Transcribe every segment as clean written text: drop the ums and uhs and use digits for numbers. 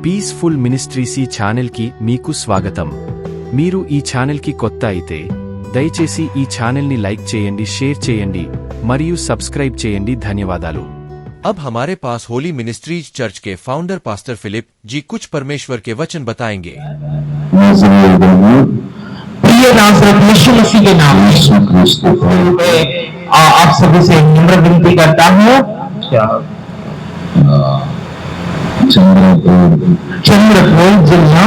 Peaceful ministries ఈ ఛానల్కి మీకు స్వాగతం. మీరు ఈ ఛానల్కి కొత్త అయితే దయచేసి ఈ ఛానల్ని లైక్ చేయండి, షేర్ చేయండి మరియు సబ్స్క్రైబ్ చేయండి. ధన్యవాదాలు. अब हमारे पास होली मिनिस्ट्रीज चर्च के फाउंडर पास्टर फिलिप जी कुछ परमेश्वर के वचन बताएंगे. प्रिय नासरत यीशु मसीह के नाम में आप सभी से नम्र विनती करता हूँ. చంద్రపూర్ జిల్లా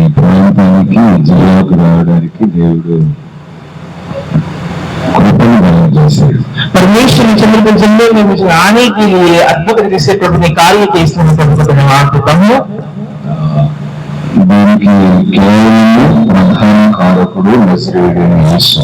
ఈ ప్రాంతానికి జిల్లాకు రావడానికి దేవుడు कृपा చేశారు. परमेश्वर ने चंद्रपुर जिले में मुझे आने के लिए अद्भुत रीति से प्रभु ने कार्य किए, इसलिए मैं प्रभु को धन्यवाद देता हूँ. దీనికి కేవలం ప్రధాన కారకుడు నజరేయుడైన యేసు.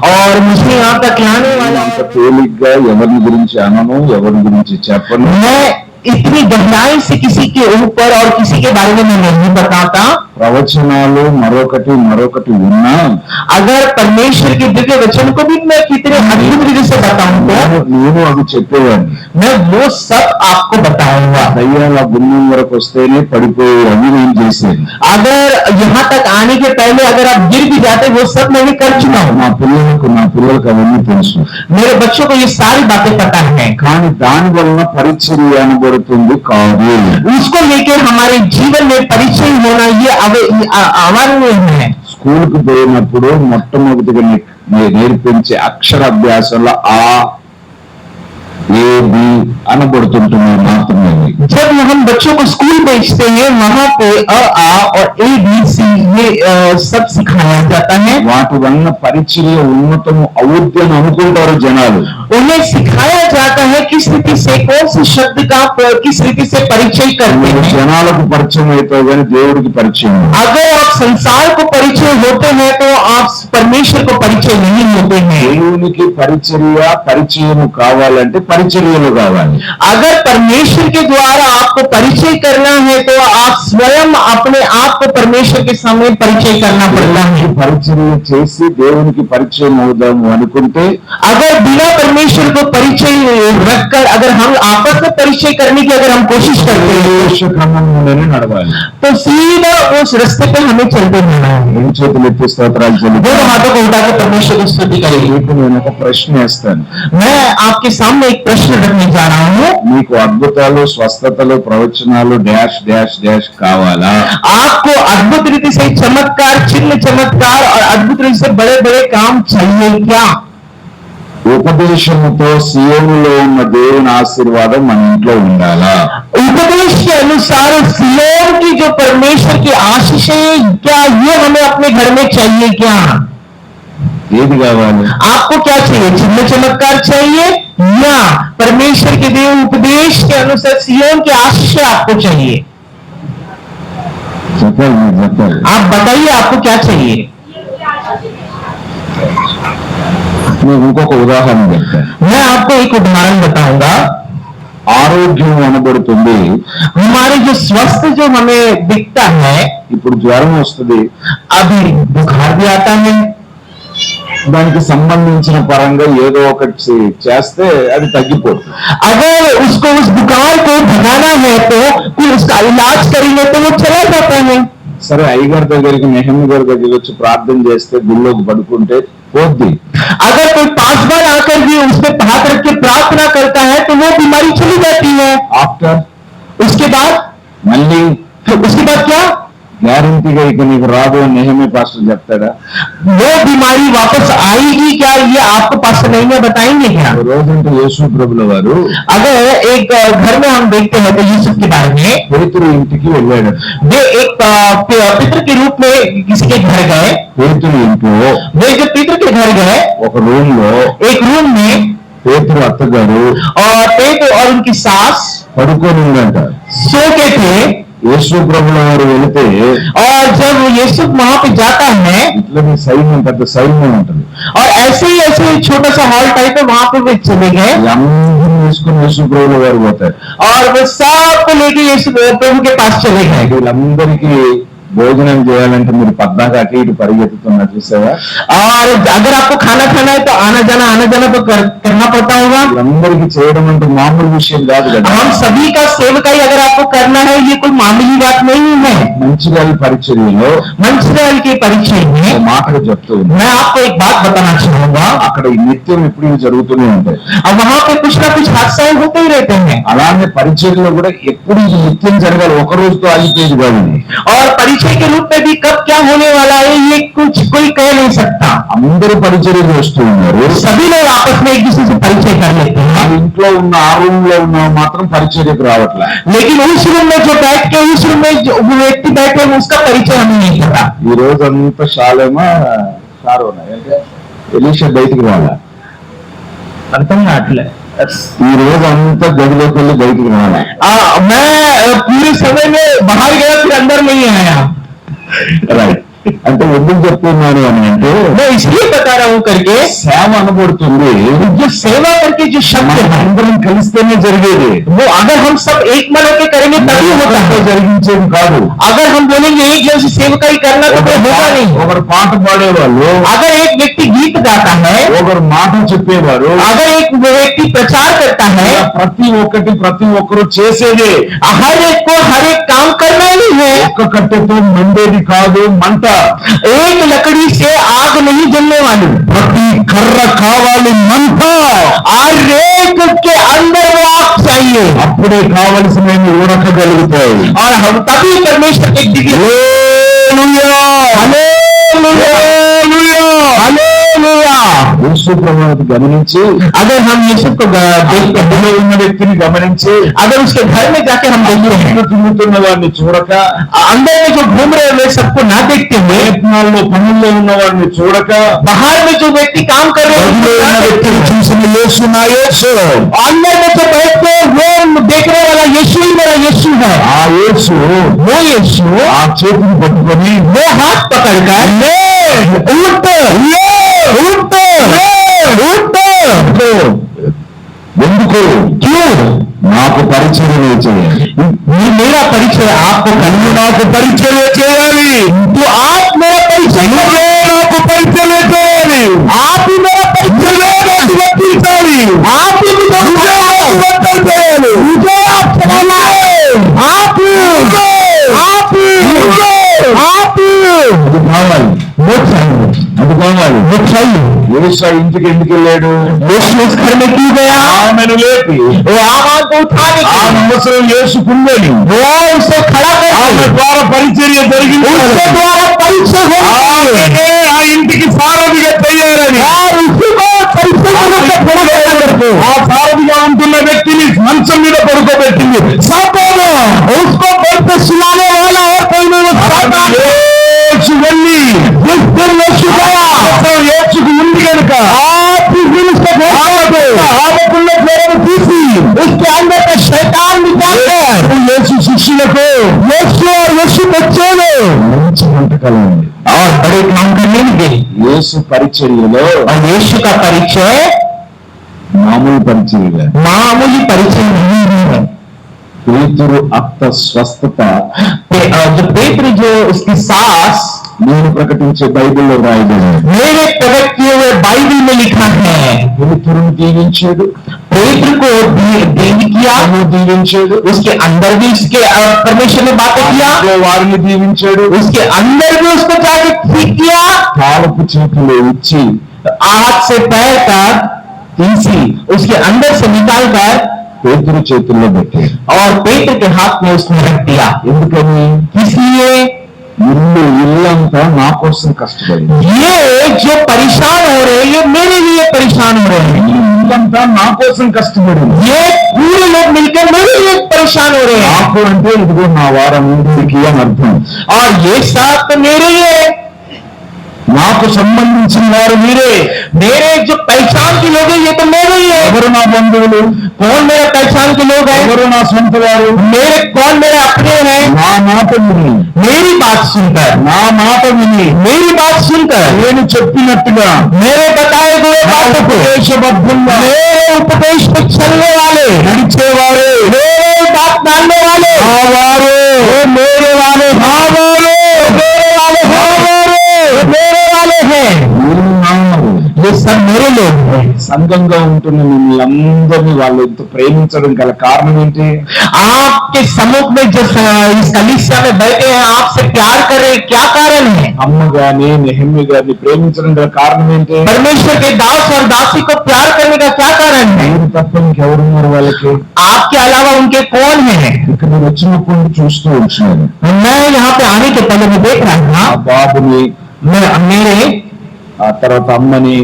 और मुझे यहाँ तक लाने वाला అంత తేలిగ్గా ఎవరి గురించి అనను, ఎవరి గురించి చెప్పను. मैं इतनी गहराई से किसी के ऊपर और किसी के बारे में मैं नहीं बताता. ప్రవచనాలు మరొకటి ఉన్నా अगर परमेश्वर के दिव्य वचन को भी मैं कितने अद्भुत रीति से बताऊं तो నేను అవి చెప్పేవాడిని. मैं वो सब आपको बताऊंगा. దయ్యాల గుమ్మం వరకు వస్తేనే పడిపోయి అవి నేను చేసేది. अगर यहाँ तक आने के पहले अगर आप गिर भी जाते वो सब मैं भी कर चुका हूँ. నా పిల్లలకు అవన్నీ తెలుసు. मेरे बच्चों को ये सारी बातें पता है. కానీ దాని వలన పరిచర్య అనబడుతుంది కాదు. उसको लेकर हमारे जीवन में परिचय होना ये अवान्य है. స్కూల్ కు పోయినప్పుడు మొట్టమొదటిగా నేర్పించే అక్షరాభ్యాసంలో ఆ ఏ బి అనబడుతుంటున్నాయి మాత్రమే. जब हम बच्चों को स्कूल भेजते हैं वहां पे अ आ और ए बी सी ये सब सिखाया जाता है. వాటి వలన పరిచర్య ఉన్నతము అవుద్ది అని అనుకుంటారు జనాలు. उन्हें सिखाया जाता है किस रीति से कौन से शब्द का किस रीति से परिचय करते हैं. జనాలకు పరిచయం అవుతావు కానీ దేవుడికి పరిచయం. अगर आप संसार को परिचय होते हैं तो आप परमेश्वर को परिचय नहीं होते हैं. దేవునికి పరిచయము కావాలంటే పరిచర్యలు కావాలి. अगर परमेश्वर के द्वारा आपको परिचय करना है तो आप स्वयं अपने आप को परमेश्वर के सामने परिचय करना पड़ता है. పరిచర్య చేసి దేవునికి పరిచయం అవుదాము అనుకుంటే अगर बिना परमेश्वर को परिचय रखकर अगर हम आपस में परिचय करने की अगर हम कोशिश करते हैं క్రమంలోనే నడవాలి. तो सीधा उस रास्ते पे हमें चलते रहना है. రెండు చేతులు ఎత్తి స్తోత్రాలు చెల్లిద్దాం. दोनों हाथों को उठाकर परमेश्वर की स्तुति करेंगे. మీకు నేను ఒక ప్రశ్న వేస్తాను. मैं आपके सामने एक प्रश्न रखने जा रहा हूँ. మీకు అద్భుతాలు, స్వస్థతలు, ప్రవచనాలు డాష్ డాష్ డాష్ కావాలా? आपको अद्भुत रीति से चमत्कार, चिन्ह चमत्कार और अद्भुत रीति से बड़े बड़े काम चाहिए क्या? ఉపదేశముతో సియోనులో ఉన్న దేవుని ఆశీర్వాదం మన ఇంట్లో ఉండాలా? उपदेश के अनुसार सियोन की जो परमेश्वर की आशीषें क्या ये हमें अपने घर में चाहिए क्या? ఏది కావాలి? आपको क्या चाहिए? चिन्ह चमत्कार चाहिए या परमेश्वर के दिए उपदेश के अनुसार सियोन की आशीषें आपको चाहिए? చెప్పాలి. आप बताइए आपको क्या चाहिए? నేను ఇంకొక ఉదాహరణ చెప్తాను. मैं आपको एक उदाहरण बताऊंगा. ఆరోగ్యం అనబడుతుంది. हमारे जो स्वस्थ जो हमें दिखता है, ఇప్పుడు జ్వరం వస్తుంది, अभी बुखार भी आता है. దానికి సంబంధించిన పరంగా ఏదో ఒకటి చేస్తే అది తగ్గిపోతుంది. अगर उसको उस बुखार को भगाना है तो कोई उसका इलाज करेंगे तो वो चला जाता है. సరే, అయ్యగారి దగ్గరికి, నెహమ్యా గారి దగ్గరికి వచ్చి ప్రార్థన చేస్తే గుళ్ళోకి పడుకుంటే పోద్ది. अगर कोई 5 बार आकर भी उसमें हाथ रख के प्रार्थना करता है तो वो बीमारी चली जाती है. ఆఫ్టర్ उसके बाद क्या? గ్యారంటీగా ఇక నీకు రాదు అని నెహమ్యా పాస్టర్ చెప్తాడా? वो बीमारी वापस आएगी क्या ये आपको पास्टर नहीं में बताएंगे क्या? రోజంటే యేసు ప్రభుల వారు अगर एक घर में हम देखते हैं तो यूसुफ के बारे में పేతురు ఇంటికి వెళ్ళాడు. वे एक पितृ के रूप में किसी के घर गए. పేతురు ఇంట్లో वे जो पितृ के घर गए ఒక రూమ్ లో एक रूम में పేతురు అత్తగారు और पेट और उनकी सास పడుకొని ఉందంట. सो के थे. యేసు ప్రభుల వారు వెళితే और जब यीशु वहां पे जाता है ఇట్లా పెద్ద సైన్యం ఉంటుంది. और ऐसे ही छोटा सा हॉल टाइप है वहां पे वे चले गए అందరూ వేసుకుని యేసు ప్రభుల వారు పోతారు. और वो सबको लेके यीशु प्रभु के पास चले गए. వీళ్ళందరికీ భోజనం చేయాలంటే మీరు పద్దాక అటు ఇటు పరిగెత్తుతున్నారు చూసావా? और अगर आपको खाना खाना है तो आना जाना तो करना पड़ता होगा. అందరికీ చేయడం అంటే మామూలు విషయం కాదు కదా. हम सभी का सेवकाई अगर आपको बात नहीं है। మంచిర్యాల పరిచర్యలో मंचराल के परिचय ఓ में మాటగా చెప్తూ ఉంది. मैं आपको एक बात बताना चाहूंगा। అక్కడ ఈ నిత్యం ఎప్పుడు జరుగుతూనే ఉంటాయి. अब वहां पे कुछ ना कुछ हादसाएं होते ही रहते हैं। అలానే పరిచర్యలో కూడా ఎప్పుడు ఇది నిత్యం జరగాలి, ఒక రోజుతో ఆగిపోయేది కాదు ఇది. और परिचय के रूप में भी कब क्या होने वाला है ये कुछ कोई कह नहीं सकता। అందరూ పరిచర్య చేస్తూ ఉన్నారు. सभी लोग आपस में एक दूसरे से परिचय कर लेते ఆ हैं, ఇంట్లో ఉన్న ఆ రూమ్ లో ఉన్న మాత్రం పరిచర్యకు రావట్లే. लेकिन उस रूम में जो बैठ के उस रूम में जो व्यक्ति बैठे हैं उसका परिचय हमें नहीं पता। ఈ రోజు అంతా షారోనా ఎలీషా బయటికి రావాలా, अर्थम नाटले ఈ రోజు అంతా గదిలోకి వెళ్ళి బయటికి రావాలా. मैं पूरे समय में बाहर गया फिर अंदर नहीं आया। రైట్. అంటే ఎందుకు చెప్తున్నాను అని అంటే मैं इसलिए बता रहा हूँ करके సేవ అనబడుతుంది जो सेवा करके जो शब्द మనం है అందరం కలిస్తేనే జరిగేది, वो अगर हम सब एक मन होकर करेंगे तभी होता है। జరిగించేది కాదు. अगर हम बोलेंगे एक जैसे सेवकाई करना तो कोई होगा नहीं। ఒకరు పాట పాడేవాళ్ళు, अगर एक व्यक्ति गीत गाता है, ఒకరు మాట చెప్పేవారు, अगर एक व्यक्ति प्रचार करता है, ప్రతి ఒక్కరు చేసేదే. हर एक को हर एक काम करना ही है। ఒక్క కట్టెతో మండేది కాదు మంట, एक लकड़ी से आग नहीं जलने वाली, ప్రతి కర్ర కావాలి మంట. और एक के अंदर वो आग चाहिए అప్పుడే కావలసినవి ఉడకగలుగుతాయి. और हम तभी परमेश्वर के दिव्य యేసు ప్రభువుని గమనించి, अगर हम यीशु को देखते हैं, గదిలో ఉన్న వ్యక్తిని గమనించి, अगर उसके घर में जाके हम देखते हैं, తిరుగుతున్న వాడిని చూడక, अंदर में जो घूम रहे हैं सबको ना देखते हुए, ప్రయత్నాల్లో పనుల్లో ఉన్న వాడిని చూడక, बाहर में जो व्यक्ति काम कर रहे हैं గదిలో ఉన్న వ్యక్తిని చూసిన యేసు నా యేసు, अंदर में जो बैठते हैं वो देखने वाला यीशु ही मेरा यीशु है। ఆ యేసు वो यीशु ఆ చేతిని పట్టుకొని वो हाथ पकड़कर ले उठ ले उठ ले उठ ఎందుకు क्यों నాకు పరిచయం చేయాలి, ये मेरा परिचय आपको करना, నాకు పరిచయం చేయాలి, तो आप मेरा परिचय నువ్వే నాకు పరిచయం చేయాలి, आप ही मेरा परिचय నాకు వర్తించాలి, आप ही मुझे నువ్వే నాకు వర్తం చేయాలి, मुझे आप चलाना है, आप आप आप అది కావాలి, वो चाहिए అది కావాలి. वो चाहिए। యేసు ఆ ఇంటికి ఎందుకు వెళ్ళాడు? यीशु उस घर में क्यों गया? ఆమెను లేపి वो आवाज को उठाने ఆ के लिए, అవసరం యేసుకుందని, वो उसे खड़ा ఆమె करके ద్వారా పరిచర్య జరిగింది, उसके द्वारा परिचय हो ఆమెనే ఆ ఇంటికి సారథిగా తయారని, और उसी को परिचय के रूप में खड़ा करके ఆ సారథిగా ఉంటున్న వ్యక్తిని మంచం మీద పడుకోబెట్టింది. सातों उसको बेड पे सुलाने वाला और कोई नहीं, वो सातों యేసు వెళ్ళి जिस दिन यीशु गया యేసుకు ఉంది కనుక आप ही दिन उसको ఆమెకున్న ప్రేమ తీసి उसके अंदर का शैतान निकालकर యేసు శిష్యులకు यीशु और यीशु बच्चों ने మంచి వంటకాలు ఉంది. और बड़े काम करने लगे। యేసు పరిచర్యలో और यीशु का परिचय మామూలు పరిచర్య, मामूली परिचय नहीं है। పేతురు అత్త స్వస్థత जो पेत्र जो उसकी सास నేను ప్రకటించే బైబిల్లో రాయబడింది. मेरे प्रकट किए हुए बाइबल में लिखा है, పేతురుని దీవించాడు, पेत्र को देवी किया, దీవించాడు, उसके अंदर भी उसके परमेश्वर ने बातें किया, ఇంట్లో వారిని దీవించాడు, उसके अंदर भी उसको जाके ठीक किया, తాళపు చేతులు ఇచ్చి हाथ से पैर तक तीसी उसके अंदर से निकाल कर పేతురు చేతుల్లో పెట్టాడు. और पेत्र के हाथ में उसने रख दिया। ఎందుకని? इसलिए ఇల్లంతా నా కోసం కష్టపడింది, ये जो परेशान हो रहे हैं ये मेरे लिए परेशान हो रहे हैं, ఇల్లంతా నా కోసం కష్టపడింది. ये पूरे लोग मिलकर मेरे लिए परेशान हो रहे हैं, నాకు అంటే ఇదిగో నా వారందరికీ అని అర్థం. और ये साथ तो मेरे लिए, నాకు సంబంధించిన వారు మీరే. मेरे जो पहचान के लोग हैं ये तो मेरे ही है। ఎవరు నా బంధువులు? कौन मेरा पहचान के लोग हैं? ఎవరు నా సొంత వారు? मेरे कौन मेरे अपने हैं? నా మాట విని, मेरी बात सुनकर, నా మాట విని मेरी बात सुनकर, నేను చెప్పినట్టుగా मेरे बताए हुए बातों को, ఉపదేశబద్ధంగా मेरे उपदेश पे चलने वाले, నడిచేవారే मेरे बात मानने वाले, ఆ వారు, वो मेरे वाले, हाँ वाले, मेरे वाले, हाँ वाले, मेरे वाले हैं। మీరు నా వారు. ये सब मेरे लोग हैं। సంఘంగా ఉంటున్న మీ అందరినీ వాళ్ళు ఎంత ప్రేమించడం గల కారణం ఏంటి? आपके सम्मुख में जो इस कलीसिया में बैठे हैं आपसे प्यार कर रहे हैं, क्या कारण है? అమ్మ గాని నెహమ్యా గారిని ప్రేమించడం గల కారణం ఏంటి? परमेश्वर के दास और दासी को प्यार करने का क्या कारण है? మీరు తప్ప ఇంకెవరున్నారు వాళ్ళకి? आपके अलावा उनके कौन है? ఇక్కడ నేను వచ్చినప్పుడు నుండి చూస్తూ వచ్చాను. मैं यहाँ पे आने के पहले मैं देख रहा था, ఆ బాబుని, मेरे ఆ తర్వాత అమ్మని,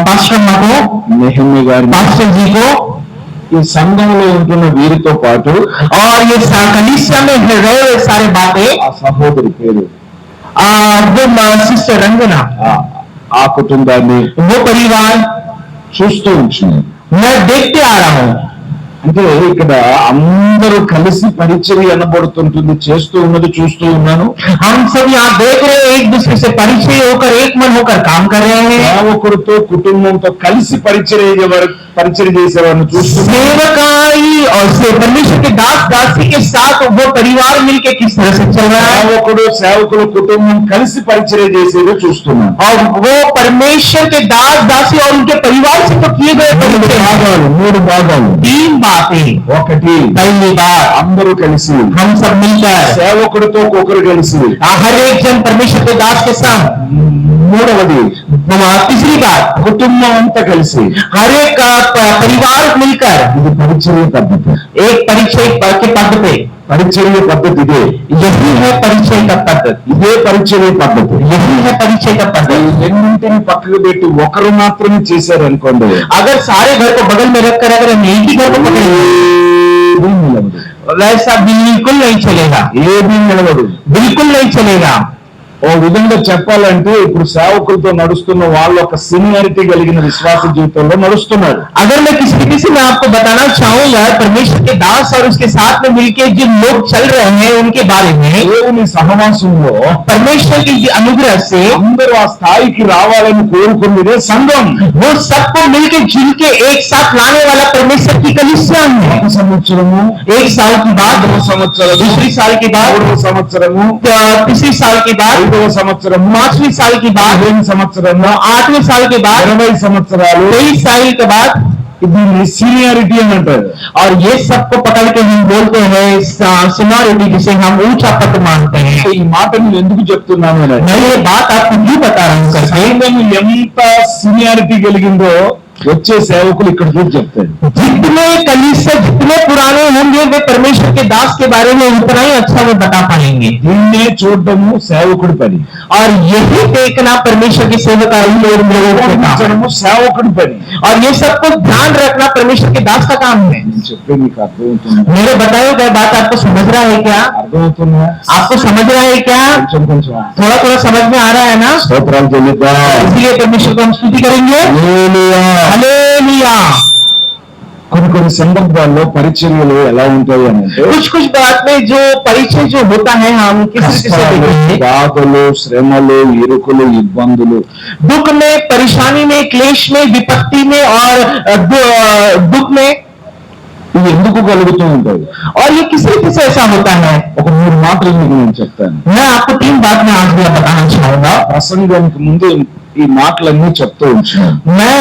पास्टर अम्मा को, నెహమ్యా గారిని, पास्टर जी को ఈ సంఘంలో ఉంటున్న వీరితో పాటు और ये कलीसिया में रहे हुए सारे बातें, ఆ సహోదరి పేరు, वो सिस्टर रंजना, ఆ కుటుంబాన్ని वो परिवार చూస్తూ ఉంచాను. मैं देखते आ रहा हूँ. అంటే ఇక్కడ అందరూ కలిసి పరిచర్య అనబడుతుంటుంది, చేస్తూ ఉన్నది చూస్తూ ఉన్నాను. हम सब यहाँ देख रहे हैं, एक दूसरे से परिचय होकर एक मन होकर काम कर रहे हैं. సేవకుడితో కుటుంబంతో కలిసి పరిచర్య చేసేవారిని చూస్తూ सेवकाई और परमेश्वर के दास दासी के साथ वो परिवार मिलके किस तरह से चल रहा है, సేవకుల కుటుంబం కలిసి పరిచర్య చేసేది చూస్తున్నాను. और वो परमेश्वर के दास दासी और उनके परिवार से तो किए गए మూడు భాగాలు. 3 बातें. ఒకటి, पहली बात, అందరూ కలిసి हम सब मिलकर సేవకుడితో ఒకరు కలిసి. हर एक जन परमेश्वर के दास के साथ. మూడవది, तीसरी बात, కుటుంబం అంతా కలిసి. हर एक परिवार मिलकर ఇది పరిచర్య పద్ధతి. एक परिचय के पद पे, పరిచర్య పద్ధతి ఇదే. यही है परिचय का पद्धति, ఇదే పరిచర్య పద్ధతి. यही है परिचय का पद्धति. రెండింటిని పక్కకు పెట్టి ఒకరు మాత్రమే చేశారు అనుకోండి, अगर सारे घर को बगल में रखकर अगर हम एक ही घर को पकड़ेंगे, ఏదీ నిలవదు. वैसा बिल्कुल नहीं चलेगा, ఏదీ నిలవదు. बिल्कुल नहीं चलेगा. ఓ విధంగా చెప్పాలంటే ఇప్పుడు సేవకులతో నడుస్తున్న వాళ్ళు ఒక సీనియారిటీ కలిగిన విశ్వాస జీవితంలో నడుస్తున్నారు. अगर मैं किसी से मैं आपको बताना चाहूंगा, परमेश्वर के दास और उसके साथ में मिलके जिन लोग चल रहे हैं उनके बारे में, దేవుని సహవాసంలో परमेश्वर के अनुग्रह से అందరూ ఆ స్థాయికి రావాలని కోరుకున్నదే సంఘం. वो सबको मिलके जुलके एक साथ लाने वाला परमेश्वर की कलीसिया है. ఒక సంవత్సరము, 1 साल की बाद, రెండవ సంవత్సరము, दूसरी साल की बाद, మూడవ సంవత్సరము, तीसरी साल की बाद, 5వ సంవత్సరము, 5वीं साल की बाद, 15 సంవత్సరము, 8वें साल के बाद, 20 సంవత్సరాలు. 23 साल के बाद, దీన్ని సీనియారిటీ అని అంటారు. और ये सबको पकड़ के हम बोलते हैं सीनियरिटी, जिसे हम ऊंचा पद मानते हैं. ఈ మాట నేను ఎందుకు చెప్తున్నాను అంటే, मैं ये बात आपको क्यों बता रहा हूँ करके, సంఘం ఎంత సీనియారిటీ కలిగిందో వచ్చే సేవకులు ఇక్కడ చూసి చెప్తారు. जितने कलीसिया जितने पुराने होंगे वे परमेश्वर के दास के बारे में उतना ही अच्छा वो बता पाएंगे. దీన్నే చూడటము సేవకుడి పని, और यही देखना परमेश्वर की सेवकाई और लोगों का काम है. చూడటము సేవకుడి పని. और ये सबको ध्यान रखना परमेश्वर के दास का काम है. నేను చెప్పే మీకు అర్థమవుతుందా? मेरे बताए गए बात आपको समझ रहा है क्या? అర్థమవుతుందా? आपको समझ रहा है क्या? కొంచెం थोड़ा थोड़ा समझ में आ रहा है ना? స్తోత్రాలు చెల్లిద్దాం. इसलिए परमेश्वर को हम स्तुति करेंगे. హల్లెలూయా. हालेलुया. కొన్ని సందర్భాల్లో పరిచర్యలు ఎలా ఉంటాయి అంటే, कुछ बात में जो परिचय जो होता है हम किस तरीके से కష్టాలు, देखेंगे, బాధలు, శ్రమలు, ఇరుకులు, ఇబ్బందులు, दुख में, परेशानी में, क्लेश में, विपत्ति में और दुख में, ఇవి ఎందుకు కలుగుతూ ఉంటాయి? और ये किस तरीके से ऐसा होता है? ఒక 3 మాటలు మీకు నేను చెప్తాను. मैं आपको 3 बात में आज भी बताना चाहूंगा. ప్రసంగానికి ముందు ఈ మాటలన్నీ చెప్తూ ఉంటున్నాను. मैं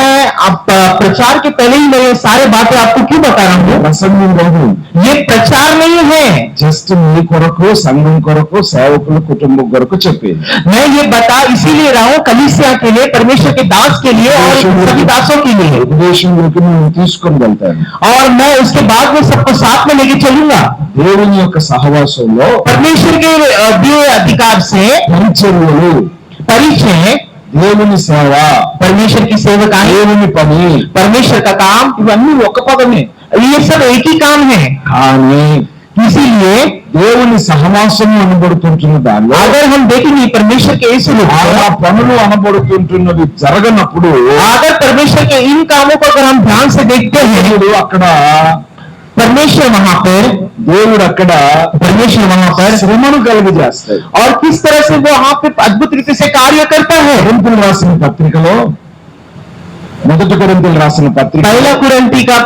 अब प्रचार के पहले ही मैं ये सारे बातें आपको क्यों बता रहा हूँ? ప్రసంగం కాదు, ये प्रचार नहीं है. జస్ట్ మీ కొరకు, సంఘం కొరకు, సేవకుల కుటుంబం కొరకు చెప్పేది. मैं ये बता इसीलिए रहा हूँ, कलीसिया के लिए, परमेश्वर के दास के लिए और सभी दासों के लिए. ఉపదేశంలోకి నేను తీసుకొని వెళ్తాను. और मैं उसके बाद में सबको साथ में लेके चलूंगा. దేవుని యొక్క సహవాసంలో परमेश्वर के दिए अधिकार से పరిచర్యలు, परिचय, దేవుని సేవ, परमेश्वर की सेवकाई, దేవుని పని, परमेश्वर का काम, ఇవన్నీ ఒక పదమే. ये सब एक ही काम है. కానీ इसीलिए దేవుని సహవాసం అనబడుతుంటున్న దానిలో अगर हम देखेंगे परमेश्वर के इस रूप ఆ में, పనులు అనబడుతుంటున్నవి జరగనప్పుడు अगर परमेश्वर के इन कामों को अगर हम ध्यान से देखते हैं, దేవుడు అక్కడ परमेश्वर वहां पर, దేవుడు అక్కడ परमेश्वर वहां पर, శ్రమను కలుగజేస్తాడు. और किस तरह से वो वहां पे अद्भुत रीति से कार्य करता है. కొరింథీయులు రాసిన పత్రికలో, మొదటి కొరింథీయులు రాసిన పత్రిక पहला कुरिन्थी का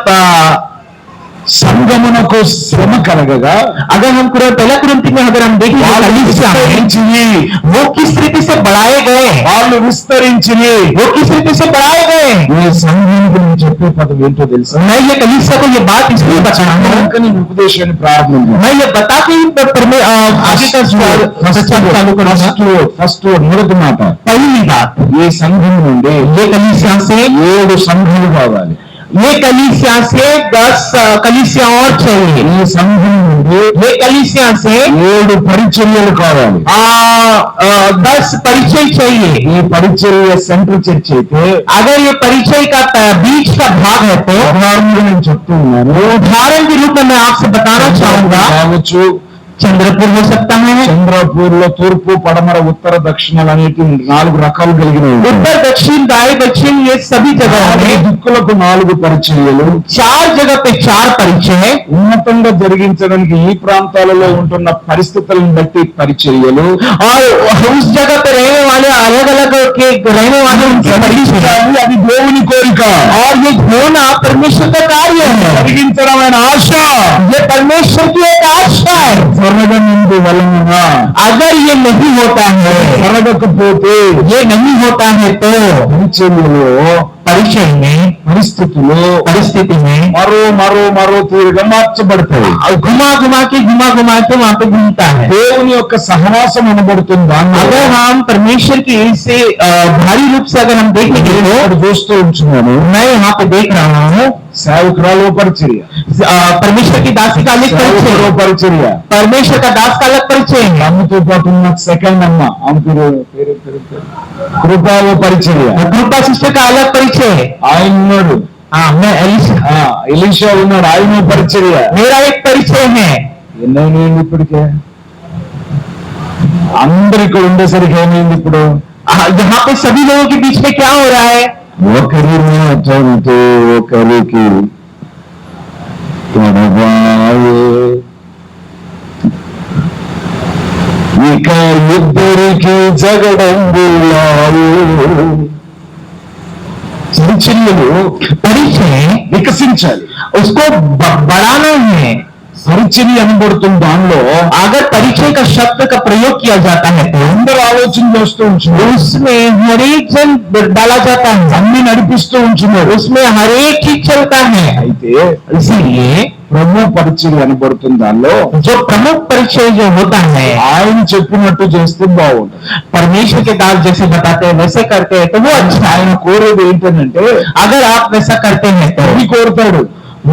సంగమునకు శ్రమ కలగగా अगर हम पहला कुरिन्थी में अगर हम देखें तो వాళ్ళు कलीसिया है, విస్తరించిరి, वो किस रीति से बढ़ाए गए, వాళ్ళు విస్తరించిరి. वो किस रीति से बढ़ाए गए। ఈ సంఘం గురించి చెప్పే పదం ఏంటో తెలుసా? मैं ये कलीसिया को ये बात इसलिए बता रहा हूँ, ఇంకా నేను ఉపదేశాన్ని ప్రారంభించాను. मैं ये बता के ही आगे का प्रचार चालू करूंगा। ఫస్ట్ మొదటి మాట, पहली बात, ఈ సంఘం నుండి ये कलीसिया से 7 సంఘాలు కావాలి. ये कलीसिया से 10 कलीसिया और चाहिए। ఈ సంఘం నుండి ये कलीसिया से 7 పరిచర్యలు కావాలి. 10 परिचय चाहिए। ఈ పరిచర్య సెంట్రల్ చర్చ్ అయితే अगर ये परिचय का बीच का भाग है तो ఉదాహరణగా నేను చెప్తూ ఉన్నాను. उदाहरण के रूप में मैं आपसे बताना चाहूंगा, కావచ్చు, चंद्रपुर हो सकता है। చంద్రపూర్ లో తూర్పు పడమర ఉత్తర దక్షిణాలు అనేటి 4 రకాలు కలిగిన उत्तर दक्षिण दाएं दक्षिण ये सभी जगहों में దిక్కులకు 4 పరిచర్యలు 4 जगह पे 4 परिचय है। ఉన్నతంగా జరిగించడానికి ఈ ప్రాంతాలలో ఉంటున్న పరిస్థితులను బట్టి పరిచర్యలు, और उस जगह पे रहने वाले अलग अलग के रहने वाले उनके परिचय है। అది దేవుని కోరిక, और ये होना परमेश्वर का कार्य है, జరిగించడమైన ఆశ. ये परमेश्वर की एक आशा है। జరగనందు వలన अगर ये नहीं होता है, జరగకపోతే ये नहीं होता है तो పరిచర్యలో परिचय में परिस्थिति में మరో మరో మరో తీరుగా మార్చబడతాయి. घुमा घुमा के वहां पे घूमता है। దేవుని యొక్క సహవాసం అనబడుతుంది. अगर हम परमेश्वर की से भारी रूप से अगर हम देखेंगे तो ఇక్కడ చూస్తూ ఉంటున్నాను, मैं यहाँ पे देख रहा हूँ సేవకురాలు పరిచర్య, परमेश्वर की दासी का अलग సేవకుడు परिचय, పరిచర్య, परमेश्वर का दास का अलग परिचय है। అమ్మతో పాటు ఉన్న సెకండ్ అమ్మ, ఆమె పేరు కృపావు పరిచర్య, कृपा सिस्टर का अलग परिचय है। ఆయన ఉన్నాడు. मैं ఎలీషా ఉన్నాడు, ఆయన పరిచర్య. मेरा एक परिचय है। ఎన్నైనాయండి ఇప్పటికే? అందరు ఇక్కడ ఉండేసరికి ఏమైంది ఇప్పుడు? यहाँ पे सभी लोगों के बीच में क्या हो रहा है, ఒకరి మాటంతో ఒకరికి తొడబాయే, ఇక ఇద్దరికి జగడంబులాయే. పరిచర్యలు परिचय వికసించాలి. उसको बढ़ाना है। పరిచర్య అనబడుతున్న దానిలో अगर परिचय का शब्द का प्रयोग किया जाता है तो అందరూ ఆలోచన చేస్తూ ఉంటున్నారు, उसमें हर एक जन डाला जाता है, అన్ని నడిపిస్తూ ఉంటున్నారు. उसमें हर एक चीज चलता है। అయితే इसीलिए ప్రభు పరిచర్య అనబడుతున్న దానిలో जो प्रमुख परिचय जो होता है, ఆయన చెప్పినట్టు చేస్తే బాగుంటుంది. परमेश्वर के दास जैसे बताते हैं वैसे करते हैं तो वो अच्छा है। ఆయన కోరేది ఏంటంటే अगर आप वैसा करते हैं तो అది కోరుతాడు,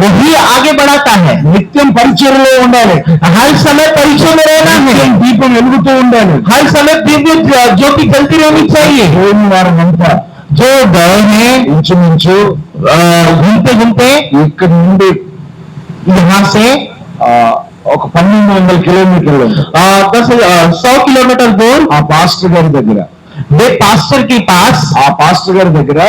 वही आगे बढ़ाता है। నిత్యం పరిచర్యలో ఉండాలి, हर समय परिचय में रहना నిత్యం है, దీపం వెలుగుతూ ఉండాలి. हर समय दिव्य ज्योति जलती रहनी चाहिए। పోయిన వారం అంతా जो गए हैं ఇంచుమించు घूमते घूमते ఇక్కడ నుండి यहाँ से ఒక 1200 కిలోమీటర్లు ఉంది. 100 किलोमीटर दूर ఆ పాస్టర్ గారి దగ్గర, वे पास्टर के पास ఆ పాస్టర్ గారి దగ్గర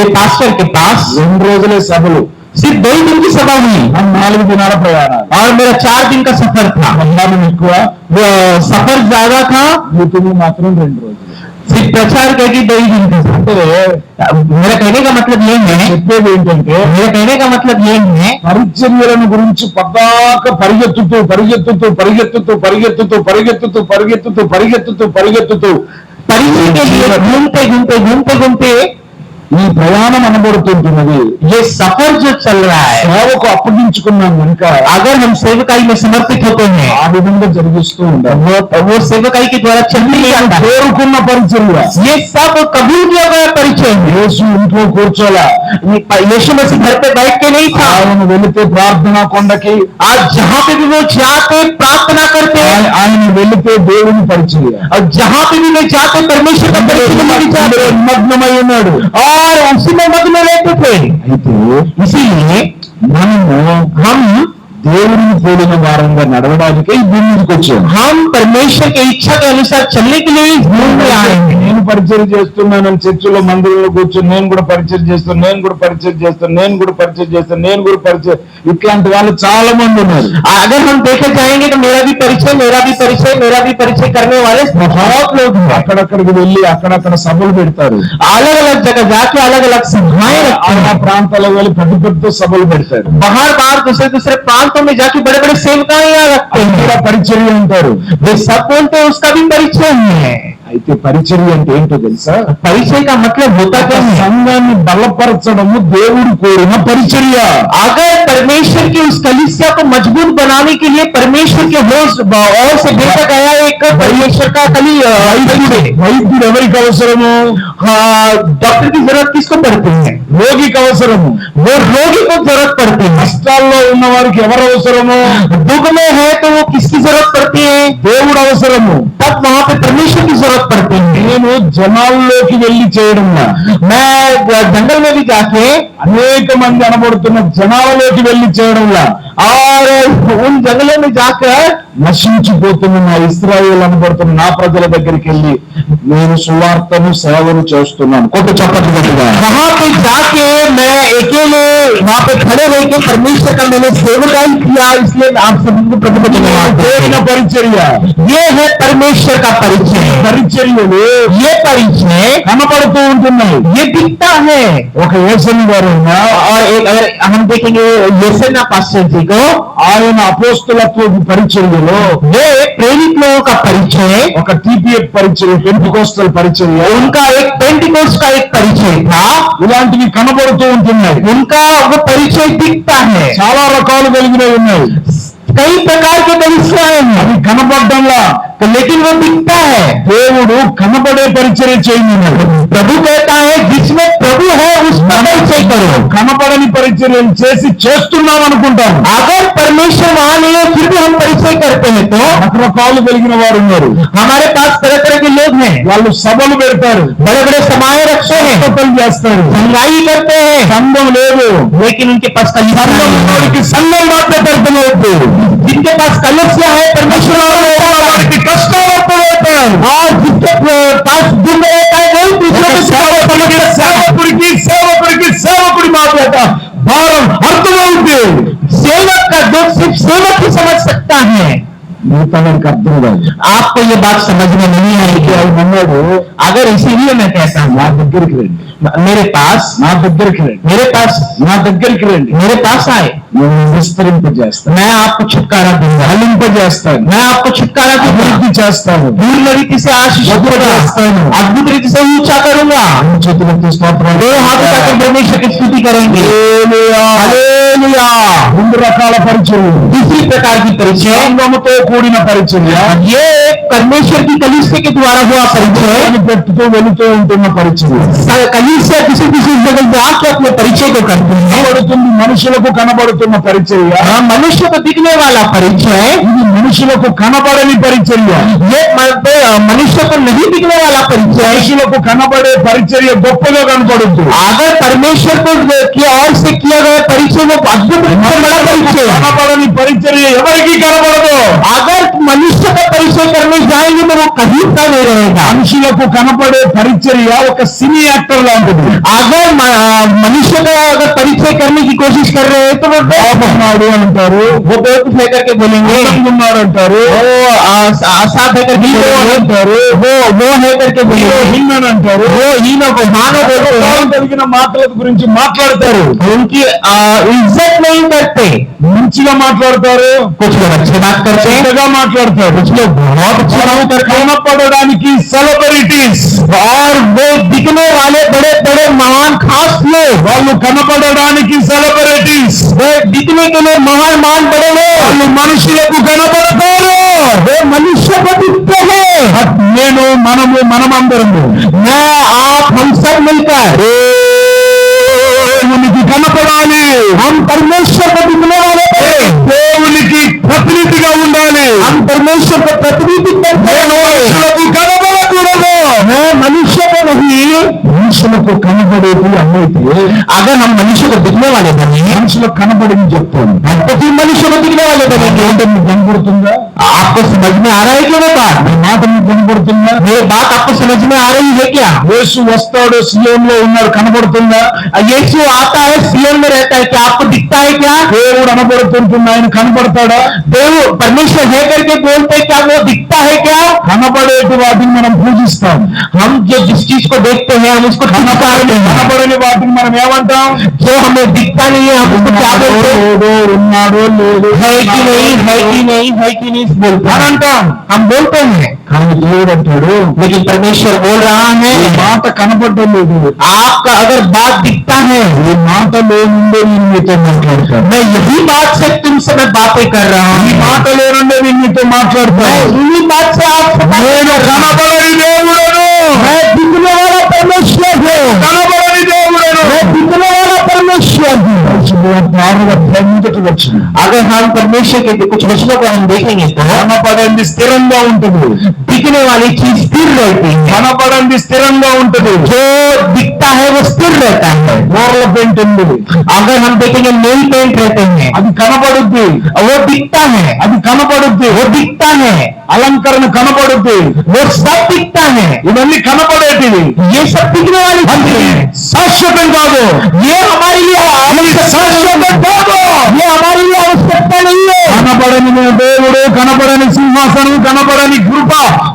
2 రోజులే సభలు, सिर्फ 2 दिन की सभा हुई 4 దినాల ప్రయాణాలు. और मेरा 4 दिन का सफर था। ప్రయాణం ఎక్కువ, वो सफर ज्यादा था, యూట్యూబ్ మాత్రం 2 రోజులు. सिर्फ प्रचार करके 2 दिन का था। అంటే मेरा कहने का मतलब ये है, చెప్పేది ఏంటంటే मेरा कहने का मतलब ये है, పరిచర్యలను గురించి పద్దాక పరిగెత్తుతూ పరిగెత్తుతూ పరిగెత్తుతూ పరిగెత్తుతూ పరిగెత్తుతూ పరిగెత్తుతూ పరిగెత్తుతూ పరిగెత్తుతూ परिचय के लिए घूमते घूमते ఈ ప్రయాణం అనబడుతుంటున్నది. ये सफर जो चल रहा है, సేవకు అప్పగించుకున్నాం కనుక अगर हम सेवकाई में समर्पित होते हैं ఆ విధంగా జరిగిస్తూ ఉండాలి. वो सेवकाई के द्वारा चलने जाता है। కోరుకున్న పరిచర్య. ये सब कबूल किया गया परिचय है। యేసు ఇంట్లో కూర్చోలా, यीशु मसीह घर पे बैठ के नहीं था, ఆయన వెళితే ప్రార్థనా కొండకి, आज जहाँ पे भी वो जाते प्रार्थना करते, ఆయన వెళితే దేవుని పరిచర్య. और जहाँ पे भी वे जाते परमेश्वर का परिचय लेके जाते నిమగ్నమై ఉన్నాడు. और उसी में मग्न रहते थे। అయితే इसीलिए మనము हम దేవుని పోలిన వారంగా నడవడానికే ఈ భూమి మీదకి వచ్చాను. हम परमेश्वर की इच्छा के अनुसार चलने के लिए इस भूमि में आए हैं। నేను పరిచయం చేస్తున్నానని చర్చిలో మందిరంలో కూర్చొని నేను కూడా పరిచయం చేస్తాను, నేను కూడా పరిచయం చేస్తాను, నేను కూడా పరిచయం చేస్తాను, నేను కూడా పరిచయం, ఇట్లాంటి వాళ్ళు చాలా మంది ఉన్నారు. अगर हम देखे जाएंगे तो मेरा भी परिचय, मेरा भी परिचय, मेरा भी परिचय करने वाले बहुत लोग हैं। అక్కడక్కడికి వెళ్ళి అక్కడక్కడ సభలు పెడతారు, अलग अलग जगह जाके अलग अलग सभाएं रखते ఆ हैं। ప్రాంతాలకు వెళ్ళి పెద్ద పెద్ద సభలు పెడతారు. बाहर बाहर दूसरे दूसरे प्रांतों में जाके बड़े बड़े सेवकाएं रखते అది కూడా हैं। పరిచర్య అంటారు. वे सब बोलते हैं उसका भी परिचय है। అయితే పరిచర్య అంటే ఏంటో తెలుసా? परिचय का मतलब होता क्या है? సంఘాన్ని బలపరచడము దేవుడు కోరిన పరిచర్య. अगर परमेश्वर की उस कलीसिया को मजबूत बनाने के लिए परमेश्वर के ओर से भेजा गया एक परमेश्वर का వైద్యుడు ఎవరికి అవసరము? डॉक्टर की जरूरत किसको पड़ती है? రోగికి అవసరము. वो रोगी को जरूरत पड़ती है। కష్టాల్లో ఉన్న వారికి ఎవరు అవసరము? दुख में है तो वो किसकी जरूरत पड़ती है? దేవుడు అవసరము. तब वहां पे परमेश्वर की जरूरत पड़ती है। నేను జనాల్లోకి వెళ్ళి చేయడంలా, मैं जंगल में भी जाके అనేక మంది అనబడుతున్న జనాలలోకి వెళ్ళి చేయడంలా, और उन जंगलों में जाकर నశించిపోతున్న నా ఇశ్రాయేలు అనబడుతున్న నా ప్రజల దగ్గరికి వెళ్ళి నేను సువార్తను సేవను చేస్తున్నాను. కొత్త చప్పట్లు కొట్టుగా वहां पे जाके मैं अकेले वहां पे खड़े रह के परमेश्वर का मैंने सेवकाई किया, इसलिए मैं आप सभी को प्रभु కోరిన పరిచర్య. ये है परमेश्वर का परिचय। పరిచర్యలు ये परिचय కనపడుతూ ఉంటున్నాయి. ये दिखता है। ఒక యేసయ్య గారు ఉన్నా, और एक अगर हम देखेंगे यूसन्ना पास्टर जी को, ఆయన అపోస్తలత్వ పరిచర్యలో वो प्रेरित लोगों का परिचय, ఒక టీపీఎఫ్ పరిచర్య, పెంటెకోస్టల్ పరిచర్య, उनका एक पेंटिकोस्ट का एक परिचय था, ఇలాంటివి కనబడుతూ ఉంటున్నాయి. उनका वो परिचय दिखता है। చాలా రకాలు కలిగినవి ఉన్నాయి. कई प्रकार के परिचय हैं, అవి కనపడ్డంలా, तो लेकिन वो दिखता है। దేవుడు కనబడే పరిచర్య చేయమన్నాడు. प्रभु कहता है जिसमें प्रभु है उसका परिचय करो। కనపడని పరిచర్యలు చేసి చేస్తున్నాం అనుకుంటాం. अगर परमेश्वर वहां नहीं है फिर भी हम परिचय करते हैं तो రకరకాలు కలిగిన వారు ఉన్నారు. हमारे पास तरह तरह के लोग हैं, వాళ్ళు సభలు పెడతారు, बड़े बड़े समाएं रखते हैं, సభలు చేస్తారు, संगाई करते हैं, సంఘం లేదు. लेकिन उनके पास సంఘం कलीसिया ఉన్నవాడికి సంఘం మాత్రం అర్థమవుతుంది. जिनके पास कलीसिया है परमेश्वर వారికి కష్టాలు అర్థమవుతాయి. और जिसके पास दुख रहता है वही दूसरों को సేవకుడికి సేవకుడికి సేవకుడి మాట భారం అర్థమవుతుంది. सेवक का दुख सिर्फ सेवक ही समझ सकता है। మిగతా వారికి అర్థం కాదు. आपको ये बात समझ में नहीं आएगी। ఆయన అన్నాడు, अगर इसीलिए मैं कहता हूँ నా దగ్గరికి రండి, मेरे पास నా దగ్గరికి రండి, मेरे पास నా దగ్గరికి రండి, मेरे पास आए, నేను విస్తరింపజేస్తాను, मैं आपको छुटकारा दूंगा, ఫలింపజేస్తాను, मैं आपको छुटकारा दूंगा, అభివృద్ధి చేస్తాను, पूर्ण रीति से आशीष గొప్ప दूंगा, చేస్తాను. अद्भुत रीति से ऊंचा करूंगा। చేతులెత్తి స్తోత్రం. दो हाथ उठाकर परमेश्वर की स्तुति करेंगे। హల్లెలూయా. हालेलुया। రెండు రకాల పరిచర్య, दूसरी प्रकार की परिचय, సంఘముతో కూడిన పరిచర్య, ये परमेश्वर की कलीसिया के द्वारा हुआ परिचय, పెట్టుతూ వెళుతూ ఉంటున్న పరిచర్య. कलीसिया किसी किसी जगह पे आके अपने परिचय को करते हैं। కనబడుతుంది, మనుషులకు కనబడుతున్న పరిచర్య. मनुष्य को दिखने वाला परिचय, ఇది మనుషులకు కనబడని పరిచర్య. ये मनुष्य को नहीं दिखने वाला परिचय। మనుషులకు కనబడే పరిచర్య గొప్పగా కనబడుతుంది. अगर परमेश्वर को की ओर से किया गया परिचय वो अद्भुत रूप से बड़ा परिचय है। కనబడని పరిచర్య ఎవరికి కనబడదు. अगर मनुष्य का परिचय करने जाएंगे तो वो कहीं का नहीं रहेगा। మనుషులకు కనబడే పరిచర్య ఒక సినీ యాక్టర్ లాంటిది. अगर मनुष्य का अगर परिचय करने की कोशिश कर रहे हैं तो वो బాగున్నాడు అంటారు, वो बेवकूफ है करके बोलेंगे, ఉన్నాడు అంటారు, वो आसाद है करके बोलेंगे, అంటారు, वो है करके बोलेंगे, హిన్ అని అంటారు. वो हीनो को मानो बोलते हैं। ఉపయోగం కలిగిన మాటల గురించి మాట్లాడతారు, उनकी इज्जत नहीं करते। మంచిగా మాట్లాడతారు, कुछ लोग अच्छी बात करते हैं, చెడ్డగా మాట్లాడతారు. कुछ लोग बहुत अच्छी बात करते हैं, కనపడడానికి సెలబ్రిటీస్, और वो दिखने वाले बड़े बड़े महान खास लोग, వాళ్ళు కనపడడానికి సెలబ్రిటీస్, वो दिखने के लिए महान महान बड़े लोग, వాళ్ళు మనుషులకు కనపడతారు. वो मनुष्य को दिखते हैं। నేను మనమందరము मैं आप हम सब मिलकर దేవునికి కనపడాలి, हम परमेश्वर को दिखने वाले हैं। దేవునికి ప్రతినిధిగా ఉండాలి. हम परमेश्वर को प्रतिनिधित्व करते हैं। మనుషులకు కనపడకూడదు. मैं मनुष्य को नहीं మనుషులకు కనబడేది అన్నైతే अगर हम मनुष्य को दिखने वाले बने, మనుషులకు కనబడింది చెప్తాను. तो फिर मनुष्य को दिखने वाले बनेंगे। మాట మీకు కనబడుతుందా? आपको समझ में आ रहा है क्या वो बात? ఈ మాట మీకు కనబడుతుందా? ये बात आपको समझ में आ रही है क्या? యేసు వస్తాడు, సియోన్లో ఉన్నాడు, కనబడుతుందా? यीशु आता है, सियोन में रहता है, क्या आपको दिखता है क्या? దేవుడు అనబడుతుంటుంది, ఆయన కనబడతాడా? देव परमेश्वर है करके बोलते हैं, क्या वो दिखता है क्या? కనబడేటి వాటిని మనం పూజిస్తాం. हम जो जिस चीज को देखते हैं हम उसको కనబడని కనబడని వాటిని మనం ఏమంటాం? जो हमें दिखता नहीं है हम उसको क्या बोलते हैं? లేదో, ఉన్నాడో లేదు, है कि नहीं, है कि नहीं, है कि नहीं बोलते అని हैं। అంటాం. हम बोलते हैं, కానీ దేవుడు అంటాడు, लेकिन परमेश्वर बोल रहा ఈ है మాట కనబడడం లేదు, आपका अगर बात दिखता है, ఈ మాట లేనుండే నేను మీతో మాట్లాడతాను. मैं यही बात से तुमसे मैं बातें कर रहा ఈ हूँ, మాట లేనుండే నేను మీతో मैं మాట్లాడతాను. इन्हीं बात से आपसे बातें నేను कर रहा हूँ। కనబడని దేవుడను, मैं दिखने वाला परमेश्वर हूँ, కనబడని దేవుడను. मैं दिखने वाला परमेश्वर हूँ। వచ్చింది. अगर हम परमेश्वर के कुछ वचनों को हम देखेंगे तो కనబడంది స్థిరంగా ఉంటుంది, दिखने वाली चीज स्थिर रहती है, కనబడంది స్థిరంగా ఉంటుంది. जो दिखता है वो स्थिर रहता है। గోర్ల పెయింట్ ఉంది, अगर हम देखेंगे नेल पेंट रहते हैं, అది కనబడుద్ది, वो दिखता है, అది కనబడుద్ది. वो दिखता है, అలంకరణ కనబడుద్ది, वो सब दिखता है, ఇవన్నీ కనబడేటివి. ये सब दिखने वाली चीजें हैं। శాశ్వతం కాదు, ये हमारे लिए శాశ్వతం కాదు. ये हमारे लिए आवश्यकता नहीं है। కనబడని దేవుడు, కనబడని సింహాసనం, కనబడని కృప,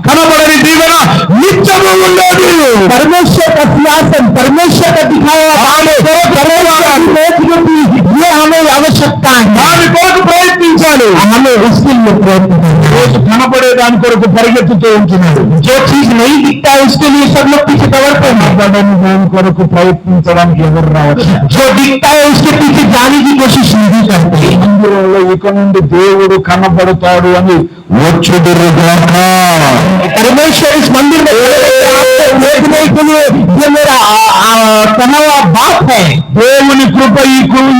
కనబడని దీవెన నిత్యము ఉండేది. परमेश्वर का सिंहासन, परमेश्वर का दिखाया ये हमें आवश्यकता है, దాని కొరకు ప్రయత్నించాలి. हमें उसके लिए प्रयत्न करना है। రోజు కనబడే దాని కొరకు పరిగెత్తుతూ ఉంటున్నాడు. जो चीज नहीं दिखता है उसके लिए सब लोग पीछे दौड़ते हैं, కనబడని దాని కొరకు ప్రయత్నించడానికి ఎవరు రావచ్చు? जो दिखता है उसके पीछे जाने की कोशिश नहीं करते। మందిరంలో ఇక నుండి దేవుడు కనబడతాడు అని వచ్చుదురుగాక. परमेश्वर इस मंदिर में देखने के लिए ये मेरा कहा हुआ बात है। దేవుని కృప ఈ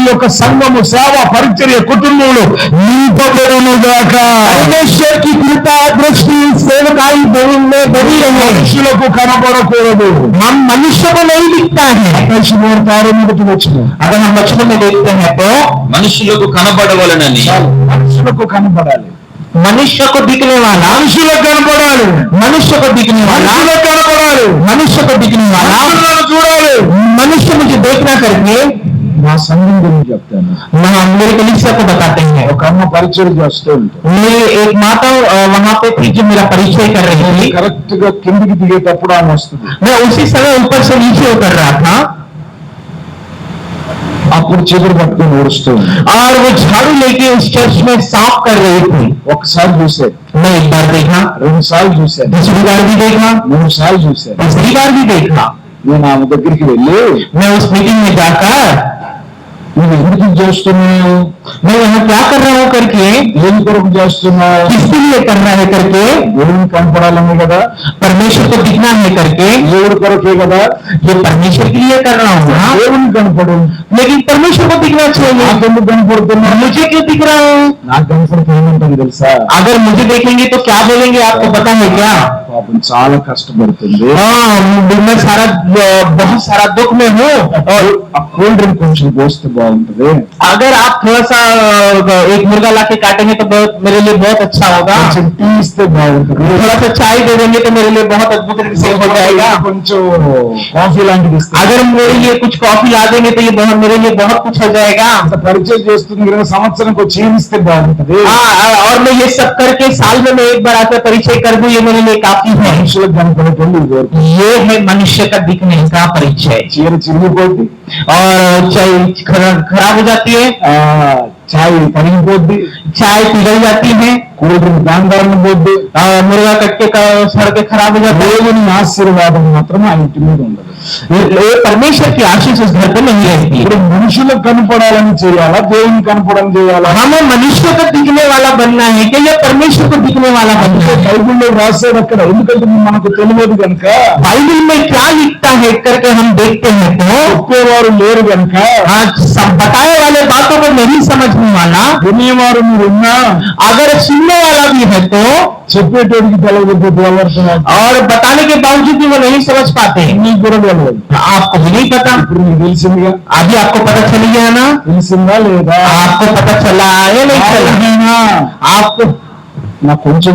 యొక్క సంఘము, సేవ, పరిచర్య, కుటుంబంలో నింపబడునుగాక. परमेश्वर की कृपा दृष्टि सेवकाई में बनी रहे। మనుషులకు కనబడకూడదు. हम मनुष्य को नहीं दिखता है। మొదటి వచ్చిన अगर हम बचपन में देखते हैं तो మనుషులకు కనబడవలనని మనుషులకు కనబడాలి, मनुष्य को दिखने वाला, మనుషులకు కనబడాలి, मनुष्य को दिखने वाला, మనుషులకు కనబడాలి, मनुष्य को दिखने वाला, మనుషులను చూడాలి. मनुष्य मुझे देखना करके నా సంఘం గురించి చెప్తాను. हम मेरे कलीसिया को बताते हैं। ఒక అమ్మ పరిచయం చేస్తూ ఉంటాను. मेरी एक माता वहाँ पे थी जो मेरा परिचय कर रही थी। కరెక్ట్ గా కిందికి దిగేటప్పుడు ఆమె వస్తుంది. मैं उसी समय ऊपर से नीचे उतर रहा था అప్పుడు చీపురు పట్టుకుని ఊడుస్తూ ఉంది. और वो झाड़ू लेके उस चर्च में साफ कर रही थी। ఒకసారి చూశాను, मैं एक बार देखा, 2 సార్లు చూశాను, दूसरी बार भी देखा, 3 సార్లు చూశాను. तीसरी बार भी देखा। నేను ఆమె దగ్గరికి వెళ్ళి, मैं उस मीटिंग में जाकर నువ్వు ఎందుకు చేస్తున్నావు, मैं यहाँ क्या कर रहा हूँ करके, ఏం కొరకు చేస్తున్నావు, किसके लिए कर रहा है करके, దేవుని కనపడాలని కదా, परमेश्वर को दिखना है करके, దేవుడి కొరకే కదా, ये परमेश्वर के लिए कर रहा हूँ ना। దేవుని కనపడు. लेकिन परमेश्वर को दिखना चाहिए, నాకెందుకు కనపడుతున్నా? मुझे क्यों दिख रहा हूँ? నాకు కనపడితే ఏమంటుంది తెలుసా? अगर मुझे देखेंगे तो क्या बोलेंगे आपको पता है क्या? పాపం చాలా కష్టపడుతుంది. हाँ, मैं बहुत सारा दुख में हूँ। और ఆ కూల్ డ్రింక్ కొంచెం పోస్తే బాగుంటది, अगर आप थोड़ा सा एक मुर्गा लाके काटेंगे तो मेरे लिए बहुत अच्छा होगा। కొంచెం టీ ఇస్తే బాగుంటది, थोड़ा सा चाय दे देंगे तो मेरे लिए बहुत अद्भुत से हो जाएगा। కొంచెం కాఫీ లాంటిది ఇస్తే. अगर मेरे लिए कुछ कॉफी ला देंगे तो ये बहुत मेरे लिए बहुत कुछ हो जाएगा। అంత పరిచయం చేస్తుంది కదా, సంవత్సరం చీనిస్తే బాగుంటది. हाँ, और मैं ये सब करके साल में मैं एक बार आकर परिचय कर दूं, ये मेरे लिए काफी है। మనుషులకు కనపడేటోళ్ళు ఇది వరకు. ये है मनुष्य का दिखने का परिचय। చీర చిరిగిపోద్ది, और चाय खराब हो जाती है, చాయ్ పగిలిపోద్ది, चाय पिघल जाती है, కూల్ డ్రింక్ దాందారణ పోద్ది. मुर्गा कट्टे का सड़ के खराब हो जाता है। దేవుని ఆశీర్వాదం మాత్రం ఆ ఇంటి మీద ఉండదు. ये परमेश्वर की आशीष उस घर पे नहीं रहती। ఇప్పుడు మనుషులకు కనపడాలని చేయాలా, దేవుని కనపడాలని చేయాలా? हमें मनुष्य को दिखने वाला बनना है कि या परमेश्वर को दिखने वाला बनना है? బైబిల్లో రాసేది అక్కడ, ఎందుకంటే మనకు తెలియదు కనుక, बाइबल में क्या लिखता है करके हम देखते हैं तो చెప్పేవారు లేరు కనుక, आज सब बताए वाले बातों को नहीं समझने वाला, వినేవారు మీరున్నా, अगर सुनने वाला भी है तो చెప్పేటోడికి తెలియకపోతే ఎవరు और बताने के बावजूद भी वो नहीं समझ पाते हैं। నీకు కూడా తెలియదు. आपको भी नहीं पता, ఇప్పుడు నీకు తెలిసిందిగా, अभी आपको पता चल गया ना, తెలిసిందా లేదా? आपको पता चला या नहीं चला? आपको నాకు కొంచెం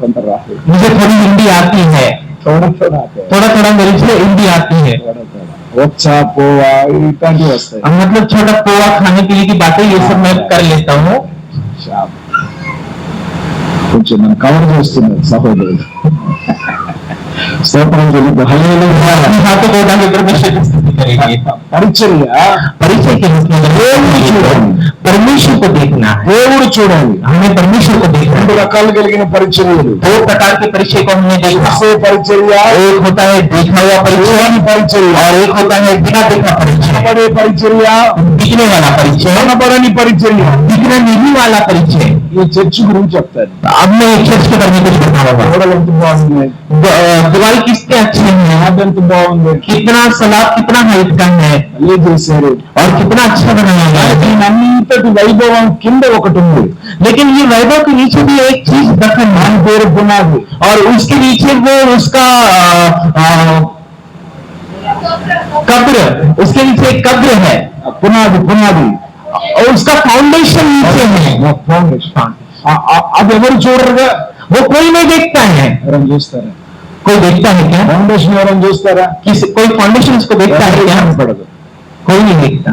అంత రాదు, मुझे थोड़ी हिंदी आती है, थोड़ा थोड़ा मेरे से हिंदी आती है। వచ్చా పోవా ఇట్లాంటివి వస్తాయి. मतलब छोटा पोहा खाने पीने की बातें ये सब मैं कर लेता हूँ। కొంచెం మనం కవర్ చేస్తున్నారు సహోదరులు. స్తోత్రం చెల్లిద్దాం. హల్లెలూయా. हाथों को उठाकर परमेश्वर की स्तुति करेंगे। పరిచర్య परिचय के रूप में దేవుడిని చూడాలి, परमेश्वर को देखना है, దేవుడు చూడాలి. हमें परमेश्वर को देखना రెండు है। రకాలు కలిగిన పరిచర్యలు. दो प्रकार के परिचय को हमने देखा, చూసే పరిచర్య, एक होता है देखा हुआ परिचय చూడని పరిచర్య, और एक होता है बिना देखा परिचय, కనబడే పరిచర్య, दिखने वाला परिचय, కనబడని పరిచర్య. दिखने नहीं वाला परिचय। ఈ చర్చ్ గురించి చెప్తారు. अब मैं एक चर्च के बारे में कुछ बताऊंगा। గోడలు ఎంత బాగున్నాయి, दीवार किसके अच्छे हैं, అది ఎంత బాగుంది, कितना सलाब कितना हाइट का है అదే చేశారు. और कितना अच्छा बनाया गया है। దీని అంతటి వైభవం కింద ఒకటి ఉంది. लेकिन ये वैभव के नीचे भी एक चीज दखन है, దాని పేరు పునాది. और उसके नीचे वो उसका कब्र, उसके नीचे एक कब्र है, పునాది పునాది और उसका फाउंडेशन नीचे है। ఫౌండేషన్. అది ఎవరు చూడరుగా, वो कोई नहीं देखता है। ఎవరైనా చూస్తారా? कोई देखता है क्या? ఫౌండేషన్ ఎవరైనా చూస్తారా? कोई फाउंडेशन उसको देखता है क्या? కనపడదు. कोई नहीं देखता।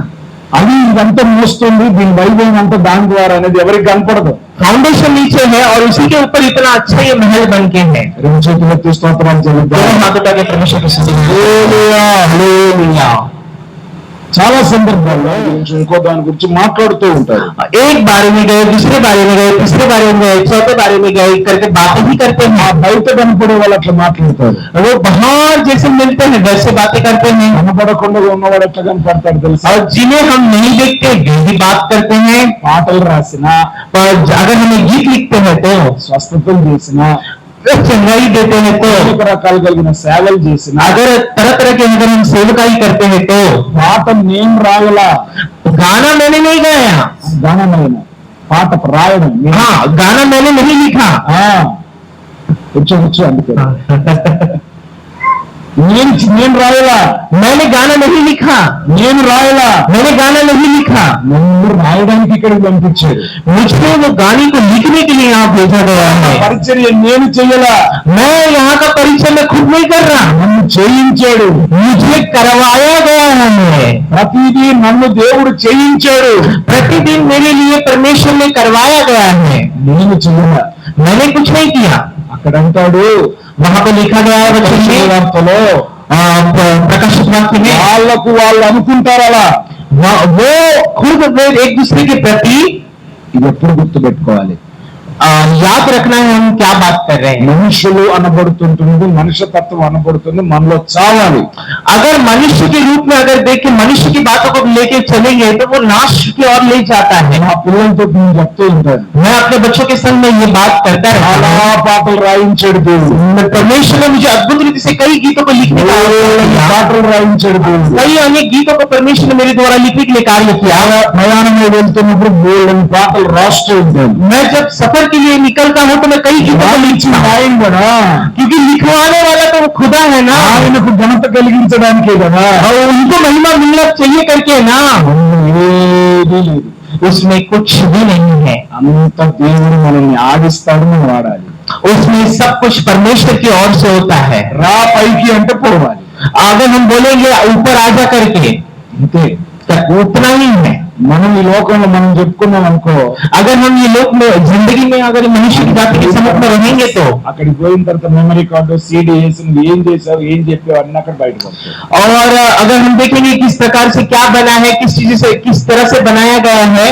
అది ఇదంతా మోస్తుంది, దీని వైభవం అంతా దాని ద్వారా అనేది ఎవరికి కనపడదు. फाउंडेशन नीचे है और उसी के ऊपर इतना अच्छा ये महल बन के है। రెండు చేతులు ఎత్తి స్తోత్రం చెల్లిద్దాం. दोनों हाथ उठा के परमेश्वर की स्तुति करें। హల్లెలూయా, हालेलुया। చాలా సందర్భాల్లో ఇంకో దాని గురించి మాట్లాడుతూ ఉంటారు. एक बारे में गए, दूसरे बारे में गए, तीसरे बारे में गए, चौथे बारे में गए करके बातें ही करते हैं। బయట కనపడే వాళ్ళు అట్లా మాట్లాడతారు. वो बाहर जैसे मिलते हैं वैसे बातें करते हैं, కనపడకుండా ఉన్నవాడు ఎట్లా కనపడతాడు తెలుసా? और जिन्हें हम नहीं देखते वही बात करते हैं। పాటలు రాసినా, पर अगर हमें गीत लिखते हैं तो స్వస్థతలు చేసినా, चंगाई देते हैं तो, అనేక రకాలు కలిగిన సేవలు చేసినా, अगर तरह तरह के अगर हम सेवकाई करते हैं तो, పాట నేను రాయలా, गाना मैंने नहीं गाया, గానమైన పాట రాయడం నేను. हाँ गाना मैंने नहीं लिखा, కూర్చో అందుకే నేను రాయలా, मैंने गाना नहीं लिखा, నేను రాయలా, मैंने गाना नहीं लिखा। నన్ను రాయడానికి ఇక్కడికి పంపించారు. मुझको वो गाने को लिखने के लिए यहाँ भेजा गया है। పరిచర్య నేను చెయ్యలా, मैं यहाँ का परिचय मैं खुद नहीं कर रहा, నన్ను చేయించాడు. मुझे करवाया गया है। ప్రతిదీ నన్ను దేవుడు చేయించాడు. प्रतिदिन मेरे लिए परमेश्वर ने करवाया गया है, నేను చెయ్యలా. मैंने कुछ नहीं किया। అక్కడ అంటాడు वहां पे लिखा गया है वचन में, వార్తలో, प्रकाशित वाक्य में, వాళ్ళకు వాళ్ళు అనుకుంటారు అలా. वो खुद एक दूसरे के प्रति ఇది ఎప్పుడు గుర్తు పెట్టుకోవాలి? याद रखना है हम क्या बात कर रहे हैं। మనుషులు అనబడుతుంటుంది, మనుషతత్వం అనబడుతుంది, మనలో చావాలి. अगर मनुष्य के रूप में अगर देख के मनुष्य की बातों को लेके चलेंगे तो वो नाश की ओर ले जाता है। నా పిల్లలతో నేను చెప్తూ ఉంటాను, मैं अपने बच्चों के संग में ये बात करता చాలా रहता పాటలు రాయించాడు దేవుడు, हूं। परमेश्वर ने मुझे अद्भुत रीति से कई गीतों को लिखने का పాటలు రాయించాడు దేవుడు. कई अनेक गीतों को परमेश्वर ने मेरे द्वारा लिखने के लिए कार्य किया। ప్రయాణంలో వెళ్తున్నప్పుడు బోల్డెన్ పాటలు రాస్తూ ఉంటాను. मैं जब सफर के लिए निकलता हूं तो मैं कई गीतों को लिखता हूं, ఆయన కూడా क्योंकि लिखवाने वाला तो वो खुदा है ना, ఆయనకు ఘనత కలిగించడానికే కదా. और उनको महिमा मिलना चाहिए करके ना, ఏదీ లేదు. उसमें कुछ भी नहीं है। అంత దేవుడు మనల్ని ఆడిస్తాడు, మనం వాడాలి. उसमें सब कुछ परमेश्वर की ओर से होता है। రా పైకి అంటే పోవాలి, अगर हम बोलेंगे ऊपर आजा करके అంతే. तो उतना ही है। మనం ఈ లోకంలో మనం చెప్పుకున్నాం అనుకో, अगर हम ये लोग में जिंदगी में अगर मनुष्य की जाति के सम्मुख में रहेंगे तो, అక్కడికి పోయిన తర్వాత మెమరీ కార్డు CD వేసి నువ్వు ఏం చేసావు ఏం చెప్పావు అన్నీ అక్కడ బయట పడతాయి. और अगर हम देखेंगे किस प्रकार से क्या बना है, किस चीज से किस तरह से बनाया गया है,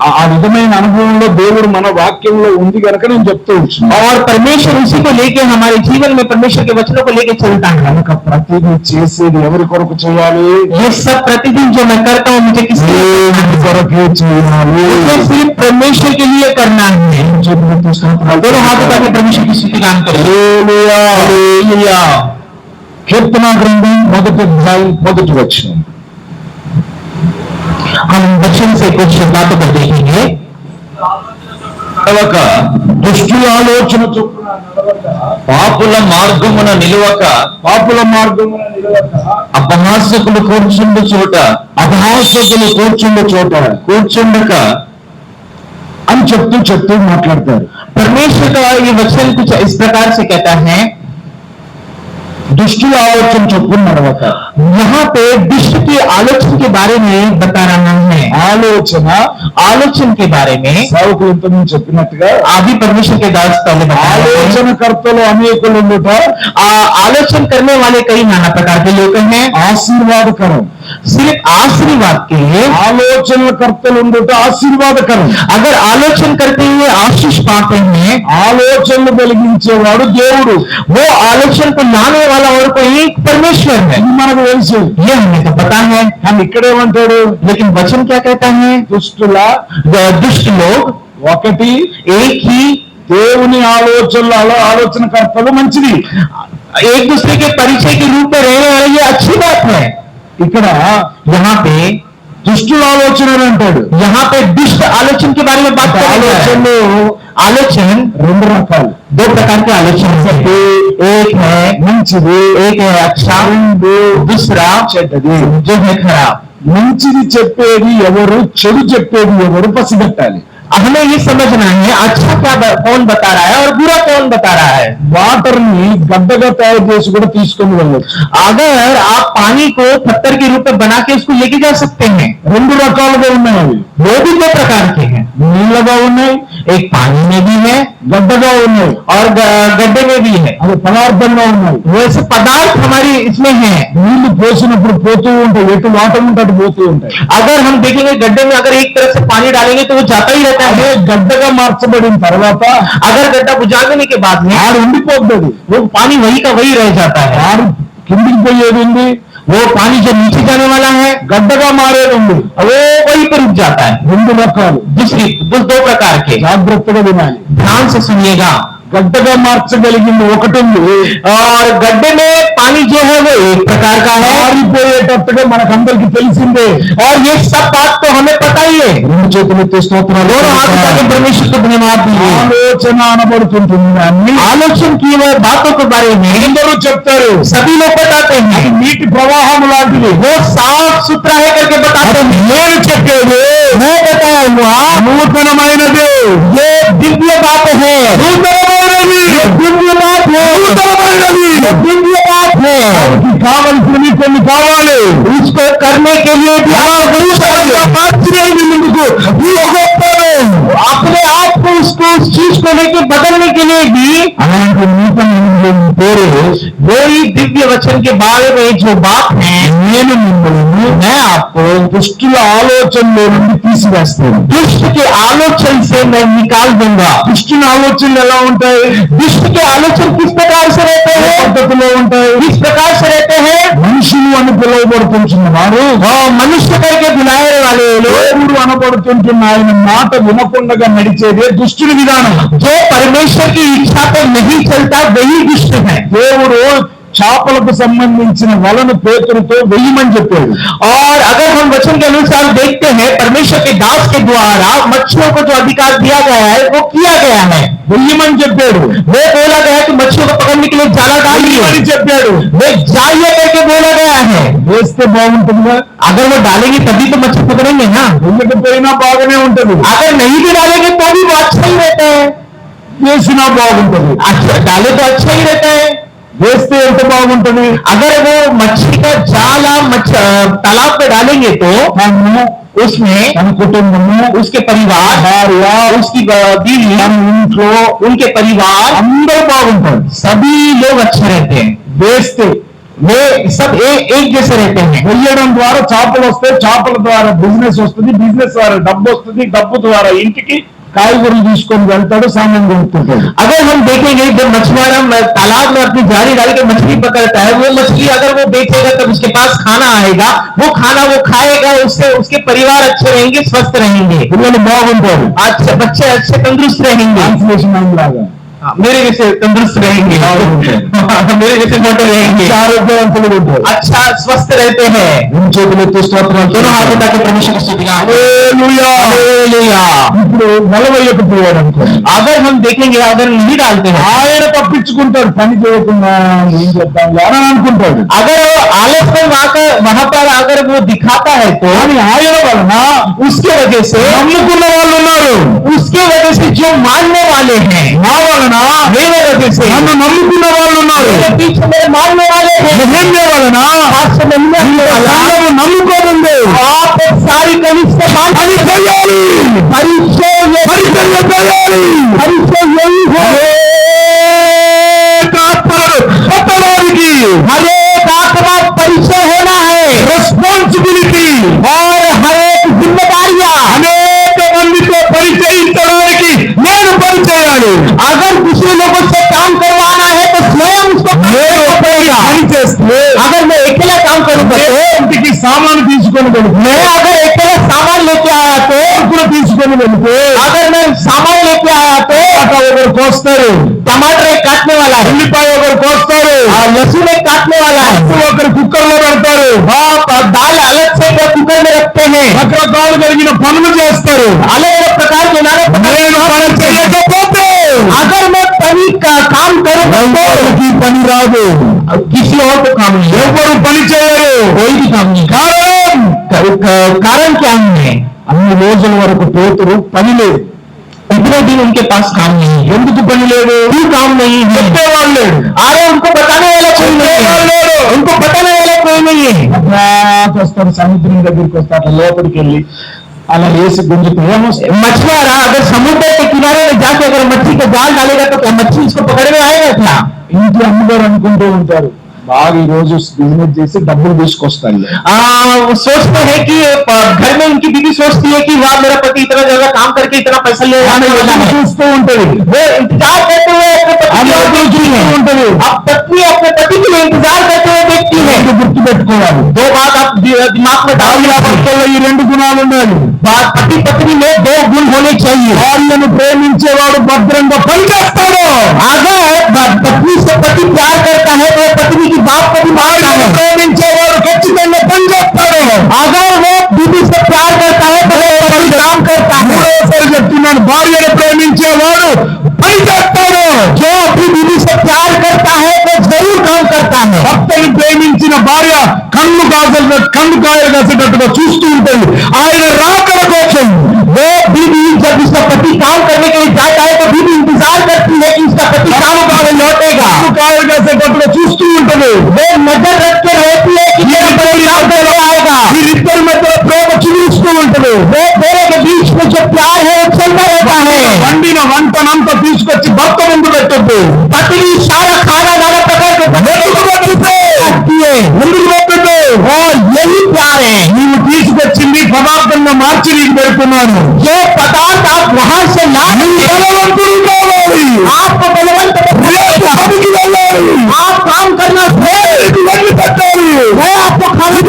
ఆ విధమైన అనుభవంలో దేవుడు మన వాక్యంలో ఉంది కనుక నేను చెప్తూ వచ్చాను. और परमेश्वर उसी को लेके हमारे जीवन में परमेश्वर के वचनों को लेके चलता है। కనుక ప్రతిదీ చేసేది ఎవరి కొరకు చేయాలి? ये सब प्रतिदिन जो मैं करता हूँ मुझे किसी దేవుని కొరకే చేయాలి. मुझे सिर्फ परमेश्वर के लिए करना है। दोनों हाथ उठा के परमेश्वर की स्तुति गान करें। हालेलुया। కీర్తన గ్రంథం 1వ అధ్యాయం 1వ వచనం. हम वचन से कुछ बातों को देखेंगे। నడవక దుష్టుల ఆలోచన చొప్పున నడవక పాపుల మార్గమున నిలువక పాపుల మార్గమున నిలవక అపహాసకులు కూర్చుండు చోట అపహాసకులు కూర్చుండే చోట కూర్చుండక అని చెప్తూ మాట్లాడతారు. परमेश्वर का ये वचन कुछ इस प्रकार से कहता है, దుష్టుల ఆలోచన చొప్పున నడవక. यहाँ पे दुष्ट की आलोचना के बारे में बता रहा है. आलोचना के बारे में సేవకులు ఇంతకుముందు చెప్పినట్టుగా आदि परमेश्वर के दास पहले बताया है. ఆలోచనకర్తలు అనేకులు ఉండుట आलोचना करने वाले कई नाना प्रकार के लोग हैं. ఆశీర్వాదకరం. सिर्फ आशीर्वाद के ఆలోచనకర్తలు ఉండుట ఆశీర్వాదకరం. अगर आलोचना करते हुए आशीष पाते हैं, ఆలోచనలు వెలిగించేవాడు దేవుడు. वो आलोचना को लाने वाला और कोई परमेश्वर है. ఇది మనకు తెలుసు. ये हमें तो पता है. కానీ ఇక్కడేమంటాడు? लेकिन वचन क्या कहता है? దుష్టుల दुष्ट लोग ఒకటి एक ही దేవుని ఆలోచనకర్తలు మంచిది. एक दूसरे के परिचय के रूप में रहने वाले, ये अच्छी बात है. ఇక్కడ यहाँ पे దుష్టుల ఆలోచనలు అంటాడు. यहाँ पे दुष्ट आलोचना के बारे में बात कर रहा है. ఆలోచనలు आलोचना రెండు రకాలు. दो प्रकार के आलोचना है. एक है మంచిది, एक है अच्छा, दूसरा చెడ్డది. जो है खराब. మంచిది చెప్పేది ఎవరు, చెడు చెప్పేది ఎవరు పసిగట్టాలి. हमें ये समझना है अच्छा क्या कौन बता रहा है और बुरा कौन बता रहा है. వాటర్ ని గడ్డగా తయారు చేసి కూడా తీసుకొని వెళ్ళొచ్చు. अगर आप पानी को पत्थर के रूप में बना के उसको लेके जा सकते हैं. రెండు రకాలుగా ఉన్నాయి అవి. वो भी दो प्रकार के हैं. నీళ్ళగా ఉన్నాయి, एक पानी में भी है గడ్డగా ఉన్నాయి, और गड्ढे में भी है. అది పదార్థంగా ఉన్నాయి. वैसे पदार्थ हमारी इसमें है. నీళ్లు పోసినప్పుడు పోతూ ఉంటాయి, ఎటు వాటర్ ఉంటే అటు పోతూ ఉంటాయి. अगर हम देखेंगे गड्ढे में अगर एक तरफ से पानी डालेंगे तो वो जाता ही रहता అదే है. గడ్డగా మార్చబడిన తర్వాత अगर गड्ढा बुझा देने के बाद में ఆడు ఉండిపోతుంది. वो पानी वही का वही रह जाता है. ఆడు కిందికి పోయేది ఉంది, वो पानी जो नीचे जाने वाला है గడ్డగా మారేది ఉంది. वो वहीं पर रुक जाता है. రెండు రకాలు. दूसरी दो प्रकार के. జాగ్రత్తగా వినాలి. ध्यान से सुनिएगा. గడ్డగా మార్చగలిగింది ఒకటి ఉంది, और गड्ढे में पानी जो है वो एक प्रकार का है. మారిపోయేటట్టుగా మనకందరికి తెలిసిందే. और ये सब बात तो हमें पता ही है. రెండు చేతులు ఎత్తి స్తోత్రాలు. दोनों हाथ उठा के परमेश्वर को धन्यवाद दीजिए. ఆలోచన అనబడుతుంటుంది. అన్ని आलोचना की हुई बातों के बारे में అందరూ చెప్తారు. सभी लोग बताते हैं. నీటి ప్రవాహం లాంటిది. वो साफ सुथरा है करके बताते हैं. నేను చెప్పేది मैं बताऊंगा నూతనమైనది. ये दिव्य बात है. నూతనమైనది. दिव्य बात है. నూతనమైనది. दिव्य बात है. వారికి కావలసినవి కొన్ని కావాలి. उसको करने के लिए भी మార్చినవి ముందుకు తీసుకొస్తాను. अपने आप को उसको उस चीज को लेके बदलने के लिए भी అలాంటి నూతన పేరు वही दिव्य वचन के बारे में जो बात है, నేను మిమ్మల్ని मैं आपको దుష్టుల ఆలోచనలో నుండి తీసివేస్తాను. दुष्ट के आलोचन से मैं निकाल दूंगा. దుష్టుల ఆలోచనలు ఎలా ఉంటాయి? दुष्ट के आलोचन किस प्रकार से रहते ఏ हैं? పద్ధతిలో ఉంటాయి? किस प्रकार से रहते हैं? మనుషులు అని పిలువబడుతుంటున్న వారు मनुष्य करके बुलाए वाले लोग, దేవుడు అనబడుతుంటున్న ఆయన మాట వినకుండా నడిచేదే దుష్టుని విధానం. जो परमेश्वर की इच्छा पर नहीं चलता वही दुष्ट है. దేవుడు చేపలకు సంబంధించిన వలను పేతురుతో వెయ్యమని చెప్పాడు. और अगर हम वचन के अनुसार देखते हैं, परमेश्वर के दास के द्वारा मच्छियों को जो अधिकार दिया गया है वो किया गया है. వెయ్యమని చెప్పాడు. वो बोला गया है कि मच्छियों को पकड़ने के लिए जाला डालिए. వెయ్యమని చెప్పాడు. वो जाइए करके बोला गया है. వేస్తే బాగుంటుందా? अगर वो डालेंगे तभी तो मच्छी पकड़ेंगे ना. వెయ్యకపోయినా బాగానే ఉంటది. अगर नहीं भी डालेंगे तो भी वो अच्छा ही रहता है. వేసినా బాగుంటది. अच्छा डाले तो अच्छा ही रहता है. వేస్తే ఎంత బాగుంటది? अगर वो मच्छी का जाला तालाब में डालेंगे तो తను, उसमें తన కుటుంబము, उसके परिवार, భార్య, उसकी बीवी, తన ఇంట్లో उनके परिवार, అందరూ బాగుంటారు. सभी लोग अच्छे रहते हैं. వేస్తే वे सब एक जैसे रहते हैं. వెయ్యడం ద్వారా చేపలు వస్తాయి, చేపల ద్వారా బిజినెస్ వస్తుంది, బిజినెస్ ద్వారా డబ్బు వస్తుంది, డబ్బు ద్వారా ఇంటికి కాయగూరలు తీసుకొని వెళ్తాడు, సామాన్ కొనుక్కుంటాడు. अगर हम देखेंगे जब मछुआरा तालाब में अपनी जाली डाल के मछली पकड़ता है, वो मछली अगर वो बेचेगा तब उसके पास खाना आएगा, वो खाना वो खाएगा, उससे उसके परिवार अच्छे रहेंगे, स्वस्थ रहेंगे, పిల్లలు బాగుంటారు. अच्छे बच्चे अच्छे तंदुरुस्त रहेंगे. ట్రాన్స్లేషన్ లాగా मेरे जैसे तंदुरुस्त रहेंगे, मेरे जैसे मोटे रहेंगे, ఆరోగ్యవంతులు ఉంటారు. अच्छा स्वस्थ रहते हैं। చేతులెత్తి స్తోత్రాలు दोनों हाथों చెల్లిద్దాం. तक परमेश्वर की स्तुति गाएं। హల్లెలూయా. हालेलुया। ఇప్పుడు నిలవయ్యకపోయాడు అనుకో, अगर हम देखेंगे, अगर नहीं डालते हैं, ఆయన తప్పించుకుంటాడు. పని చేయకుండా ఏం చేద్దాం అని అనుకుంటాడు. अगर आलस में वहां पर अगर वो दिखाता है तो కానీ ఆయన వలన उसके वजह से, నమ్ముకున్న వాళ్ళు ఉన్నారు. उसके वजह से जो मानने वाले हैं, నా వలన मेरे वजह से నన్ను నమ్ముకున్న వాళ్ళు ఉన్నారు. मेरे पीछे मेरे मानने वाले हैं, మహిమ్య వలన आपसे मिलने वाला సంఘము నమ్ముకోనుంది. आप एक सारी कनिष्ठ అది చేయాలి, परिचय పరిచర్య చేయాలి. परिचय यही है। అనేక ఆత్మలను పట్టడానికి हर एक आत्मा परिचय होना है రెస్పాన్సిబిలిటీ, और हर एक जिम्मेदारियां। అనేక మందితో పరిచయించడానికి నేను పరిచయాలి. अगर दूसरे लोगों से काम करवाना है तो स्वयं उसको నేను पड़ेगा। పని చేస్తే अगर मैं अकेला काम करूंगा तो, ఇంటికి సామాను తీసుకొని వెళ్తే, मैं अगर अकेला सामान लेके आया तो, కూడా తీసుకొని వెళ్తే अगर मैं सामान लेके आया तो అక్కడ ఒకరు కోస్తారు, टमाटर एक काटने वाला है, ఉల్లిపాయ ఒకరు కోస్తారు, और लहसुन एक काटने वाला है, ఒకరు కుక్కర్ లో పెడతారు, और दाल अलग से कुकर में रखते हैं, రకరకాలు కలిగిన పనులు చేస్తారు. अलग अलग प्रकार के नाना प्रकार నేను పని చేయకపోతే अगर मैं पनी का काम करूंगा ఎవరికి పని రాదు, तो किसी और को काम नहीं, ఎవరు పని చేయరు. कोई भी काम नहीं। कारण क्या है? అన్ని రోజుల వరకు పేతురు పని లేదు. इतने दिन उनके पास काम नहीं है। ఎందుకు పని లేదు? क्यों काम नहीं है? చెప్పేవాళ్ళు లేడు, अरे उनको बताने वाला कोई नहीं है, उनको बताने वाला कोई नहीं है। వస్తారు సముద్రం దగ్గరికి వస్తారు, అట్లా లోపలికి వెళ్ళి అలా వేసి గుంజుతూ ఏమొస్తాయి? मछुआरा अगर समुद्र के किनारे में जाके अगर मच्छी का जाल डालेगा तो क्या मच्छी इसको पकड़ में आएगा क्या? ఇంటి అమ్మగారు అనుకుంటూ ఉంటారు, బాగా ఈ రోజు బిజినెస్ చేసి డబ్బులు తీసుకొస్తాయి. वो सोचते हैं कि घर में उनकी बीवी सोचती है कि वाह मेरा पति इतना ज्यादा काम करके इतना पैसा ले ఆమె आने वाला ఎదురు है। చూస్తూ ఉంటది, वो इंतजार करते हुए अपने पति ఆమె की ओर ఎదురు देखती చూస్తూ है। ఉంటది. अब पत्नी अपने पति के लिए इंतजार करते हुए देखती है। ఇది గుర్తు పెట్టుకోవాలి. दो बात आप दिमाग में डाल दिया, భార్యాభర్తల్లో ఈ రెండు గుణాలు ఉండాలి. पति पत्नी में दो गुण होने चाहिए। భార్యను ప్రేమించేవాడు భద్రంగా పనిచేస్తాడు. अगर पत्नी से पति प्यार करता है तो पत्नी की बात को भी मानता है। ప్రేమించేవాడు ఖచ్చితంగా పనిచేస్తాడు. अगर वो बीवी से प्यार करता है तो वो पति काम करता है। మూడోసారి చెప్తున్నాను, భార్యను ప్రేమించేవాడు పని చేస్తాడు. जो अपनी बीवी से प्यार करता है वो जरूर काम करता है। భర్తను ప్రేమించిన భార్య కన్ను కాయలు కాసేటట్టుగా చూస్తూ ఉంటుంది ఆయన రాకడ కోసం. वो बीवी जब उसका पति काम करने के लिए जाता है तो बीवी इंतजार करती है कि उसका पति काम करके लौटेगा। కన్ను కాయలు కాసేటట్టుగా చూస్తూ ఉంటుంది. वो नजर रख के रहती है कि मेरा पति काम करके आएगा। వీరిద్దరి మధ్య ప్రేమ చిలుస్తూ ఉంటుంది. वो दोनों के बीच में जो प्यार है वो चलता रहता है। వండిన వంటనంతా తీసుకొచ్చి భర్త ముందు పెట్టద్దు. पत्नी सारा खाना नाना प्रकार के ఎందుకు పెట్టద్దు? ఎందుకు పెట్టద్దు? और यही प्यार है। నీవు తీసుకొచ్చింది పదార్థంగా మార్చి నీకు పెడుతున్నాను. जो पदार्थ आप वहां से ला బలవంతుడు కావాలి, आपको बलवंत పనికి వెళ్ళాలి, आप काम करना నీకు వండి పెట్టాలి. मैं आपको खाना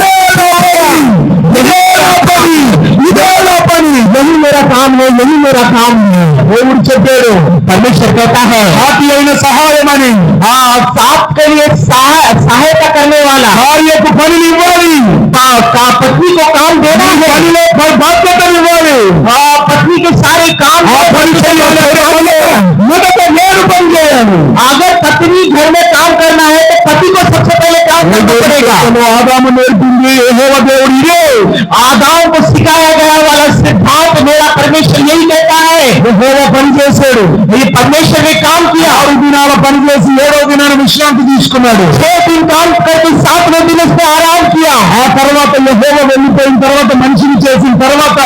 ఇదే నా పని, यही मेरा काम है, यही मेरा काम है। దేవుడు చెప్పాడు. परमेश्वर कहता है సాటి అయిన సహాయమని आपके लिए सहायता करने वाला భార్యకు పనిని ఇవ్వాలి, पत्नी को काम देना है। పనిలో బాధ్యతలు ఇవ్వాలి. पत्नी के सारे काम ఆ పని చేయాలి, మొదట నేను పని చేయాలి. अगर पत्नी घर में काम करना है तो पति को सबसे पहले काम करना पड़ेगा। ఆదాము నేర్పింది యెహోవా దేవుడు ఇదే. आदाम को सिखाया गया वाला सिद्धांत मेरा परमेश्वर यही कहता है। యెహోవా పని చేశాడు, ये परमेश्वर ने काम किया, 6 దినాల పని చేసి 7వ దినాన విశ్రాంతి తీసుకున్నాడు. 6 दिन काम करके 7वें दिन उसने आराम किया। ఆ తర్వాత యెహోవా వెళ్ళిపోయిన తర్వాత మనిషిని చేసిన తర్వాత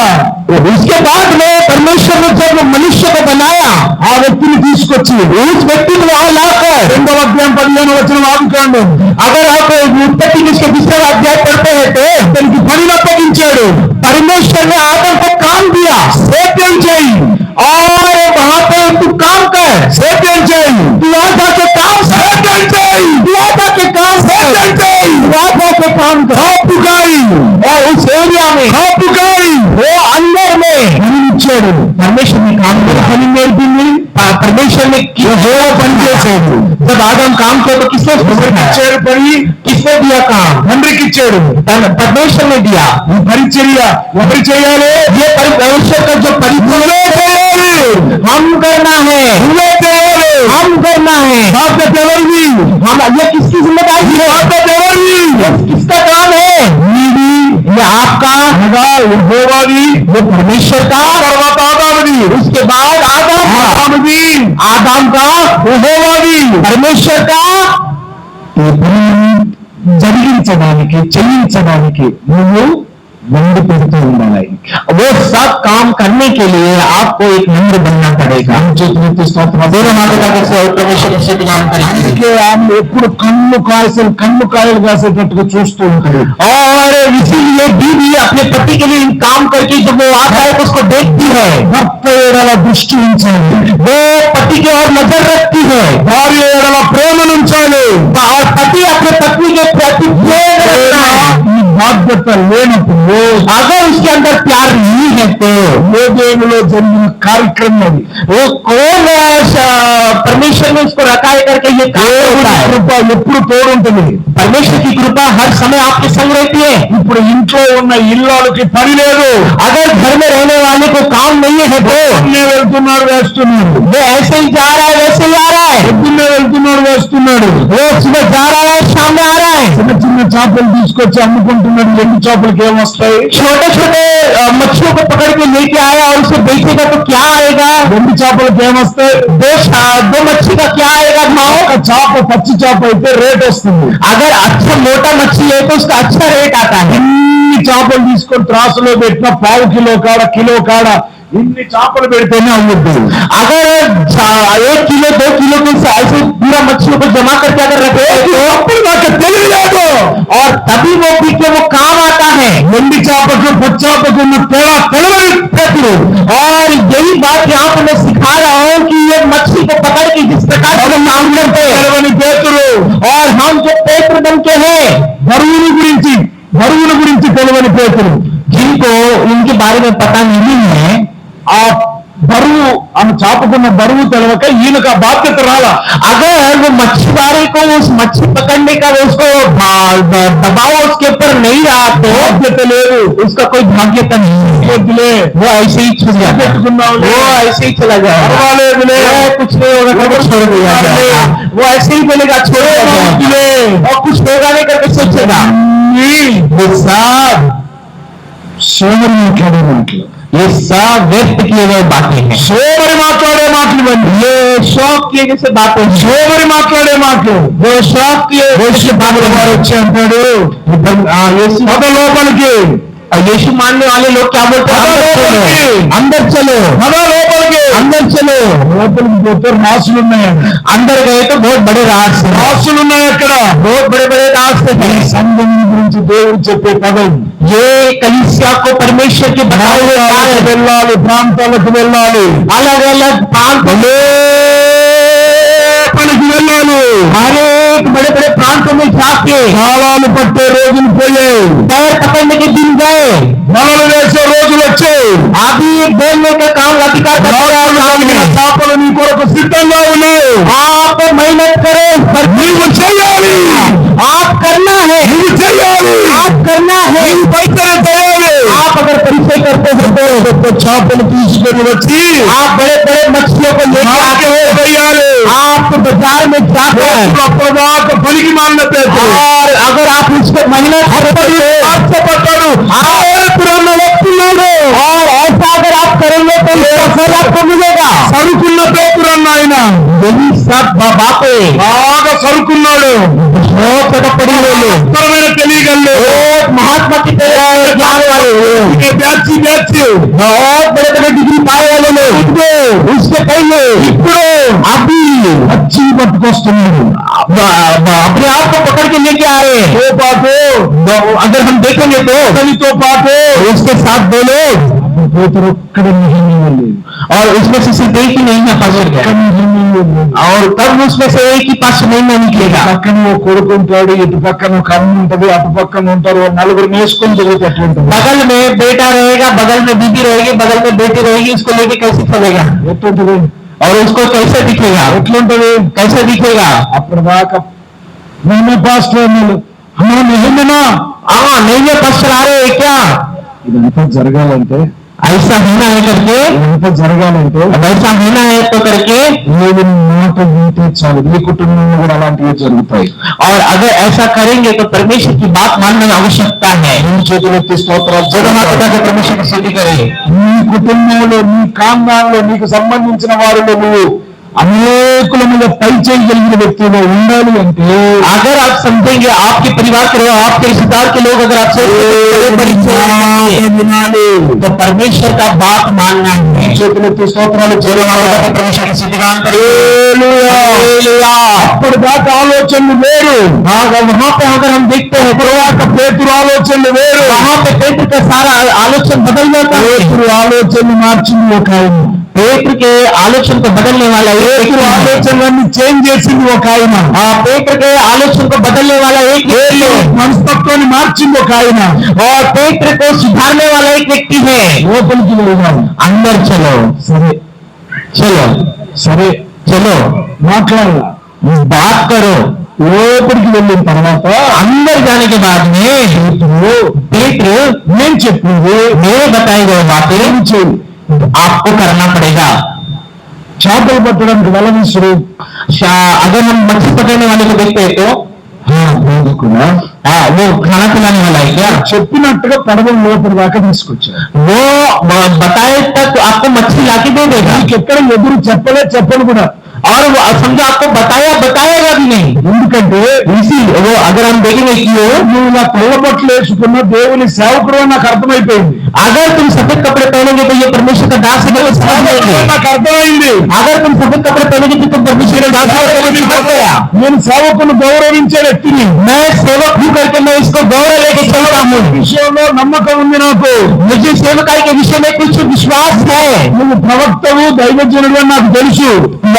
उसके बाद में परमेश्वर ने जब मनुष्य को बनाया, ఆ వ్యక్తిని తీసుకొచ్చి उस व्यक्ति को वहां लाकर 2వ అధ్యాయం 15వ వచనం ఆదికాండం, अगर आप उत्पत्ति के 2रा अध्याय पढ़ते हैं तो అతనికి పనిని అప్పగించాడు. परमेश्वर ने आदम को काम दिया, సేద్యం చేయి, और वहां पे तू काम कर, సేద్యం చేయి, तू वहां जाके काम कर, సేద్యం చేయి, तू वहां जाके काम कर, సేద్యం చేయి, तू वहां जाके काम कर। కాపుకాయి, और उस एरिया में కాపుకాయి वो अंदर में పనినిచ్చాడు. परमेश्वर ने काम किया। పని నేర్పింది, परमेश्वर ने పని చేశాడు. जब आदम काम किया तो किसने ఇచ్చాడు పని, किसने दिया काम? తండ్రికి ఇచ్చాడు. परमेश्वर ने दिया. ఈ పరిచర్య ఎవరు చేయాలి? ये परमेश्वर का जो परिचर्या हम करना है, हम करना है. బాధ్యత ఎవరిది? हम ये किसकी जिम्मेदारी है? బాధ్యత ఎవరిది? किसका काम है? ये आपका, యెహోవాది, ये परमेश्वर का, తర్వాత ఆదాముది, उसके बाद आदम का, ఆదాముది, आदम का, యెహోవాది. परमेश्वर का. జరిగించడానికి చెల్లించడానికి నువ్వు ముందు పెడుతూ ఉండాలి. वो सब काम करने के लिए आपको एक नम्र बनना पड़ेगा. दोनों हाथों का कैसे और परमेश्वर से काम करेंगे. అందుకే ఆమె ఎప్పుడు కన్ను కాయలు కాసేటట్టుగా చూస్తూ ఉంటాడు. और इसीलिए बीवी अपने पति के लिए काम करके जब वो आता है तो उसको देखती है. భర్త ఎడల దృష్టి ఉంచాలి, वो पति की ओर नजर रखती है. భార్య ఎడల ప్రేమను ఉంచాలి. और पति अपने पत्नी के प्रति प्रेम रखता है. ఈ బాధ్యత లేనప్పుడు अगर उसके अंदर प्यार नहीं है तो ఏదేములో జరిగిన కార్యక్రమం అది. वो कौन परमेश्वर ने उसको रखा है करके ये काम होता है. కృప ఎప్పుడు తోడుంటుంది. परमेश्वर की कृपा हर समय आपके संग रहती है. ఇప్పుడు ఇంట్లో ఉన్న ఇల్లాలకి పని లేదు. अगर घर में रहने वाले को काम नहीं है तो పొద్దున్నే వెళ్తున్నాడు వేస్తున్నాడు, वो ऐसे ही जा रहा है वैसे ही आ रहा है. పొద్దున్నే వెళ్తున్నాడు వేస్తున్నాడు, वो सुबह जा रहा है शाम में आ रहा है. చిన్న చిన్న చేపలు తీసుకొచ్చి అమ్ముకుంటున్నాడు. ఎండు చేపలకి ఏమొస్తాయి? छोटे छोटे मच्छियों को पकड़ के लेके आया और उसे बेचेगा तो क्या आएगा? ఎండు చేపలకి ఏమొస్తాయి? दो मच्छी का क्या आएगा भाव? ఒక చేప పచ్చి చేప అయితే రేట్ వస్తుంది. अगर अच्छा मोटा मच्छी है तो उसका अच्छा रेट आता है. ఇన్ని చేపలు తీసుకొని త్రాసులో పెట్టిన పావు కిలో కాడ ఇన్ని చేపలు పెడితేనే అమ్ముద్ది. अगर 1 किलो 2 किलो के ऐसे पूरा मच्छियों को जमा करके अगर रखे तो అప్పుడు నాకు తెలియలేదు. और तभी वो बिके वो काम आता है. ఎండి చేపకు పచ్చి చేపకు ఉన్న తేడా తెలియదు పేతురు. और यही बात यहाँ पर मैं सिखा रहा हूँ कि ये मच्छी को पकड़ के जिस प्रकार से हम काम करते हैं తెలియని పేతురు और हम जो पेत्र बन के हैं బరువుల గురించి తెలియని పేతురు. जिनको इनके बारे में पता नहीं है, ఆ బరువు ఆమె చాపుకున్న బరువు తెలవక ఈయనకు ఆ బాధ్యత రాలా. अगर वो मछुआरे को उस मच्छी पकड़ने का उसको दबाव उसके ऊपर नहीं रहा तो బాధ్యత లేదు. उसका कोई भाग्यता नहीं है. వద్దులే, वो ऐसे ही छूट जाता है. పెట్టుకున్నావులే, वो ऐसे ही चला जाएगा. పర్వాలేదులే, वो कुछ नहीं होगा करके छोड़ दिया जाएगा. वो ऐसे ही बोलेगा छोड़ दिया और कुछ होगा नहीं करके सोचेगा. ఇది సాబ్ సోమరి మాట్లాడే మాటలు, ये सब व्यक्त किए गए बातें हैं. సోమరి మాట్లాడే మాటలు ఇవన్నీ. ये शौक किए जैसे बातें हैं. సోమరి మాట్లాడే మాటలు. वो शौक किए బాబుల వారు వచ్చి అంటాడు, పద లోపలికి, यीशु मानने वाले लोग क्या बोलते हैं? अंदर चलो, లోపలికి, अंदर चलो. లోపలికి పోతే రాసులు ఉన్నాయండి. अंदर गए तो बहुत बड़े राज हैं. రాసులు ఉన్నాయి అక్కడ. बहुत बड़े बड़े राज ఈ हैं. సంఘం గురించి దేవుడు చెప్పే పదం, ये कलीसिया को परमेश्वर के बनाए हुए ప్రాంతాలకు कार्य, వెళ్ళాలి, ప్రాంతాలకు వెళ్ళాలి, अलग अलग प्रांतों में, పనికి వెళ్ళాలి. हर एक बड़े बड़े प्रांतों में जाके కాలాలు పట్టే రోజులు పోయాయి, पैर पकड़ने के दिन गए. వలలు వేసే రోజులు వచ్చాయి. अभी बोलने का काम अधिकार చేపలు నీ కొరకు సిద్ధంగా ఉన్నాయి. आप मेहनत करें, पर నీవు చేయాలి, आप करना है, నువ్వు చేయాలి, आप करना है. పరిచయం చేయాలి. आप अगर परिचय करते हो तो గొప్ప చేపలు తీసుకొని వచ్చి आप बड़े बड़े मछलियों को लेकर आते నాకే हो. వేయాలి. आप बाजार में जाकर అప్పటిదాకా పనికి మాలిన పేతురు और अगर आप उसको मेहनत करते हो ఆశపడ్డాడు. पुराना व्यक्ति और ऐसा अगर आप करेंगे तो इसका फल आपको मिलेगा. సరుకున్న పేతురు అన్న ఆయన यही सब बातें బాగా సరుకున్నాడు. बहुत ज्यादा पड़ी हुई है. ఉత్తరమైన తెలియగలడు. बहुत महात्मा की तरह ज्ञान वाले लोग, బ్యాచ్ बहुत बड़े बड़े डिग्री पाए वाले लोग, उससे पहले ఇప్పుడు अभी వచ్చి పట్టుకొస్తున్నాడు. अपने आप को पकड़ के लेके आ रहे हैं. తో పాటు अगर हम देखेंगे तो అతనితో పాటు उसके साथ दो लोग పేతురు ఒక్కడ లేదు. और उसमें से सिर्फ एक ही नहीं है पास्टर गया और तब उसमें से एक ही पास्टर नहीं निकलेगा. పక్కన ఓ కొడుకు ఉంటాడు, ఇటు పక్కన ఒక అమ్మ ఉంటది, అటు పక్కన ఉంటారు, నలుగురు వేసుకొని తిరిగితే ఎట్లుంటుంది? बगल में बेटा रहेगा, बगल में बीबी रहेगी, बगल में बेटी रहेगी, उसको लेके कैसे चलेगा? ఎట్లుంటుంది? और उसको कैसे दिखेगा, ఎట్లుంటది? कैसे दिखेगा? అప్పటిదాకా మేమే పాస్టర్ అన్నాడు, అమ్మా నిజమేనా? हाँ नहीं ये पक्ष चला रहे हैं क्या? ఇదంతా జరగాలంటే, ऐसा होना है करके, ఇదంతా జరగాలంటే वैसा होना है तो करके, దేవుని మాట వింటే చాలు. మీ కుటుంబంలో కూడా అలాంటివి జరుగుతాయి. और अगर ऐसा करेंगे तो परमेश्वर की बात मानने की आवश्यकता है। రెండు చేతులు ఎత్తి స్తోత్రాలు जब हम చెల్లిద్దాం. आपका परमेश्वर की स्तुति करें, నీ కుటుంబంలో, నీ కాండాల్లో, నీకు సంబంధించిన వారిలో నువ్వు అనేకుల మీద పై చేయగలిగిన వ్యక్తిగా ఉండాలి అంటే, अगर आप समझेंगे आपके परिवार के लोग, आपके रिश्तेदार के लोग अगर आपसे వినాలి. तो परमेश्वर का बात मानना है। చేతులు ఎత్తి స్తోత్రాలు చెల్లిద్దాం. परमेश्वर की स्तुतिगान హల్లెలూయా. అప్పటిదాకా ఆలోచనలు వేరు. वहाँ पे अगर हम देखते हैं తరువాత పేతురు ఆలోచనలు వేరు. वहाँ पे पेत्र का सारा आलोचन बदल जाता है। పేతురు ఆలోచనలు మార్చింది ఒక ఆయన. पेत्र के आलोचन को बदलने वाला एक పేతురు ఆలోచనలన్నీ చేంజ్ చేసింది ఒక ఆయన. पेत्र के आलोचन को बदलने वाला एक व्यक्ति है, మనస్తత్వాన్ని మార్చింది ఒక ఆయన. और पेत्र को सुधारने वाला एक व्यक्ति है। లోపలికి వెళ్దాం. अंदर चलो, సరే चलो, సరే चलो, మాట్లాడాలి. बात करो। లోపలికి వెళ్ళిన తర్వాత अंदर जाने के बाद में पेत्र నేను చెప్పింది मेरे बताए गए बातें ఏం చేయి. आपको करना पड़ेगा। చేపలు పట్టడానికి వల విసురు. अगर हम मछली पकड़ने वाले को देखते हैं तो కూడా वो खाना खिलाने वाला है क्या? చెప్పినట్టుగా పడవలు లోపలి దాకా తీసుకొచ్చారు. वो बताए तक आपको मछली लाके दे देगा, నీకు ఎక్కడ ఎదురు చెప్పను కూడా. और वो समझो आपको बताएगा भी नहीं। ఎందుకంటే इसी वो अगर हम देखेंगे कि నువ్వు ఇలా తెల్ల బట్టలు వేసుకున్న దేవుని సేవకుడు అని నాకు అర్థమైపోయింది. अगर तुम सफेद कपड़े पहनेंगे तो ये परमेश्वर का दास है, वो समझ लेंगे। నాకు అర్థమైంది. अगर तुम सफेद कपड़े पहनेंगे तो तुम परमेश्वर का दास हो, तो समझ गया। నేను సేవకుని గౌరవించే వ్యక్తిని. मैं सेवक हूँ करके मैं इसको गौरव लेके चलता हूँ। విషయంలో నమ్మకం ఉంది నాకు. मुझे सेवकाई के विषय में कुछ विश्वास है। నువ్వు ప్రవక్తవు, దైవజనుడు అని నాకు తెలుసు.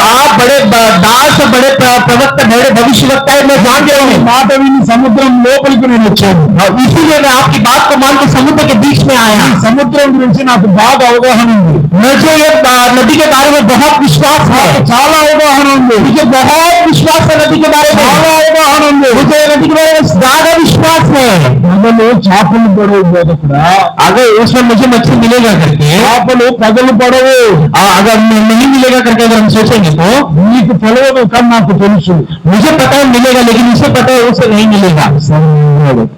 आप बड़े दास, बड़े प्रवक्ता, बड़े भविष्यवक्ता है, मैं जान गया हूँ। మాట విని సముద్రం లోపలికి నేను వచ్చాను. इसीलिए मैं आपकी बात को मान के समुद्र के बीच में आया। ఈ సముద్రం గురించి నాకు బాగా అవగాహన ఉంది. मुझे ये नदी के बारे में बहुत विश्वास है, చాలా అవగాహన ఉంది. मुझे बहुत विश्वास है नदी के बारे में, చాలా అవగాహन ఉంది. मुझे नदी के बारे में ज्यादा विश्वास है। పగలు చేపలు పడవు బోధకుడా. अगर उसमें मुझे मछली मिलेगा करके, చేపలు పగలు పడవు. अगर नहीं मिलेगा करके अगर हम सोचेंगे तो నీకు తెలియదు కానీ నాకు తెలుసు. मुझे पता है मिलेगा, लेकिन उसे पता है उसे नहीं मिलेगा।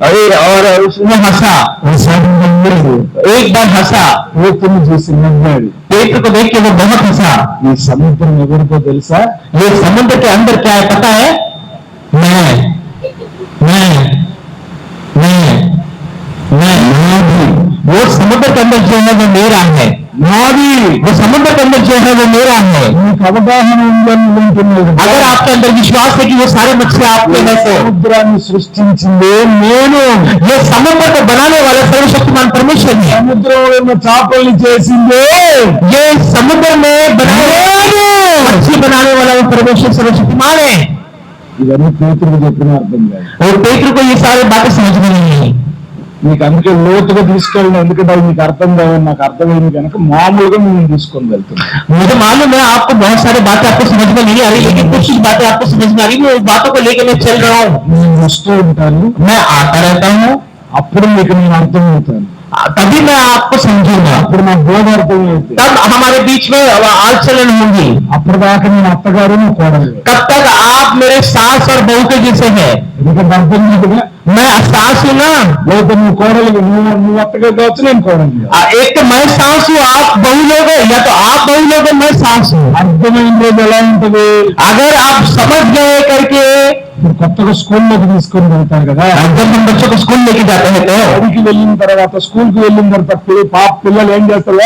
अरे और उसने हंसा, एक बार हंसा, పేతురు చేసి నవ్వాడు. पेत्र को देख के वो बहुत हंसा। ఈ సముద్రం ఎవరికో తెలుసా? ये समुद्र के अंदर क्या है पता है? मैं वो समुद्र के अंदर जो है वो मेरा है। నాది. वो समुद्र के अंदर जो है वो मेरा है। నీకు అవగాహన ఉందని వింటున్నాడు. अगर आपके अंदर विश्वास है कि वो सारे मछली आपके हैं तो సముద్రాన్ని సృష్టించింది నేను. ये समुद्र को बनाने वाला सर्वशक्तिमान परमेश्वर है। సముద్రంలో ఉన్న చేపల్ని చేసింది ये समुद्र में बनाने मछली बनाने वाला वो परमेश्वर सर्वशक्तिमान है। ఇవన్నీ పేతురుకు చెప్పిన అర్థం కాదు. और पेत्र को ये सारी बातें समझ में नहीं आई। నీకు అందుకే లోతుగా తీసుకెళ్ళిన, ఎందుకంటే అవి నీకు అర్థం కావని నాకు అర్థమైంది కనుక మామూలుగా నేను తీసుకొని వెళ్తున్నాను. मुझे मालूम है आपको बहुत सारी बातें आपको समझ में नहीं आ रही, लेकिन कुछ बातें आपको समझ में आ रही। मैं उस बातों को लेकर मैं चल रहा हूँ, నేను వస్తూ ఉంటాను. मैं आता रहता हूँ, అప్పుడు మీకు నేను అర్థమవుతాను. तभी मैं आपको समझूंगा, అప్పుడు నాకు బోధ అర్థమవుతుంది. तब हमारे बीच में आचरण होंगी। అప్పటిదాకా నేను అత్తగారు నువ్వు కోడలు. तब तक आप मेरे सास और बहू के जैसे हैं। ఎందుకంటే అర్థం కదా, मैं सास हूँ ना, లేకపోతే నువ్వు కోడలు, నువ్వు అత్తగారు కావచ్చు, నేను కోడలు. एक तो मैं सास हूँ, आप बहू लोग हैं, या तो आप बहू लोग हैं, मैं सास हूँ। అర్థమైన రోజు ఎలా ఉంటది? अगर आप समझ गए करके, ఇప్పుడు కొత్తగా స్కూల్లోకి తీసుకొని వెళ్తారు కదా. जब हम बच्चों को स्कूल लेके जाते हैं तो బడికి వెళ్ళిన తర్వాత, స్కూల్కి వెళ్ళిన తర్వాత పిల్లలు ఏం చేస్తారు?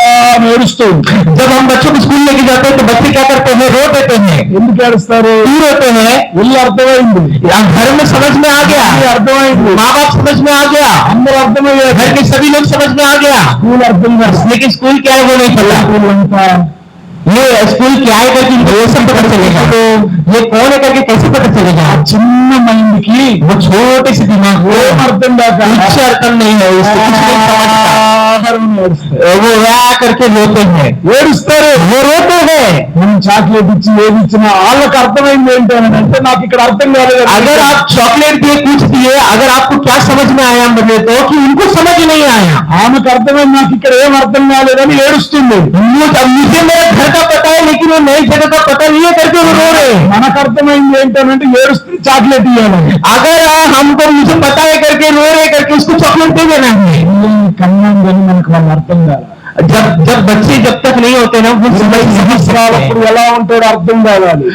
ఏడుస్తూ ఉంటారు. जब हम बच्चों को स्कूल लेके जाते हैं तो बच्चे क्या करते हैं? रो देते हैं। ఎందుకు ఏడుస్తారు? क्यों रोते हैं? వెళ్ళి అర్థమైంది. घर में समझ में आ गया, ఇది అర్థమైంది. माँ बाप समझ में आ गया, అందరూ అర్థమయ్యారు. घर के सभी लोग समझ में आ गया, స్కూల్ అర్థం కాదు. लेकिन स्कूल क्या है वो नहीं पता। స్కూల్ అంతా ये स्कूल क्या है करके इनको ये सब पता चलेगा, ये कौन है करके कैसे पता चलेगा? చిన్న మైండ్ కి वो छोटे से दिमाग को ఏం అర్థం కాక कुछ अर्थम नहीं है, उसको कुछ नहीं समझता। वो वा करके रोते हैं, ఏడుస్తారు. वो रोते हैं। మనం చాక్లెట్ ఇచ్చి ఏది ఇచ్చినా వాళ్ళకి అర్థమైంది ఏంటంటే నాకు ఇక్కడ అర్థం కాలేదు. अगर आप चॉकलेट दिए कुछ दिए, अगर आपको क्या समझ में आया बोले तो कि उनको समझ नहीं आया। ఆమెకు అర్థమైంది నాకు ఇక్కడ ఏం అర్థం కాలేదని ఏడుస్తుంది. मुझे मेरे घर का पता है लेकिन वो नई जगह का पता नहीं है करके वो रो रहे हैं। మనకు అర్థమైంది ఏంటంటే ఏడుస్తుంది చాక్లెట్ ఇవ్వాలని. अगर हमको मुझे पता है करके रो रहे करके उसको चॉकलेट दे देना है। కన్నాం కానీ మనకు వాళ్ళు అర్థం కాదు. जब बच्चे जब तक नहीं होते ना वो సంవత్సరాలప్పుడు ఎలా ఉంటాడో అర్థం కావాలి.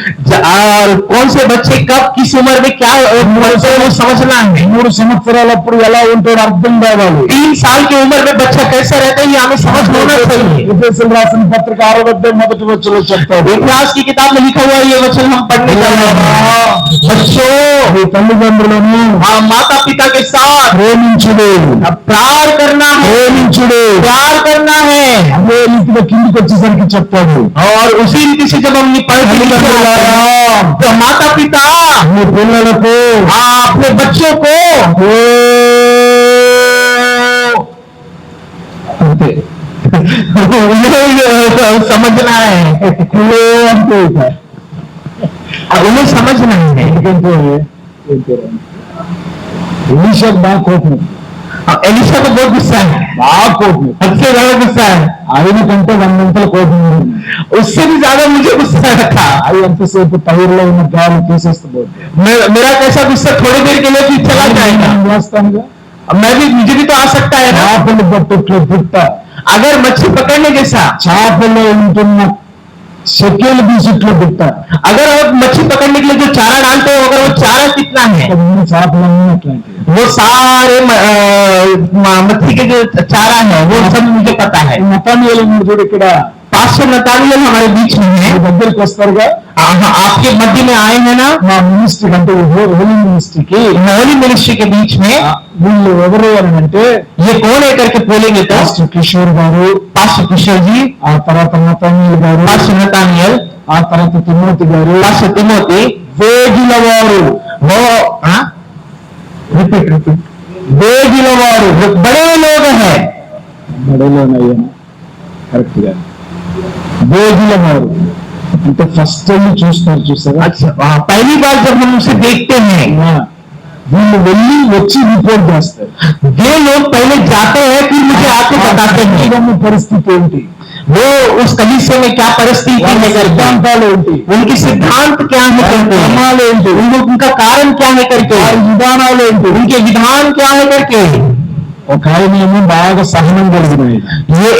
और कौन से बच्चे कब किस उम्र में क्या बोलते हैं वो समझना है। 3 సంవత్సరాలప్పుడు ఎలా ఉంటాడో అర్థం కావాలి. 3 साल की उम्र में बच्चा कैसा रहता है ये हमें समझ होना चाहिए। ఎఫెసీయులకు రాసిన పత్రిక 6:1 చెప్తాడు. इतिहास की किताब में लिखा हुआ ये वचन हम पढ़ने जा रहे हैं। बच्चों, మీ తల్లిదండ్రులను माता पिता के साथ ప్రేమించుడు, प्यार करना है, ప్రేమించుడు. प्यार करना है। అదే రీతిగా కిందికి వచ్చేసరికి చెప్తాడు. और उसी रीति से जब हमने पढ़ तो माता पिता మీ పిల్లలకు अपने बच्चों को అంతే समझना है, అంతే ఇక. उन्हें समझना है। ఎందుకంటే ఎలీషాకు బాగా కోపం, एलिशा को बहुत गुस्सा है, బాగా కోపం. सबसे ज्यादा गुस्सा है, ఆయన కంటే 100 కోపం ఉంది. उससे भी ज्यादा मुझे गुस्सा था। అది ఎంతసేపు టైర్లో ఉన్న గాలి తీసేస్తూ పోతే मेरा कैसा गुस्सा थोड़ी देर के लिए भी चला जाएगा। చేస్తానుగా. मुझे भी तो आ सकता है ना। చేపలు పట్టుట్లో పుట్ట, अगर मच्छी पकड़ने जैसा, చేపల్లో ఉంటున్న షెకేలు తీసిట్లో పుట్ట, अगर आप मच्छी पकड़ने के लिए जो चारा डालते हो, अगर वो चारा कितना है, చేపలన్నీ అట్లాంటివి. वो सारे मच्छी के जो चारा है वो सब मुझे पता है। నతానియేలు ఉన్నాడు చూడు ఇక్కడ, पास्टर नतानियल हमारे बीच में है, మీ దగ్గరికి వస్తారుగా. आपके मध्य में आए हैं ना, మా మినిస్ట్రీకి అంటే హోలీ మినిస్ట్రీకి होली मिनिस्ट्री के बीच में। వీళ్ళు ఎవరు అని అంటే ये कौन है करके बोलेंगे तो పాస్టర్ కిషోర్ గారు, पास्टर किशोर जी, ఆ తర్వాత నతానియేలు గారు, पास्टर नतानियल, ఆ తర్వాత తిమోతి గారు, पास्टर तिमोथी, వేగిల వారు, वो రిపీట్ बेगिल वारू, वो बड़े लोग हैं। బడలోనయ్యా కరెక్ట్ గా వేగిల వారు అంటే ఫస్ట్ టైం చూస్తారు చూసారా. अच्छा, पहली बार जब हम उसे देखते हैं, వీళ్ళు వెళ్ళి వచ్చి రిపోర్ట్ చేస్తారు. ये लोग पहले जाते हैं फिर मुझे आके बताते हैं ఇవన్నీ పరిస్థితి ఏంటి, वो उस कलीसिया में क्या परिस्थिति వాళ్ళ है करके, సిద్ధాంతాలు ఏంటి, उनके सिद्धांत क्या है करके, క్రమాలు ఏంటి, उनका कारण क्या है करके, వారి విధానాలు ఏంటి. उनके विधान क्या है करके। ఒక ఆయన ఏమో బాగా సహనం కలిగినాయి, ये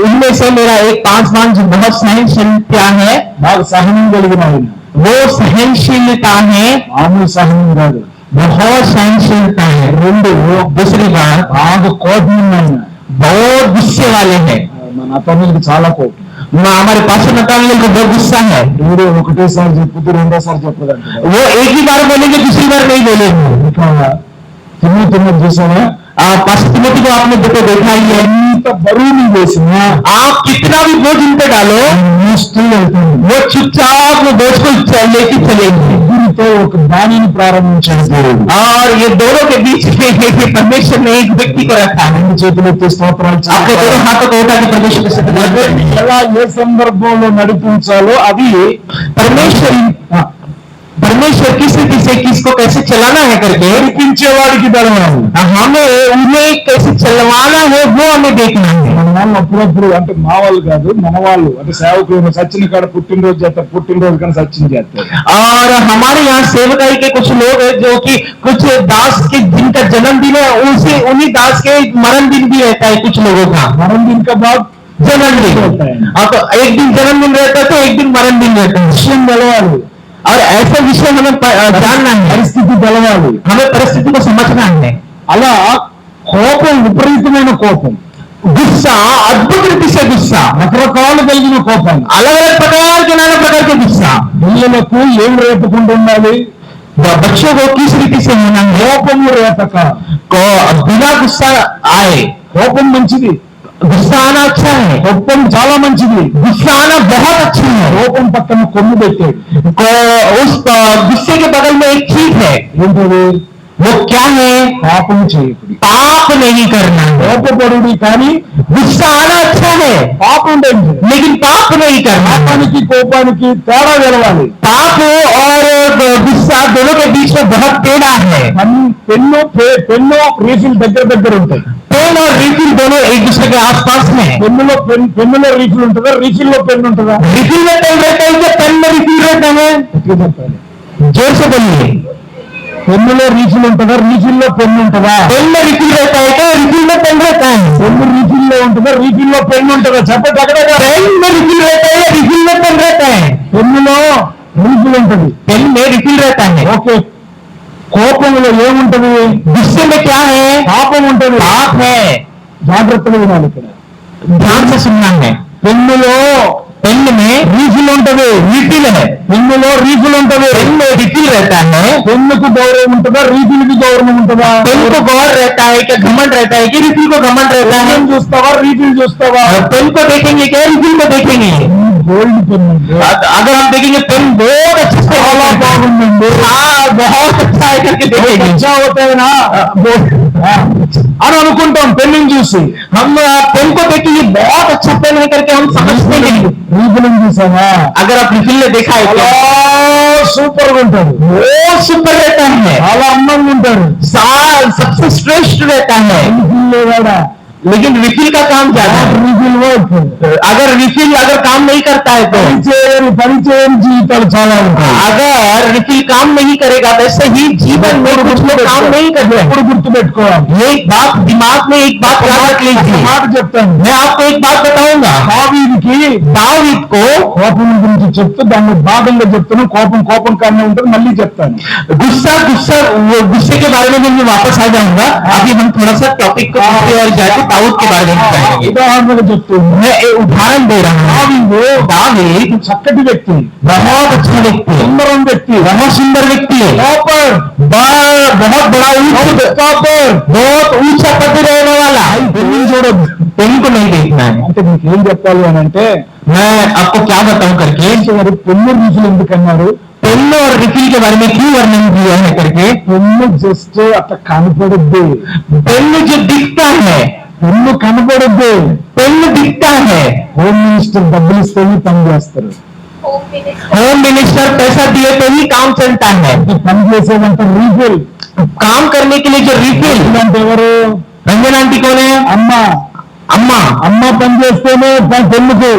इनमें से मेरा एक 5 जो बहुत सहनशीलता है, బాగా సహనం కలిగిన ఆయన, वो सहनशीलता है, మామూలు సహనం కాదు. बहुत सहनशीलता है। 2 दूसरी बात, బాగా కోపం ఉన్న ఆయన. बहुत गुस्से वाले हैं। మన అతనికి చాలా కోపం. हमारे पास नतानियल को बहुत गुस्सा है, వీడు ఒకటేసారి చెప్పుతూ రెండోసారి చెప్పదంట. वो एक ही बार बोलेंगे दूसरी बार नहीं बोलेंगे। ఇంకా తిమ్మతిమ్మ చూసావా, पास्टर तिमोथी को आपने देखा ही है, ఎంత బరువు వేసినా आप कितना भी बोझ इन पे डालो మోస్తూ వెళ్తుంది. वो चुपचाप वो बोझ को लेके चलेंगे। ఇద్దరితో ఒక బాణిని ప్రారంభించాడు దేవుడు. और ये दोनों के बीच में परमेश्वर ने एक व्यक्ति को रखा है। రెండు చేతులు ఎత్తి స్తోత్రాలు आपके చేయాలి. दोनों हाथों को उठा के परमेश्वर के साथ ఎలా ఏ సందర్భంలో నడిపించాలో అది परमेश्वर किस रीति से किसको कैसे चलाना है करके నడిపించేవాడికి బలవాలి. हमें उन्हें कैसे चलवाना है वो हमें देखना है। మన వాళ్ళు అప్పుడప్పుడు అంటే మా వాళ్ళు కాదు, మన వాళ్ళు అంటే సేవకులు సచిన కాడ పుట్టినరోజు చేస్తారు, పుట్టినరోజు కానీ సచిన చేస్తారు. और हमारे यहाँ सेवकाई के कुछ लोग हैं जो कि कुछ दास के जिनका जन्मदिन है उसी उन्हीं दास के मरण दिन भी रहता है कुछ लोगों का। మనం దీనికి బాగా जन्मदिन होता है। तो एक दिन जन्मदिन रहता है तो एक दिन मरण दिन रहता है। విషయం తెలవాలి, और ऐसा विषय हमें जानना है, పరిస్థితి తెలవాలి. हमें परिस्थिति को समझना है। అలా కోపం విపరీతమైన కోపం, गुस्सा अद्भुत रीति से गुस्सा, రకరకాలు కలిగిన కోపం. अलग अलग प्रकार के नाना प्रकार के गुस्सा। పిల్లలకు ఏం రేపకుండా ఉండాలి, बच्चों को किस रीति से होना है, కోపము రేపక. बिना गुस्सा आए। కోపం మంచిది, गुस्सा आना अच्छा है, కోపం చాలా మంచిది. गुस्सा आना बहुत अच्छा है। కోపం పక్కన కొమ్ము పెట్టాడు. उस गुस्से के बगल में एक चीज है, ఏంటది, वो क्या है? పాపం చేయకుడి. पाप नहीं करना है। కోపపడుడి కానీ गुस्सा आना अच्छा है, పాపం లేదు. लेकिन पाप नहीं करना। పాపానికి కోపానికి తేడా తెలవాలి. पाप और गुस्सा दोनों के बीच में बहुत टेढ़ा है। పెన్ను రీఫిల్ దగ్గర ఉంటాయి. पेन और रिफिल दोनों एक दूसरे के आसपास में है। పెన్నులో రీఫిల్ ఉంటుందా, రీఫిల్ లో పెన్ ఉంటుందా? रिफिल में पेन रहता है कि पेन में रिफिल रहता है? जोर से बोलिए। పెన్నులో రీఫిల్ ఉంటుందా, రీఫిల్ లో పెన్ ఉంటుందా? पेन में रिफिल रहता है क्या, रिफिल में पेन रहता है? పెన్ను రీఫిల్ లో ఉంటుందా, రీఫిల్ లో పెన్ ఉంటుందా? చెప్పండి. అక్కడ पेन में रिफिल रहता है या रिफिल में पेन रहता है? పెన్నులో రీఫిల్ ఉంటుంది, पेन में रिफिल रहता है। ఓకే. కోపంలో ఏముంటది? गुस्से में क्या है? పాపం ఉంటుంది. पाप है। జాగ్రత్తగా వినాలి ఇక్కడ. ध्यान से सुनना है। పెన్నులో पेन में రీఫిల్ ఉంటది, रिफिल है, పెన్నులో రీఫిల్ ఉంటది. पेन में रिफिल रहता है। పెన్నుకు గౌరవం ఉంటుందా, రీఫిల్ కి గౌరవం ఉంటుందా? पेन को गौर रहता है कि घमंड रहता है कि रिफिल को घमंड रहता है? పెన్ చూస్తావా, రీఫిల్ చూస్తావా? पेन को देखेंगे क्या, रिफिल को देखेंगे? గోల్డ్ పెన్ अगर हम देखेंगे पेन बहुत अच्छे से చాలా బాగుందండి, हाँ बहुत अच्छा है करके देखेंगे। अच्छा होता है ना అని అనుకుంటాం పెన్ను చూసి. हम पेन को देखेंगे बहुत अच्छा पेन है करके हम समझते हैं। రీఫిల్ చూసావా? अगर आप रिफिल में देखा है చాలా तो సూపర్ గా ఉంటాడు, वो सुपर रहता है, చాలా అందంగా ఉంటాడు. सबसे श्रेष्ठ रहता है। రీఫిల్ లేవాడా? लेकिन रिफिल का काम ज्यादा है। రీఫిల్ వర్క్ अगर रिफिल अगर काम नहीं करता है तो పనిచేయని జీవితాలు చాలా ఉంటాయి. अगर रिफिल काम नहीं करेगा वैसे ही जीवन में कुछ लोग काम नहीं करते। ఎప్పుడు గుర్తు పెట్టుకోవాలి. एक बात दिमाग में एक बात याद रख लीजिए। మాట చెప్తాను. मैं आपको एक बात बताऊंगा। దావీదుకి दाऊद को కోపం గురించి చెప్తూ దాన్ని భాగంగా చెప్తాను. కోపం కానీ ఉంటుంది, మళ్ళీ చెప్తాను. गुस्सा गुस्से के बारे में मैं वापस आ जाऊंगा। अभी हम थोड़ा सा टॉपिक को आगे और जाके दाऊद के बारे में बताएंगे। ఉదాహరణగా చెప్తాను. मैं एक उदाहरण दे रहा हूँ। दाऊद చక్కటి వ్యక్తి, बहुत अच्छा व्यक्ति है, సుందరం వ్యక్తి, बहुत सुंदर व्यक्ति है, టాపర్, बहुत बड़ा టాపర్. बहुत ऊंचा पद रहने वाला। పెన్ను చూడద్దు. पेन को नहीं देखना है। అంటే మీకు ఏం చెప్పాలి అని అంటే, मैं आपको क्या बताऊं करके, పెన్ను రీఫిల్ ఎందుకన్నారు? पेन और रिफिल के बारे में क्यों वर्णन किया है करके। పెన్ను జస్ట్ అట్లా కనపడద్దు. पेन जो दिखता है, పెన్ను కనపడద్దు. पेन दिखता है। హోమ్ మినిస్టర్ డబ్బులు ఇస్తేనే పని చేస్తారు. होम मिनिस्टर पैसा दिए तो ही काम चलता है। పని చేసేదంటే రీఫిల్. काम करने के लिए जो रिफिल, అంటే ఎవరు? रंजन आंटी कौन है? అమ్మ. అమ్మ పని చేస్తేనే పెన్నుకు.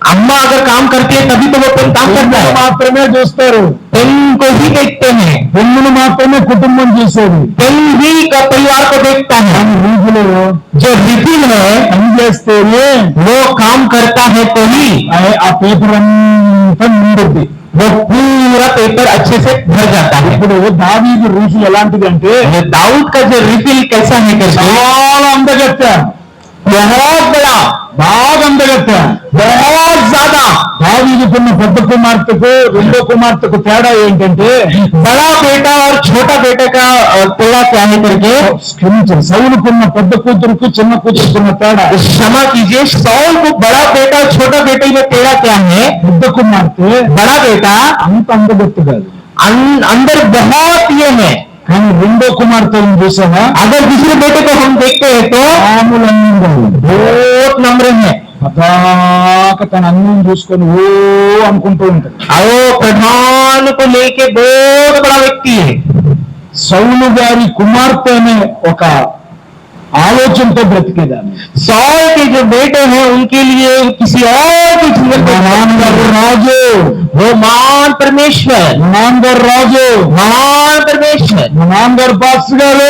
अम्मा अगर काम करती है तभी तो वो पेन काम करता है। మాత్రమే చూస్తారు. पेन को ही देखते हैं, పెన్నును మాత్రమే కుటుంబం చూసేది. पेन ही का परिवार को देखता है। రీఫిల్ जो रिफिल है పని చేస్తేనే वो काम करता है तो ही ఆ పేపర్ అంతా నిండుద్ది. वो पूरा पेपर अच्छे से भर जाता है। ఇప్పుడు దావీదు రీఫిల్ ఎలాంటిది అంటే, दाऊद का जो रिफिल कैसा है करके, చాలా అందగత్త, बहुत बड़ा, బాగా అందగత్త. बहुत ज्यादा। దావీదుకున్న పెద్ద కుమార్తెకు రెండో కుమార్తెకు తేడా ఏంటంటే, बड़ा बेटा और छोटा बेटे का तेड़ा क्या है करके, క్షమించండి, సౌలుకున్న పెద్ద కూతురుకు చిన్న కూతురుకున్న తేడా. क्षमा कीजिए, सौल को बड़ा बेटा और छोटा बेटे में तेड़ा क्या है। పెద్ద కుమార్తె बड़ा बेटा అంత అందగత్తు కాదు, अंदर बहुत ये है, కానీ రెండో కుమార్తెను చూసావా? अगर दूसरे बेटे को हम देखते हैं तो మామూలు అందంగా ఉంది. बहुत नम्र है। పదాక తన అన్నం చూసుకొని ఓ అనుకుంటూ ఉంటాడు. वो प्रधान को लेके बहुत बड़ा व्यक्ति है। సౌలు గారి కుమార్తె అనే ఒక ఆలోచనతో బ్రతికేదాన్ని. सौल के जो बेटे हैं उनके लिए किसी और के जीवन में నాన్నగారు రాజు, वो महान परमेश्वर, నాన్నగారు రాజు, महान परमेश्वर। మా నాన్నగారు పాస్టర్ గారు.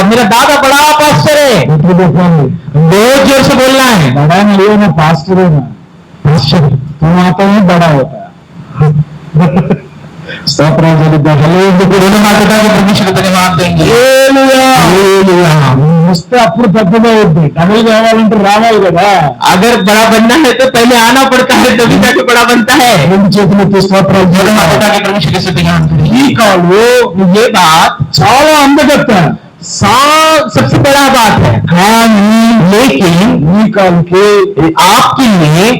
मेरा दादा बड़ा पास्टर है। ఎప్పుడు చెప్పండి, बहुत जोर से बोलना है। बड़ा नहीं है ना, पास्टर है ना, तुम आता है बड़ा होता है. స్తోత్రం చెల్లిద్దాం. వస్తే అప్పుడు పెద్దగా అవుద్ది. డబ్బులు కావాలంటే రావాలి కదా. अगर बड़ा बनना है तो पहले आना पड़ता है, तभी जाके बड़ा बनता है। రెండు చేతులు ఎత్తి స్తోత్రాలు ఈ కాళ్ళు ये बात చాలా అందగత్త, सबसे बड़ा बात है, కానీ लेकिन ఈ కాలుకి आपके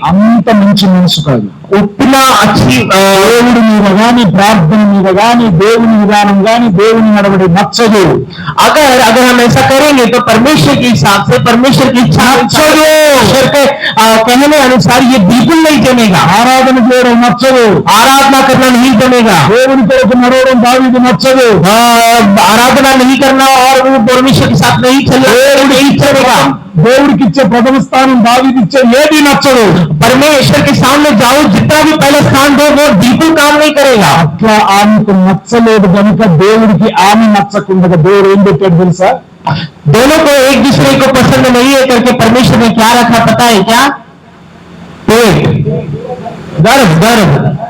అంత మంచి మనసు కాదు. उतना अच्छी దేవుడి మీద కానీ ప్రార్థన మీద మీద గాని దేవుని విధానం గాని దేవుని నడవడి నచ్చదు. अगर अगर हम ऐसा करेंगे तो परमेश्वर के हिसाब से परमेश्वर की इच्छा परमेश्वर के कहने अनुसार ये बिल्कुल नहीं जमेगा. ఆరాధన చేయడం నచ్చదు, आराधना करना नहीं जमेगा. దేవుని కొరకు నడవడం దావీదు నచ్చదు. आराधना नहीं करना और वो परमेश्वर के साथ नहीं चलना नहीं चलेगा. దేవుడికి ఇచ్చే ప్రథమ స్థానం దావీదు ఇచ్చే ఏది నచ్చదు. परमेश्वर के सामने जाओ जितना भी पहला स्थान दो वो बिल्कुल काम नहीं करेगा. అట్లా ఆమెకు నచ్చలేదు కనుక దేవుడికి ఆమె నచ్చకుండా దేవుడు ఏం పెట్టాడు తెలుసా? दोनों को एक दूसरे को पसंद नहीं है करके परमेश्वर ने क्या रखा पता है क्या? पेट,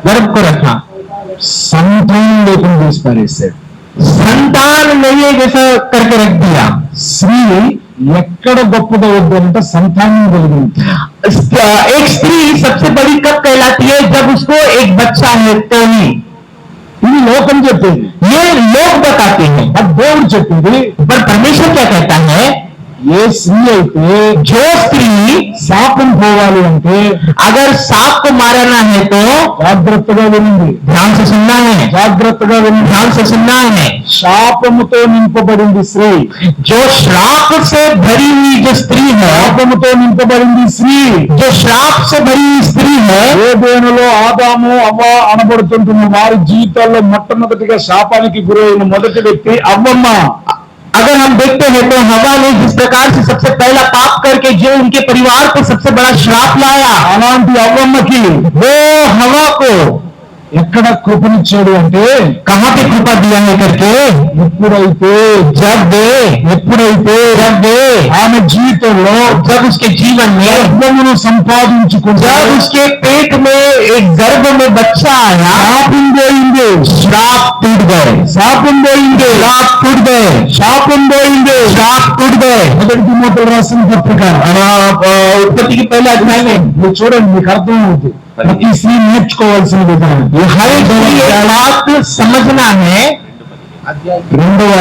गर्भ को रखा. సంతానం లేకుండా తీసి పారేశాడు. संतान नहीं है जैसा करके रख दिया. స్త్రీ ఎక్కడ గొప్పగా వద్దంటే సంతానం కలిగింది. एक स्त्री सबसे बड़ी कब कहलाती है? जब उसको एक बच्चा है तो ही. ఇది లోకం చెప్పేది, ये लोग बताते हैं. అది దేవుడు చెప్పింది. पर परमेश्वर क्या कहता है? ఏ స్త్రీ అయితే जो स्त्री శాపం పోవాలి అంటే अगर सांप को मारना है तो జాగ్రత్తగా వినండి, ध्यान से सुनना है. జాగ్రత్తగా వినండి. ध्यान से सुनना है. శాపముతో నింపబడింది స్త్రీ, जो श्राप से भरी हुई जो स्त्री है, శాపముతో నింపబడింది స్త్రీ. जो श्राप से भरी हुई स्त्री है, ఏదేనలో ఆదాము అవ్వ అనబడుతుంటున్న వారి జీవితాల్లో మొట్టమొదటిగా శాపానికి గురైన మొదటి వ్యక్తి అవ్వమ్మ. अगर हम देखते हैं तो हवा ने जिस प्रकार से सबसे पहला पाप करके जो उनके परिवार को सबसे बड़ा श्राप लाया, అలాంటి అవ్వమ్మకి वो हवा को ఎక్కడ కృపనిచ్చాడు అంటే कहां पे कृपा दिया है करके? ఎప్పుడైతే एప్పుడైతే ఆమె జీవితంలో जब उसके जीवन में గర్భమును సంపాదించుకుంటూ जब उसके पेट में एक गर्भ में बच्चा आया, శాపం పోయింది, श्राप टूट गए. శాపం పోయింది, श्राप टूट गए. శాపం పోయింది. श्राप टूट गए. మొదటి తిమోతిలో రాసిన పత్రిక उत्पत्ति के पहले अध्याय में మీరు చూడండి, మీకు అర్థం అవుతుంది. ప్రతి స్త్రీ నేర్చుకోవాల్సిన విధానం. ये हर एक को ये बात समझना है. రెండవ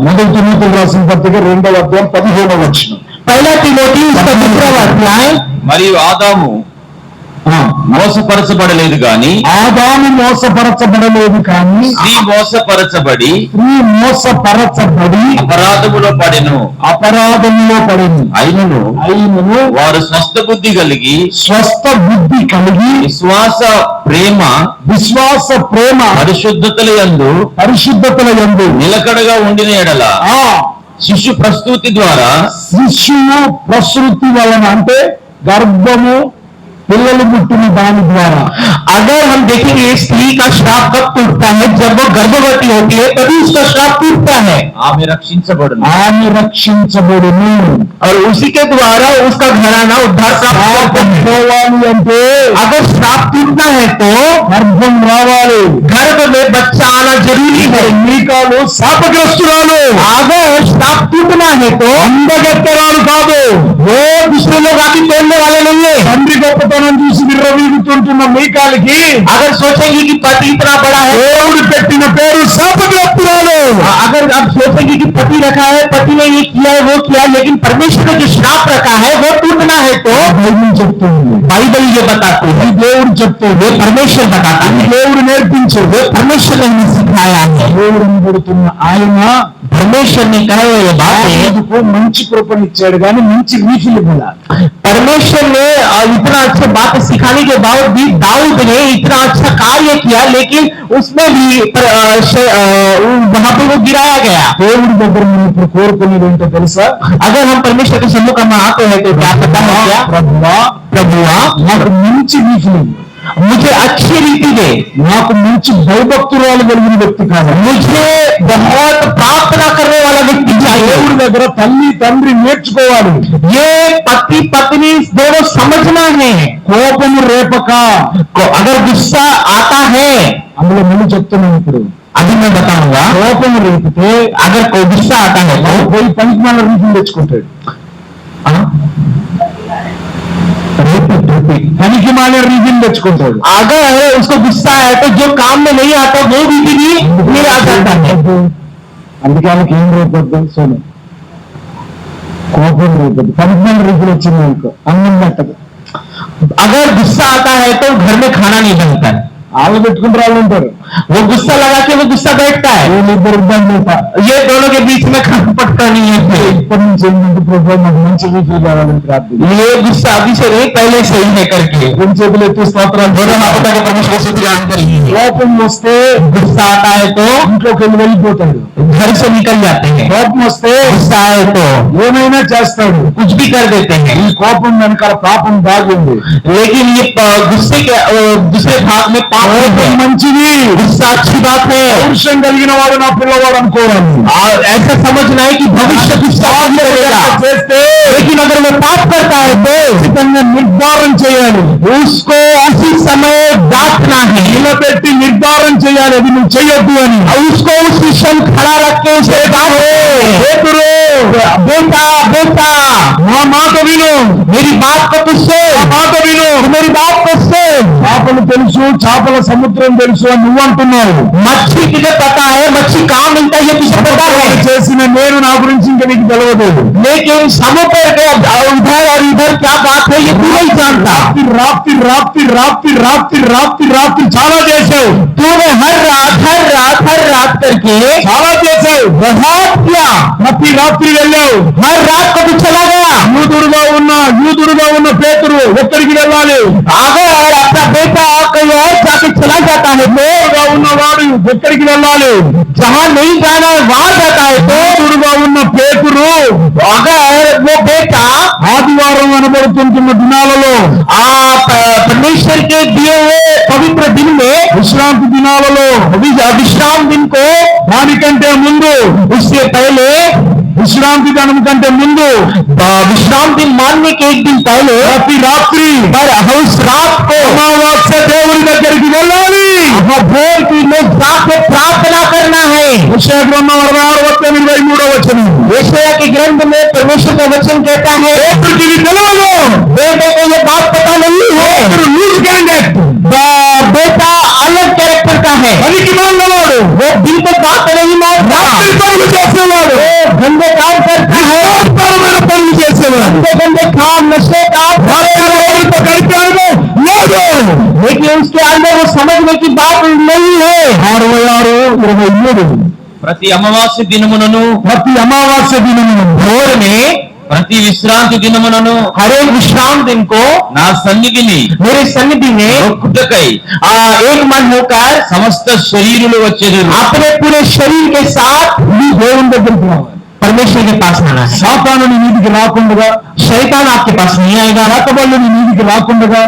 మొదటి తిమోతిలో రాసిన పత్రిక 2వ అధ్యాయం 15వ వచనం. पहला तिमोथी उसका 2रा अध्याय. మరియు ఆదాము మోసపరచబడలేదు గాని ఆదాము మోసపరచబడలేదు కానీ స్త్రీ మోసపరచబడి స్త్రీ మోసపరచబడి అపరాధములో పడెను. అపరాధంలో పడింది. అయినను అయినను వారు స్వస్థ బుద్ధి కలిగి స్వస్థ బుద్ధి కలిగి విశ్వాస ప్రేమ పరిశుద్ధతల యందు పరిశుద్ధతల యందు నిలకడగా ఉండిన ఎడల ఆ శిశు ప్రస్తూతి ద్వారా శిశువు ప్రసృతి వలన అంటే గర్భము పిల్లలు పుట్టిన దాని ద్వారా. अगर हम देखेंगे स्त्री का श्राप कब टूटता है? जब वो गर्भवती होती है तभी उसका श्राप टूटता है. ఆమె రక్షించబడును. ఆమె రక్షించబడును. और उसी के द्वारा उसका घराना उद्धार प्राप्त होता है. పోవాలి అంటే अगर श्राप टूटना है तो గర్భం రావాలి. गर्भ में बच्चा आना जरूरी है. మీకాలు శాపగ్రస్తురాలు. अगर श्राप टूटना है तो అందగత్తరాలు కాదు. वो दूसरे लोग आके तोड़ने वाले नहीं है. తండ్రి గొప్పతనం చూసి విర్రవీగుతుంటున్న మీకాలకి अगर सोचेंगे कि पति इतना बड़ा है, దేవుడు పెట్టిన పేరు శాపగ్రస్తురాలు. अगर आप सोचेंगे कि पति रखा है, पति ने ये किया है वो किया है, लेकिन परमेश्वर ने जो श्राप रखा है वो टूटना है तो బైబిల్ చెప్తుంది, बाइबल ये बताते हैं, దేవుడు చెప్తుంది, वो परमेश्वर बताता है, దేవుడు నేర్పించేది. वो परमेश्वर ने हमें सिखाया है. దేవుడిని పుడుతున్న ఆయన परमेश्वर ने कहा हुआ ये बात है. దావీదుకు మంచి కృపనిచ్చాడు కానీ మంచి రీతిలు కూడా. परमेश्वर ने इतना अच्छा बात सिखाने के बावजूद भी दाऊद ने इतना अच्छा कार्य किया, लेकिन उसमें भी वहां पे वो गिराया गया. దేవుడి దగ్గర మనం ఇప్పుడు కోరుకునేది ఏంటో తెలుసా? अगर हम परमेश्वर के सम्मुख में आते हैं तो क्या पता है क्या? ప్రభువా నాకు మంచి రీతిలు, मुझे अच्छी रीति दे, నాకు మంచి భయభక్తురాలు కలిగిన వ్యక్తి కాదు. मुझे बहुत प्रार्थना करने वाला व्यक्ति चाहिए. దేవుడి దగ్గర తల్లి తండ్రి నేర్చుకోవాలి. ये पति पत्नी दोनों समझना है. కోపము రేపక. अगर गुस्सा आता है, అందులో ముందు చెప్తున్నాను ఇప్పుడు, अभी मैं बताऊंगा, కోపము రేపితే अगर कोई गुस्सा आता है तो పోయి పనికి మన రీతిని తెచ్చుకుంటాడు. పనికి మాల రీతిని తెచ్చుకుంటాడు. अगर उसको गुस्सा है तो जो काम में नहीं आता वो भी मेरे आ जाता है. అందుకే వాళ్ళకి ఏం రేపొద్దు సోను, కోపం రేపొద్దు. పనికి మాల రీతిలో వచ్చింది అనుకో అన్నం పెట్టదు. अगर गुस्सा आता है तो घर में खाना नहीं बनता है. వాళ్ళు పెట్టుకుంటారు, వాళ్ళు ఉంటారు. वो गुस्सा लगा के वो गुस्सा बैठता है, వీళ్ళిద్దరు ఇబ్బంది అవుతా ये दोनों के बीच में खत्म पड़ता नहीं है। ఇప్పటి నుంచి ఏంటంటే ప్రభు నాకు మంచిగా ఫీల్ అవ్వాలని ప్రార్థన ये गुस्सा अभी से नहीं, पहले से ही है करके రెండు చేతులు ఎత్తి స్తోత్రాలు दोनों हाथों का परमेश्वर से ध्यान करिए। కోపం వస్తే गुस्सा आता है तो ఇంట్లోకి వెళ్ళి వెళ్ళిపోతాడు, घर से निकल जाते हैं, కోపం వస్తే गुस्सा आए तो ఏమైనా చేస్తాడు। कुछ भी कर देते हैं। ఈ కోపం వెనకాల పాపం దాగింది। लेकिन ये गुस्से के दूसरे भाग में पाप కోపం है। మంచిది, गुस्सा अच्छी बात है పౌరుషం కలిగిన వాడు నా పిల్లవాడు అనుకోవాలి। और ऐसा समझना है कि भविष्य गुस्सा नहीं करेगा, చేస్తే लेकिन अगर वो पाप करता है तो ఖచ్చితంగా నిర్ధారణ చేయాలి, उसको उसी समय डांटना है, నిలబెట్టి నిర్ధారణ చేయాలి అది నువ్వు చెయ్యొద్దు అని। और उसको उसी क्षण खड़ा रख के उसे डांटे, పేతురు बेटा बेटा నా మాట విను, मेरी बात को तुझसे, నా మాట విను। मेरी बात को सुन। చేపలు తెలుసు, చేపల సముద్రం తెలుసు అని నువ్వు అంటున్నావు, मच्छी तुझे पता है, मच्छी कहाँ मिलता है ये तुझे पता है, చేసిన నేను నా గురించి ఇంకా నీకు తెలియదు। लेकिन समुद्र के उधर और इधर क्या बात है ये तू नहीं जानता। రాత్రి రాత్రి రాత్రి రాత్రి రాత్రి రాత్రి చాలా చేసావు, तूने हर रात करके చాలా చేసావు, बहुत किया, ప్రతి రాత్రి వెళ్ళావు। हर रात को तू चला गया। యూదుడుగా ఉన్న పేతురు ఎక్కడికి వెళ్ళాలి? अगर अपना बेटा कहीं और जाके चला जाता है तो యూదుడుగా ఉన్నవాడు ఎక్కడికి వెళ్ళాలి? जहाँ नहीं जाना है वहां जाता है तो యూదుడుగా ఉన్న పేతురు अगर वो बेटा ఆదివారం అనబడుతుంటున్న దినాలలో, परमेश्वर के दिए हुए पवित्र दिन में విశ్రాంతి దినాలలో, विश्राम दिन को దానికంటే ముందు, उससे पहले విశ్రాంతి దినం కంటే ముందు विश्राम दिन मानने के एक दिन पहले ప్రతి రాత్రి पर उस रात को అమావాస్య దేవుని దగ్గరికి వెళ్ళాలి। भोर की में जाके प्रार्थना करना है। యెషయా గ్రంథం 66:23 यशायाह के ग्रंथ में परमेश्वर का वचन कहता है పేతురుకి ఇది తెలియదు, बेटे को ये बात पता नहीं है, పేతురు లూజ్ క్యాండిడేట్, बेटा अलग कैरेक्टर का है, పనికి మాలినవాడు, वो बिल्कुल बात नहीं मानता, రాత్రి పనులు చేసేవాడు, वो गंदे काम करता है, నిస్వార్థపరమైన పనులు చేసేవాడు, गंदे काम नशे काम, దేవుడితో గడిపాడు లేదు। लेकिन उसके अंदर वो समझने की बात नहीं है। 66:23 ప్రతి అమావాస్య దినమునను ప్రతి అమావాస్య దినమున भोर में ప్రతి విశ్రాంతి దినమునను हर एक विश्राम दिन को నా సన్నిధిని मेरे सन्निधि में మొక్కుటకై एक मन होकर సమస్త శరీరులు వచ్చేదరు। अपने पूरे शरीर के साथ దేవుని దగ్గరికి రావాలి। परमेश्वर के पास आना है। సాతాను నీ మీదికి రాకుండా, शैतान आपके पास नहीं आएगा, రాకబళ్ళు నీ మీదికి రాకుండా,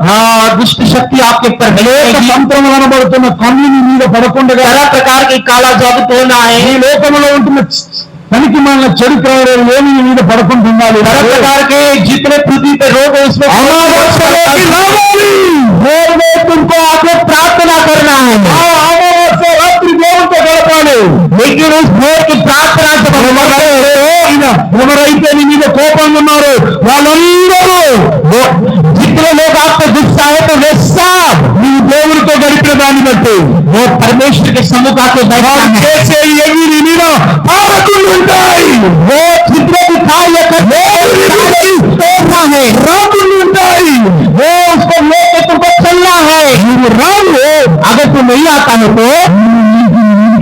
दुष्ट शक्ति आपके ऊपर नहीं అనేక आएगी, తంత్రములు అనబడుతున్న కన్ను నీ మీద పడకుండా, तरह प्रकार की काला जादू टोना ఈ है, లోకంలో ఉంటున్న పనికి మాలిన చెడు కార్యాలు ఏమి నీ మీద పడకుండా ఉండాలి। तरह प्रकार के जितने पृथ्वी पे रोग है उसमें అమావాస్యలోకి రావాలి। भोर में तुमको आके प्रार्थना करना ఆ है, అమావాస్య రాత్రి దేవునితో గడపాలి। लेकिन उस भोर की प्रार्थना जब हम करते हैं, ఎవరైతే నీ మీద కోపంగా ఉన్నారో వాళ్ళందరూ, जितने लोग आप पे गुस्सा है तो वे सब నీవు దేవునితో గడిపిన దాన్ని బట్టి वो परमेश्वर के सम्मुख आके बैठा వారు है, చేసే ఎవి నీ మీద పాపకులు ఉంటాయి, वो जितने भी कार्य करते है రాకులు ఉంటాయి। वो उसको लेके तुमको चलना है। నువ్వు రావు, अगर तू नहीं आता है तो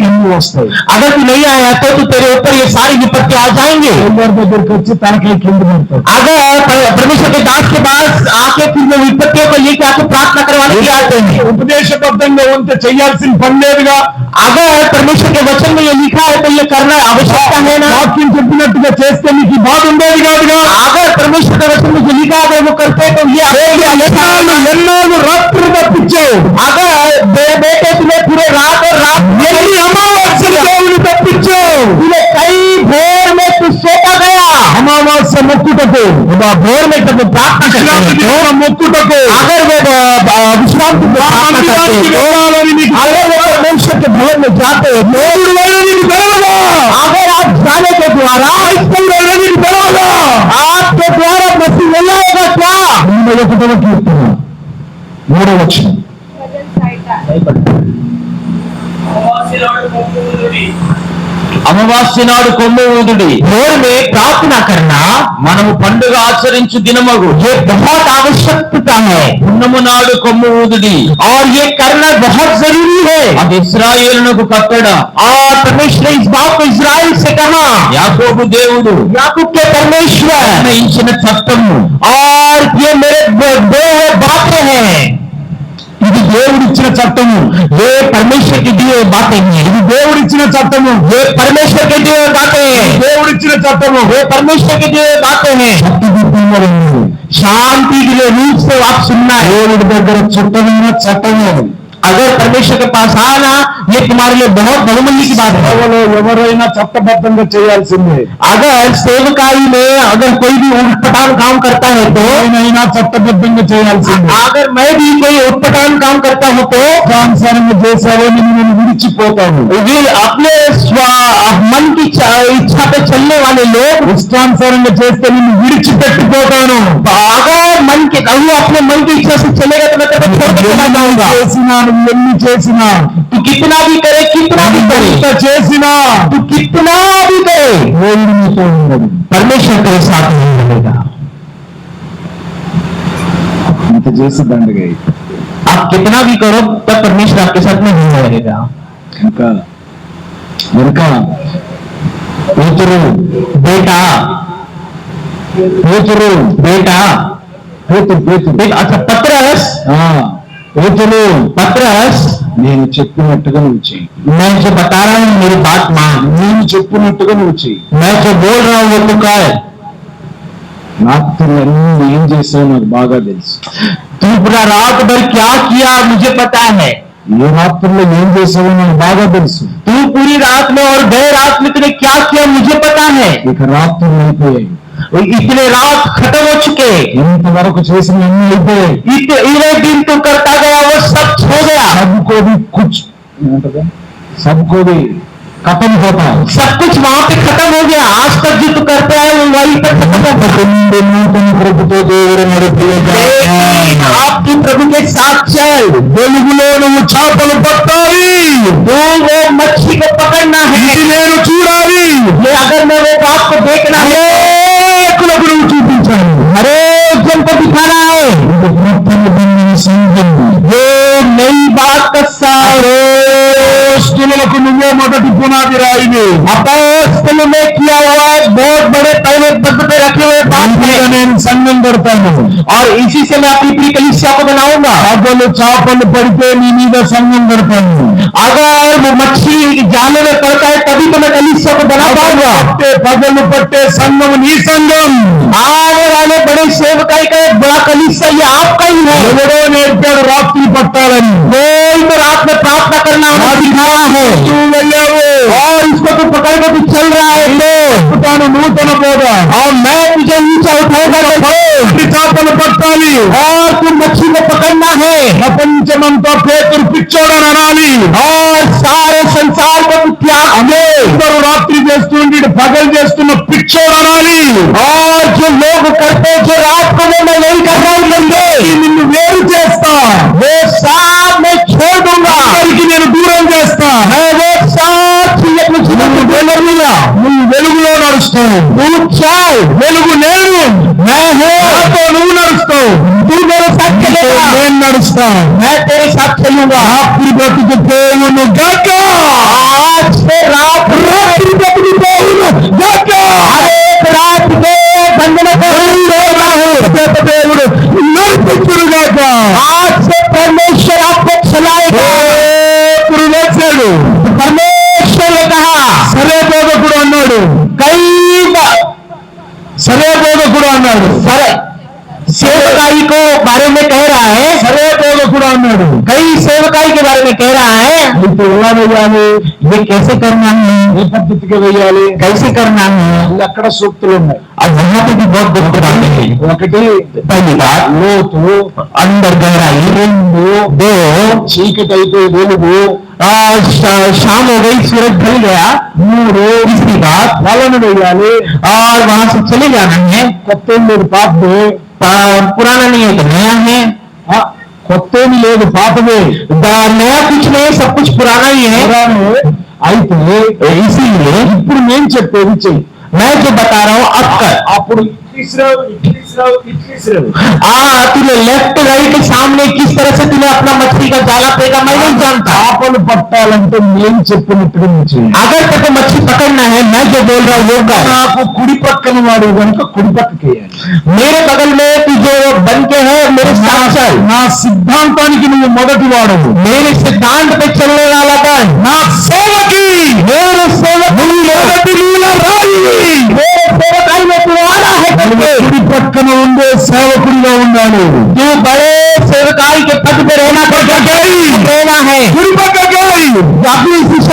ఎన్ని వస్తాయి? अगर तू नहीं आया तो तेरे ऊपर ये सारी विपत्ति आ जाएंगे। అందరి దగ్గరికి వచ్చి తనకాయ కింద పడతాడు। अगर परमेश्वर के दास के पास आके फिर वो विपत्तियों को लेके आके प्रार्थना करवाने के लिए आते हैं। ఉపదేశబద్ధంగా ఉంటే చెయ్యాల్సిన పని లేదుగా, अगर परमेश्वर के वचन में ये लिखा है तो ये करना आवश्यकता है ना। వాక్యం చెప్పినట్టుగా చేస్తే నీకు ఈ బాధ ఉండేది కాదుగా। अगर परमेश्वर के वचन में जो लिखा है वो करते तो ये ఎన్నాళ్ళు రాత్రి తప్పించావు, अगर बेटे तुम्हें पूरे रात और रात ఎన్ని అమావాస్యలు దేవుని తప్పించావు। तुम्हें कई भोर में तू सोता गया, అమావాస్య మొక్కుటకు, भोर में जब प्रार्थना करते విశ్రాంతి हैं, దినం మొక్కుటకు, अगर वो विश्राम की प्रार्थना करते మందిరానికి हैं, వెళ్ళాలని నీకు अगर वो परमेश्वर के भवन में जाते हैं, దేవుడు వైన నీకు తెలవదా? अगर आप जाने के द्वारा క్రైస్తవుడు వైన నీకు తెలవదా? आपके द्वारा मसीह नहीं आएगा क्या? 81వ కీర్తన 3వ వచనం, అమావాస్య నాడు కొమ్ము ఊదుడి, भोर में प्रार्थना करना మనము పండుగ ఆచరించు దినమగు ये बहुत आवश्यकता है పున్నము నాడు కొమ్ము ఊదుడి, और ये करना बहुत जरूरी है। ఇశ్రాయేలునకు కట్టడ. और परमेश्वर ने इस बात को इस्राएल से कहा, యాకోబు దేవుడు याकूब के परमेश्वर, నిర్ణయించిన చట్టము. और ये मेरे दो बातें हैं, ఇది దేవుడిచ్చిన చట్టము. ये परमेश्वर की दी हुई बातें हैं, ఇది దేవుడిచ్చిన చట్టము. ये परमेश्वर की दी हुई बातें हैं, దేవుడిచ్చిన చట్టము. ये परमेश्वर की दी हुई बातें हैं. शांति के लिए रूप से आप सुनना है. దేవుడి దగ్గర చుట్టమైన చట్టము. अगर परमेश्वर के पास आना, ये तुम्हारे लिए बहुत बहुमूल्य की बात है. సేవలో ఎవరైనా చట్టబద్ధంగా చేయాల్సిందే. अगर सेवकाई में अगर कोई भी उटपटांग काम करता है तो, నేనైనా చట్టబద్ధంగా చేయాల్సిందే. अगर मैं भी कोई उटपटांग काम करता हूँ तो ఇష్టానుసారంగా చేశావో నేను విడిచిపోతాను. वे अपने मन की इच्छा पे चलने वाले लोग, ఇష్టానుసారంగా చేస్తే నిన్ను విడిచిపెట్టిపోతాను. अगर मन के वो अपने मन की इच्छा से चलेगा तो मैं तेरे को छोड़ के चला जाऊंगा. చేసినా నువ్వు ఎన్ని చేసినా, तू कितना भी करे, कितना भी करे, ఎంత చేసినా तू कितना भी करे, దేవుడు నీతో ఉండడు. परमेश्वर तेरे साथ नहीं रहेगा. ఇంత చేసి దండగా आप कितना भी करो तब परमेश्वर आपके साथ नहीं रहेगा. ఇంకా ఇంకా కూతురు, बेटा, కూతురు बेटा, కూతురు अच्छा पत्रस, కూతురు पत्रस, నేను చెప్పినట్టుగా నువ్వు చెయ్యి. मैं जो बता रहा हूँ मेरी बात मान. నేను చెప్పినట్టుగా నువ్వు చెయ్యి. मैं जो बोल रहा हूँ वो तू कर. రాత్రులన్నీ ఏం చేసావు నాకు బాగా తెలుసు. तू पूरा रात भर क्या किया मुझे पता है. ఏ రాత్రుల్లో ఏం చేసావో నాకు బాగా తెలుసు. तू पूरी रात में और गए रात में तूने क्या किया मुझे पता है. ఇక రాత్రులు అయిపోయాయి. इतने रात खत्म हो चुके, ఇంతవరకు చేసిన అన్ని అయిపోయాయి. इतने दिन तू करता गया वो सब हो गया. సబ్కోది కుచ్ ఏమంటారు, సబ్కోది ఖతం హోతా. सब कुछ वहां पे खत्म हो गया. आज तक जो तू करते आए वो वहीं पर खत्म हो गया. నూతన ప్రభుతో దేవుడు लेकिन आपकी प्रभु के साथ चल. వెలుగులో నువ్వు చేపలు పట్టాలి. तो वो मच्छी को पकड़ना है. ఇది నేను చూడాలి. ये अगर मैं वो बात को देखना है, అనేకులకు నువ్వు చూపించాలి. हर एक जन को दिखाना है. ఇది నూతన బంధన సంఘం. वो नई बात का सारे అపోస్తలులకు నువ్వే మొదటి పునాది రాయివి. अपोस्तल में किया हुआ एक बहुत बड़े पहले पद पे रखे हुए बात है. నేను సంఘం కడతాను. और इसी से मैं अपनी पूरी कलीसिया को बनाऊंगा. చేపలు పడితే నీ మీద సంఘం కడతాను. अगर वो मच्छी जाले में पड़ता है तभी तो मैं कलीसिया को बना पाऊंगा. పగలు పట్టే సంఘం నీ సంఘం. आने वाले बड़े सेवकाई का एक बड़ा कलीसिया ये आपका ही है. ఎవడో నేర్పాడు రాత్రి పట్టాలని. कोई तो रात में प्रार्थना करना हमें सिखाया है నువ్వు వెళ్ళావు. और इसको तो पकड़ के तू चल रहा है तो తాను నూతన బోధ. और मैं तुझे नीचे उठाऊंगा ఈ చేపలు పట్టాలి. और तू मच्छी को पकड़ना है ప్రపంచమంతా పేతురు పిచ్చోడని అనాలి. और सारे संसार को तू त्याग दे. అందరూ రాత్రి చేస్తుండి పగలు చేస్తున్న పిచ్చోడు అనాలి. और जो लोग करते जो रात को वो मैं नहीं कर रहा हूँ बंदे, నిన్ను వేరు చేస్తా. वो साथ मैं छोड़ दूंगा. అందరికి నేను దూరం చేస్తా. मैं वो साथ चीजें अपने जीवन में बोलूंगा. నువ్వు వెలుగులో నడుస్తావు. तू चल, వెలుగు నేను. मैं हूँ. నాతో నువ్వు నడుస్తావు. तू मेरे साथ चलेगा, నేను నడుస్తా. मैं तेरे साथ चलूंगा. రాత్రి బ్రతుకు దేవును గాక. आज से रात రాత్రి బ్రతుకు దేవును గాక. हर एक रात के बंधन को దేవుడు నడిపించును గాక. आज से परमेश्वर आपको चलाएगा. దేవుడు లేచాడు. परमेश्वर ने कहा, సరే బోధకుడు అన్నాడు. कई సరే బోధకుడు అన్నాడు. सेवकाई को बारे में कह रहा है, సరే బోధకుడు అన్నాడు. कई सेवकाई के बारे में कह रहा है. అయితే ఎలా వేయాలి, ये कैसे करना है, ఏ పద్ధతిగా వేయాలి, कैसे करना है. ఇది అక్కడ సూక్తులు ఉన్నాయి. अब वहां पे भी बहुत दुख बातें हैं. ఒకటి पहली बात, లోతు, अंदर गहराई. दो, చీకటి అయిపోయి వెలుగు. शाम हो गई, सूरज ढल गया. మూడు तीसरी बात, వలను వేయాలి. और वहां से चले जाना है. కొత్త ఏం లేదు పాతదే. पुराना नहीं है तो नया है. కొత్త ఏమి లేదు పాతదే. नया कुछ नहीं, सब कुछ पुराना ही है. పురాణే. అయితే इसीलिए ఇప్పుడు నేను చెప్పేది చెయ్యి. मैं जो बता रहा हूँ अब कर. అప్పుడు तूने लेफ्ट राइट सामने किस तरह से तूने अपना मछली का जाला फेंका मैं नहीं जानता। చేపలు పట్టాలంటే నేను చెప్పినట్టుగా నువ్వు చేయాలి. अगर तेरे मछली पकड़ना है मैं जो बोल रहा हूँ वो कर। నాకు కుడి పక్కన వాడు కనుక కుడి పక్కకి వేయాలి. मेरे बगल में तू जो बन के है मेरे साथ चल। నా సిద్ధాంతానికి నువ్వు మొదటి వాడవు. मेरे सिद्धांत पे चलने वाला बन। నా సేవకి मेरे सेवक మొదటి నీళ్ళ రాయి. मेरे सेवकाई में तू आना है करके కుడి పక్కన ఉండే సేవకుడిగా ఉండాలి. तू बड़े सेवकाई के पद पे रहना रहना है। కుడి పక్కకి अपनी शिष्य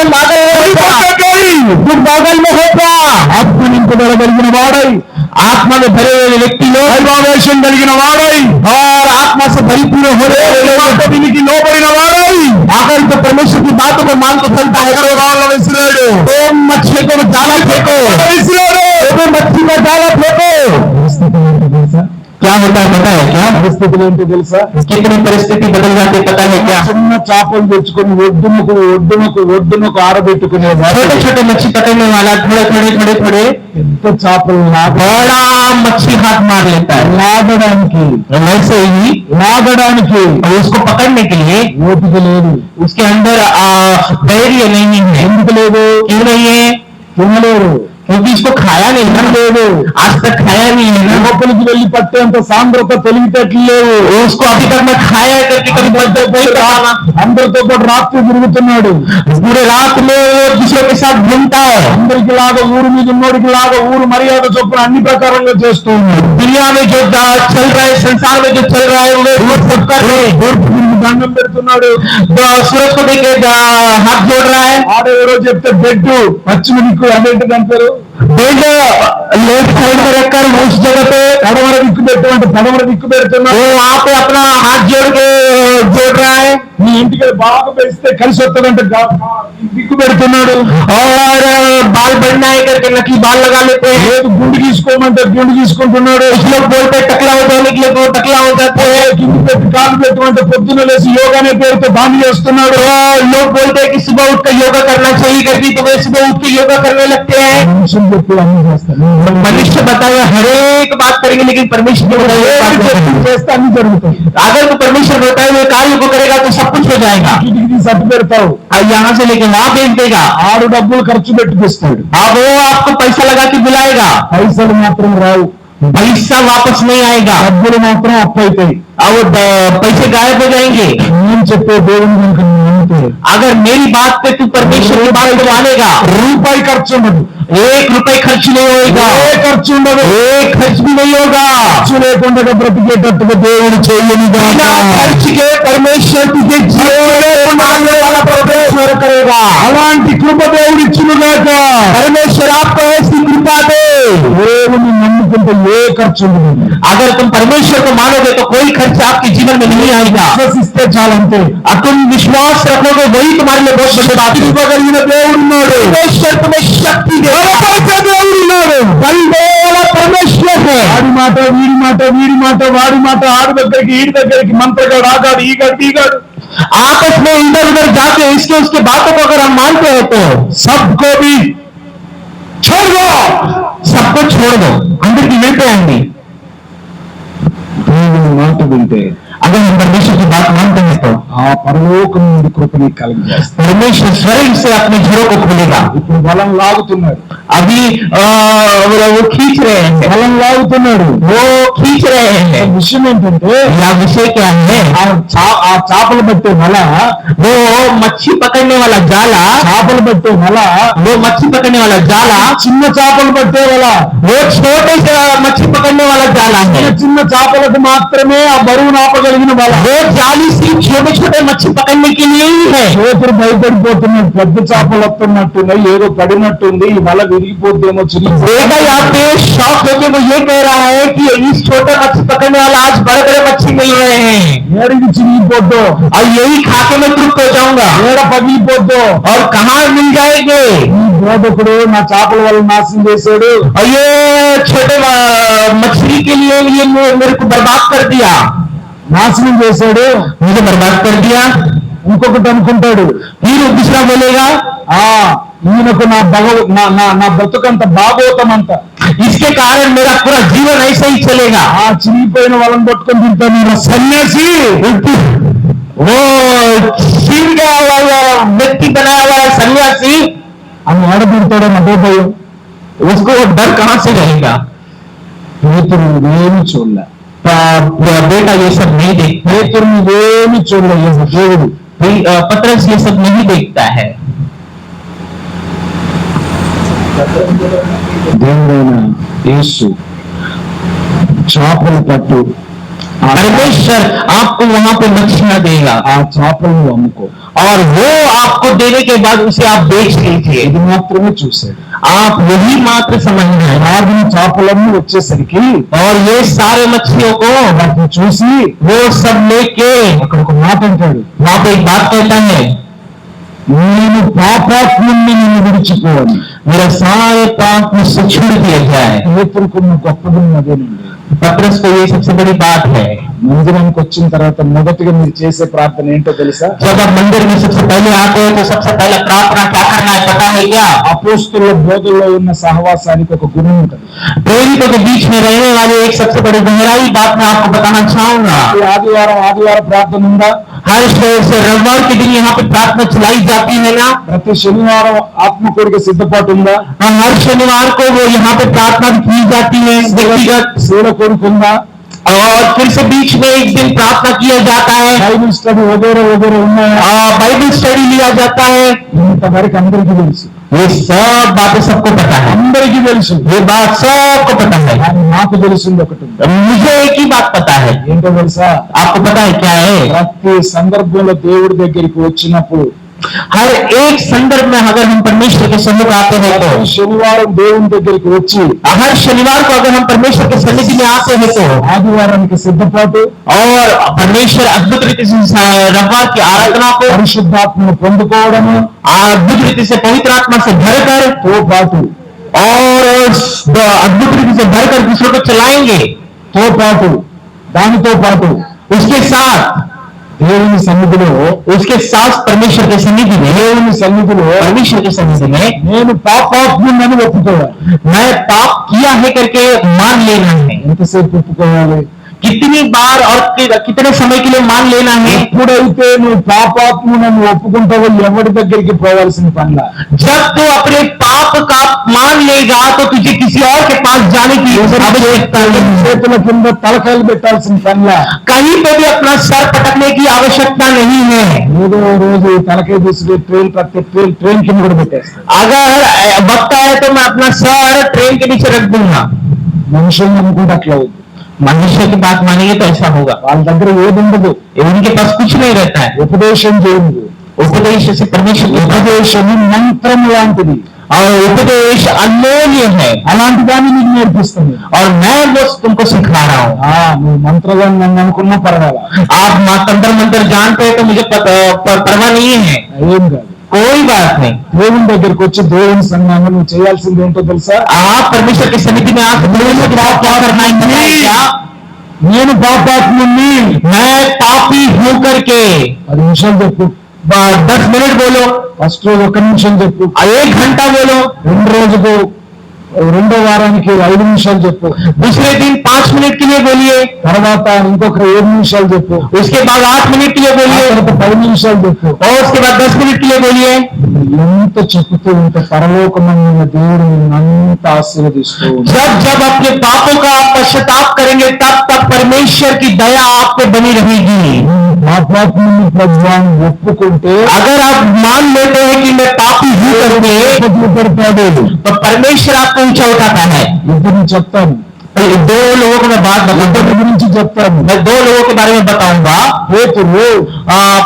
तू बगल में होगा। ఆత్మ నింపబడగలిగిన వాడై, आत्मा में भरे हुए व्यक्ति लोग దైవావేశం కలిగిన వాడై, और आत्मा से परिपूर्ण हो रहे దీనికి లోబడిన వాడై अगर तो परमेश्वर की बातों को मान को चलता है విసిరాడు. तो मछली को जाला फेंको, విసిరాడు. तो मछली का जाला फेंको। क्या होता है पता है क्या? పరిస్థితులు ఏంటో తెలుసా? कितनी परिस्थिति बदल जाती है पता है क्या? చిన్న చేపలు తెచ్చుకొని ఒడ్డునకు ఆరబెట్టుకునేవాడు. छोटे छोटे मच्छी पकड़ने वाला थोड़े थोड़े थोड़े थोड़े పెద్ద చేపలు बड़ा मच्छी हाथ मार लेता है। లాగడానికి वैसे ही లాగడానికి उसको पकड़ने के लिए ఓపిక లేదు. उसके अंदर धैर्य नहीं है। ఎందుకు లేదు? क्यों नहीं है? తినలేరు. क्योंकि इसको खाया नहीं ना, లేదు. आज तक खाया नहीं है ना। లోపలికి వెళ్ళి పట్టేంత సాంద్రత తెలివితేటలు లేవు. उसको अभी तक मैं खाया करके कभी नहीं खाना। అందరితో పాటు రాత్రి తిరుగుతున్నాడు. पूरे रात में वो दूसरों के साथ घूमता है। అందరికి లాగా ఊరు మీద ఉన్నోడికి లాగా ఊరు మర్యాద చొప్పున అన్ని ప్రకారంగా చేస్తూ ఉన్నాడు. दुनिया में जो चल रहा है, संसार में जो चल रहा है वो सब कर रहे हैं। దండం పెడుతున్నాడు. सूरज को देखे हाथ जोड़ रहा है। ఆడెవరో చెప్తే బెడ్ పశ్చిమ దిక్కు అదేంటిది అంటారు? बेड लेफ्ट साइड में रखकर उस जगह पे పడమర దిక్కు పెట్టమంటే పడమర దిక్కు పెడుతున్నాడు. वो वहां पे अपना हाथ जोड़ के जोड़ रहा है। నీ ఇంటికి బాగా పెంచితే కలిసి వస్తుందంటే దిక్కు పెడుతున్నాడు. और बाल बढ़ना है करके नकली बाल लगा लेते हैं। లేదు గుండు తీసుకోమంటే గుండు తీసుకుంటున్నాడు. कुछ लोग बोलते हैं टकला हो जाने के लिए तो टकला हो जाते हैं। కింది పెట్టి కాలు పెట్టమంటే పొద్దున లేసి యోగా అనే పేరుతో దాన్ని చేస్తున్నాడు. लोग बोलते हैं कि सुबह उठकर योगा करना चाहिए करके तो वे सुबह उठ के योगा करने लगते हैं। మనుషులు చెప్పి అన్ని చేస్తాను. मनुष्य बताए हर एक बात करेंगे लेकिन परमेश्वर के बताए हुए बात नहीं करेंगे। చేస్తే అన్ని జరుగుతాయి. अगर तो परमेश्वर बताए हुए कार्य को करेगा तो सब कुछ हो जाएगा। కిటికి తీసి అట్టు పెడతావు. और यहाँ से लेके वहां भेज देगा। ఆడు డబ్బులు ఖర్చు పెట్టిస్తాడు. अब वो आपको पैसा लगा के बुलाएगा, పైసలు మాత్రం రావు. पैसा वापस नहीं आएगा డబ్బులు మాత్రం అప్పు అవుతాయి. और पैसे गायब हो जाएंगे। నేను చెప్పే దేవుని కనుక నువ్వు నమ్మితే अगर मेरी बात पे तू परमेश्वर की बात को मानेगा, రూపాయి ఖర్చు ఉండదు. 1 रुपए खर्च नहीं होगा, ఏ ఖర్చు ఉండదు. एक खर्च भी नहीं होगा। ఖర్చు లేకుండా బ్రతికేటట్టుగా దేవుడు చేయని बिना खर्च के परमेश्वर तुझे जीवन मांगने वाला परमेश्वर करेगा। అలాంటి కృప దేవుడు ఇచ్చునుగాక. परमेश्वर आपको ऐसी कृपा दे। దేవుని నమ్ముకుంటే ఏ ఖర్చు ఉండదు. अगर तुम परमेश्वर को मानोगे तो कोई खर्च आपके जीवन में नहीं आएगा। విశ్వసిస్తే చాలంతే. और तुम विश्वास रखोगे वही तुम्हारे लिए बहुत बड़ी बात है। ఇవ్వగలిగిన దేవుడు ఉన్నాడు. परमेश्वर तुम्हें शक्ति दे। బలపరిచే దేవుడు ఉన్నాడు. बलदे वाला परमेश्वर है। వాడి మాట వీడి మాట వీడి మాట వాడి మాట ఆడి దగ్గరికి ఈడి దగ్గరికి మంత్రగాడు ఆగాడు ఈగాడు आपस में इधर उधर जाके इसके उसके बातों को अगर हम मानते हैं तो सबको भी छोड़ दो. सबको छोड़ दो। अंदर की मिलते आएंगे। దేవుని మాట వింటే अगर हम परमेश्वर की बात मानते हैं तो ఆ పరలోకం నుండి కృపని కలిగజేస్తాడు. परमेश्वर स्वर्ग से अपने घरों को खोलेगा। ఇప్పుడు బలం లాగుతున్నాడు. अभी वो खींच रहे हैं, బలం లాగుతున్నాడు. वो खींच रहे हैं। విషయం ఏంటంటే यह विषय क्या है? ఆ చేపలు పట్టే వల, वो मच्छी पकड़ने वाला जाला, చేపలు పట్టే వల, वो मच्छी पकड़ने वाला जाला, చిన్న చేపలు పట్టే వల, वो छोटे से मच्छी पकड़ने वाला जाला है। చిన్న చేపలకు మాత్రమే ఆ బరువు నాపగలిగిన వల. वो जाली सिर्फ छोटे छोटे मच्छी पकड़ने के लिए ही है। చేతులు భయపడిపోతున్నాడు. పెద్ద చేపలు వస్తున్నట్టున్నాయి, ఏదో పడినట్టుంది, ఈ వల విరిగిపోద్దేమో देखा यहाँ पे शौक होकर वो ये कह रहा है कि इस छोटे मच्छी पकड़ने वाला आज बड़े बड़े मच्छी मिल रहे हैं ఏడికి చిరిగిపోద్దో, और यही खाके मैं तृप्त हो जाऊंगा। ఏడ పగిలిపోద్దో. और कहाँ मिल जाएंगे? ఈ బోధకుడు నా చేపల వల్ల నాశనం చేశాడు. और ये छोटे मछली के लिए ये मेरे को बर्बाद कर दिया, నాశనం చేశాడు. मुझे बर्बाद कर दिया। ఇంకొకటి అనుకుంటాడు, फिर दूसरा बोलेगा ఆ ఈయనకు నా బ్రతుకంత బాగోతమంత, इसके कारण मेरा पूरा जीवन ऐसे ही चलेगा। ఆ చిరిగిపోయిన వాళ్ళని పట్టుకొని తింటాను సన్యాసి, वो छीन गया हुआ व्यक्ति बनाया हुआ है सन्यासी, అని ఆడబెడతాడు అదే భయం. उसको डर कहां से रहेगा? పేతురు ఏమి చూడలే, बेटा ये सब नहीं देखता, పేతురు ఏమి చూడలేదు దేవుడు. पतरस ये सब नहीं देखता है। దేవుడైన యేసు చేపలు పట్టు, परमेश्वर आपको वहां पे मछलियां देगा ఆ చేపలను అమ్ముకో, और वो आपको देने के बाद उसे आप बेच लीजिए। ఇది మాత్రమే చూశాడు. आप वही मात्र समझना है। రాగిన చేపలన్నీ వచ్చేసరికి और ये सारे मछलियों को వాటిని చూసి वो सब लेके అక్కడ ఒక మాట అంటాడు, वहां पे एक बात कहता है, నేను పాపాత్ముని నిన్ను విడిచిపోవాలి. मेरा सारे पाप मुझसे छुड़ दिया जाए। పేతురుకున్న గొప్ప గుణం అదేనండి. पतरस को ये सबसे बड़ी बात है। మందిరానికి వచ్చిన తర్వాత మొదటిగా మీరు చేసే ప్రార్థన ఏంటో తెలుసా? जब आप मंदिर में सबसे पहले आते हैं तो सबसे पहले प्रार्थना क्या करना है पता है क्या? అపోస్తుల బోధల్లో ఉన్న సహవాసానికి ఒక గుణం ఉంటుంది. प्रेरितों के बीच में रहने वाली एक सबसे बड़ी गहराई बात मैं आपको बताना चाहूंगा। ఈ ఆదివారం ప్రార్థన ఉందా? हर शहर से रविवार के दिन यहाँ पे प्रार्थना चलाई जाती है ना? ప్రతి శనివారం ఆత్మకూడికి సిద్ధపాటు ఉందా? हर शनिवार को वो यहाँ पे प्रार्थना की जाती है व्यक्तिगत, శీల కొడుకు ఉందా? और फिर से बीच में एक दिन प्रार्थना किया जाता है, బైబిల్ స్టడీ వగేరే ఉన్నాయా? बाइबल स्टडी लिया जाता है। ఇంతవరకు అందరికీ తెలుసు, ये सब बातें सबको पता है, అందరికీ తెలుసు. ये बात सबको पता है। కానీ నాకు తెలిసింది ఒకటి ఉంది. मुझे एक ही बात पता है। ఏంటో తెలుసా? आपको पता है क्या है? ప్రతి సందర్భంలో దేవుడి దగ్గరికి వచ్చినప్పుడు, हर एक संदर्भ में अगर हम परमेश्वर के सम्मुख आते हैं तो, ప్రతి శనివారం దేవుని దగ్గరికి వచ్చి हर शनिवार को अगर हम परमेश्वर के सन्निधि में आते हैं तो, ఆదివారానికి సిద్ధపాటు, और परमेश्वर अद्भुत रीति से रविवार की आराधना को, పరిశుద్ధాత్మను పొందుకోవడము, अद्भुत रीति से पवित्र आत्मा से भरकर, తో పాటు और अद्भुत रीति से भरकर दूसरों को चलाएंगे, దానితో పాటు उसके साथ దేవుని సన్నిధిలో, उसके साथ परमेश्वर के सन्निधि में, దేవుని సన్నిధిలో परमेश्वर के सन्निधि में నేను పాపాత్ముని ఒప్పుకోవాలి. मैं पाप किया है करके मान लेना है। ఎంతసేపు ఒప్పుకోవాలి? कितनी बार और कितने समय के लिए मान लेना है? ఎప్పుడైతే నువ్వు పాపాత్ముని ఒప్పుకుంటావో ఎవరి దగ్గరికి పోవాల్సిన పనిలా. जब तू अपने पाप का मान लेगा तो तुझे किसी और के पास जाने की आवश्यकता नहीं, చేతుల కింద తలకాయలు పెట్టాల్సిన పనిలా. कहीं पे भी अपना सर पटकने की आवश्यकता नहीं है। ఏదో రోజు ఈ తలకాయ తీసుకుని ట్రైన్ కింద కూడా పెట్టేస్తాను. अगर वक्त आए तो मैं अपना सर ट्रेन के नीचे रख दूंगा। మనుషుల్ని అనుకుంటే అట్లా అవుతుంది. मनुष्य की बात मानेंगे तो ऐसा होगा। వాళ్ళ దగ్గర ఏది ఉండదు, उनके पास कुछ नहीं रहता है। ఉపదేశం చేయదు. उपदेश से परमेश्वर की ఉపదేశం మంత్రం లాంటిది, और उपदेश अमूल्य है, అలాంటి దాన్ని నీకు నేర్పిస్తుంది. और मैं वो तुमको सिखा रहा हूँ। నువ్వు మంత్రగాన్ని నన్ను అనుకున్నా పర్వాలా, आप मंत्र जानते हैं तो मुझे परवाह नहीं है, ఏం కాదు. कोई बात नहीं। దేవుని దగ్గరికి వచ్చి దేవుని సన్నిధిలో నువ్వు చేయాల్సింది ఏంటో తెలుసా? आप परमेश्वर की सन्निधि में आकर परमेश्वर के साथ क्या करना है पता है क्या? నేను పాపాత్ముని, मैं पापी हूं करके 10 నిమిషాలు చెప్పు. 10 मिनट बोलो, ఫస్ట్ రోజు 1 నిమిషం చెప్పు. 1 घंटा बोलो, రెండో వారానికి 5 నిమిషాలు చెప్పు. दूसरे दिन 5 मिनट के लिए बोलिए, తర్వాత ఇంకొక 7 నిమిషాలు చెప్పు. उसके बाद 8 मिनट के लिए बोलिए, తర్వాత 10 నిమిషాలు చెప్పు. और उसके बाद 10 मिनट के लिए बोलिए। ఎంత చెప్తూ ఉంటే పరలోకమైన దేవుడు నిన్ను అంత ఆశీర్వదిస్తూ ఉంటాడు. जब जब अपने पापों का आप पश्चाताप करेंगे तब तब परमेश्वर की दया आप पे बनी रहेगी। పాపాత్ముని ప్రభువాన్ని ఒప్పుకుంటే अगर आप मान लेते हैं कि मैं पापी हूं करके, పెడతాడు. तो परमेश्वर आपको ऊंचा उठाता है। ఇద్దరిని చెప్తాను, 2 लोगों को मैं बात बताऊंगा, ఇద్దరి గురించి చెప్తాను. मैं 2 लोगों के बारे में बताऊंगा। పేతురు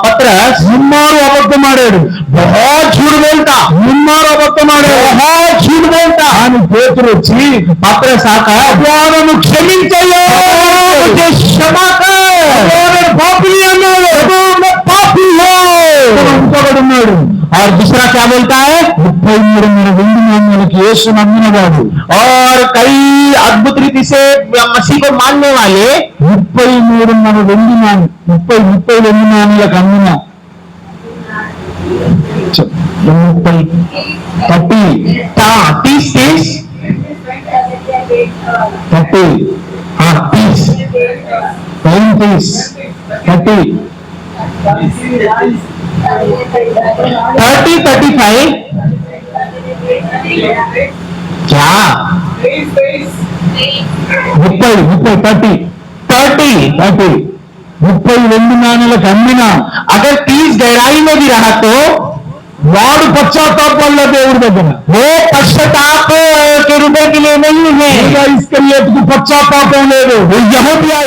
पतरस నిమ్మారు అబద్ధం ఆడాడు, बहुत झूठ बोलता, నిమ్మారు అబద్ధం ఆడాడు. बहुत झूठ बोलता। కానీ పేతురు వచ్చి पतरस आकर నన్ను క్షమించయ్యా, मुझे क्षमा कर, నేను పాపిని అన్నాడు. पापी हो। ఉన్నాడు. और दूसरा क्या बोलता है? 33 వెండి నాణ్యాలకు యేసు నమ్మినవాడు, और कई अद्भुत रीति से मसीह को मानने वाले 33 వెండి నాణ్యం 30 వెండి నాణ్యాలకు అమ్మిన 30 30 30 हाँ 30 30 35 क्या 30 32 నాణ్యాలకు అమ్మినా अगर 30 गहराई में भी रहा तो వాడు పశ్చాత్తాపంలో దేవుడి దగ్గర वो पश्चाताप के रुपए के लिए नहीं है ఇస్కరియోతుకు పశ్చాత్తాపం లేదు वो यहूदिया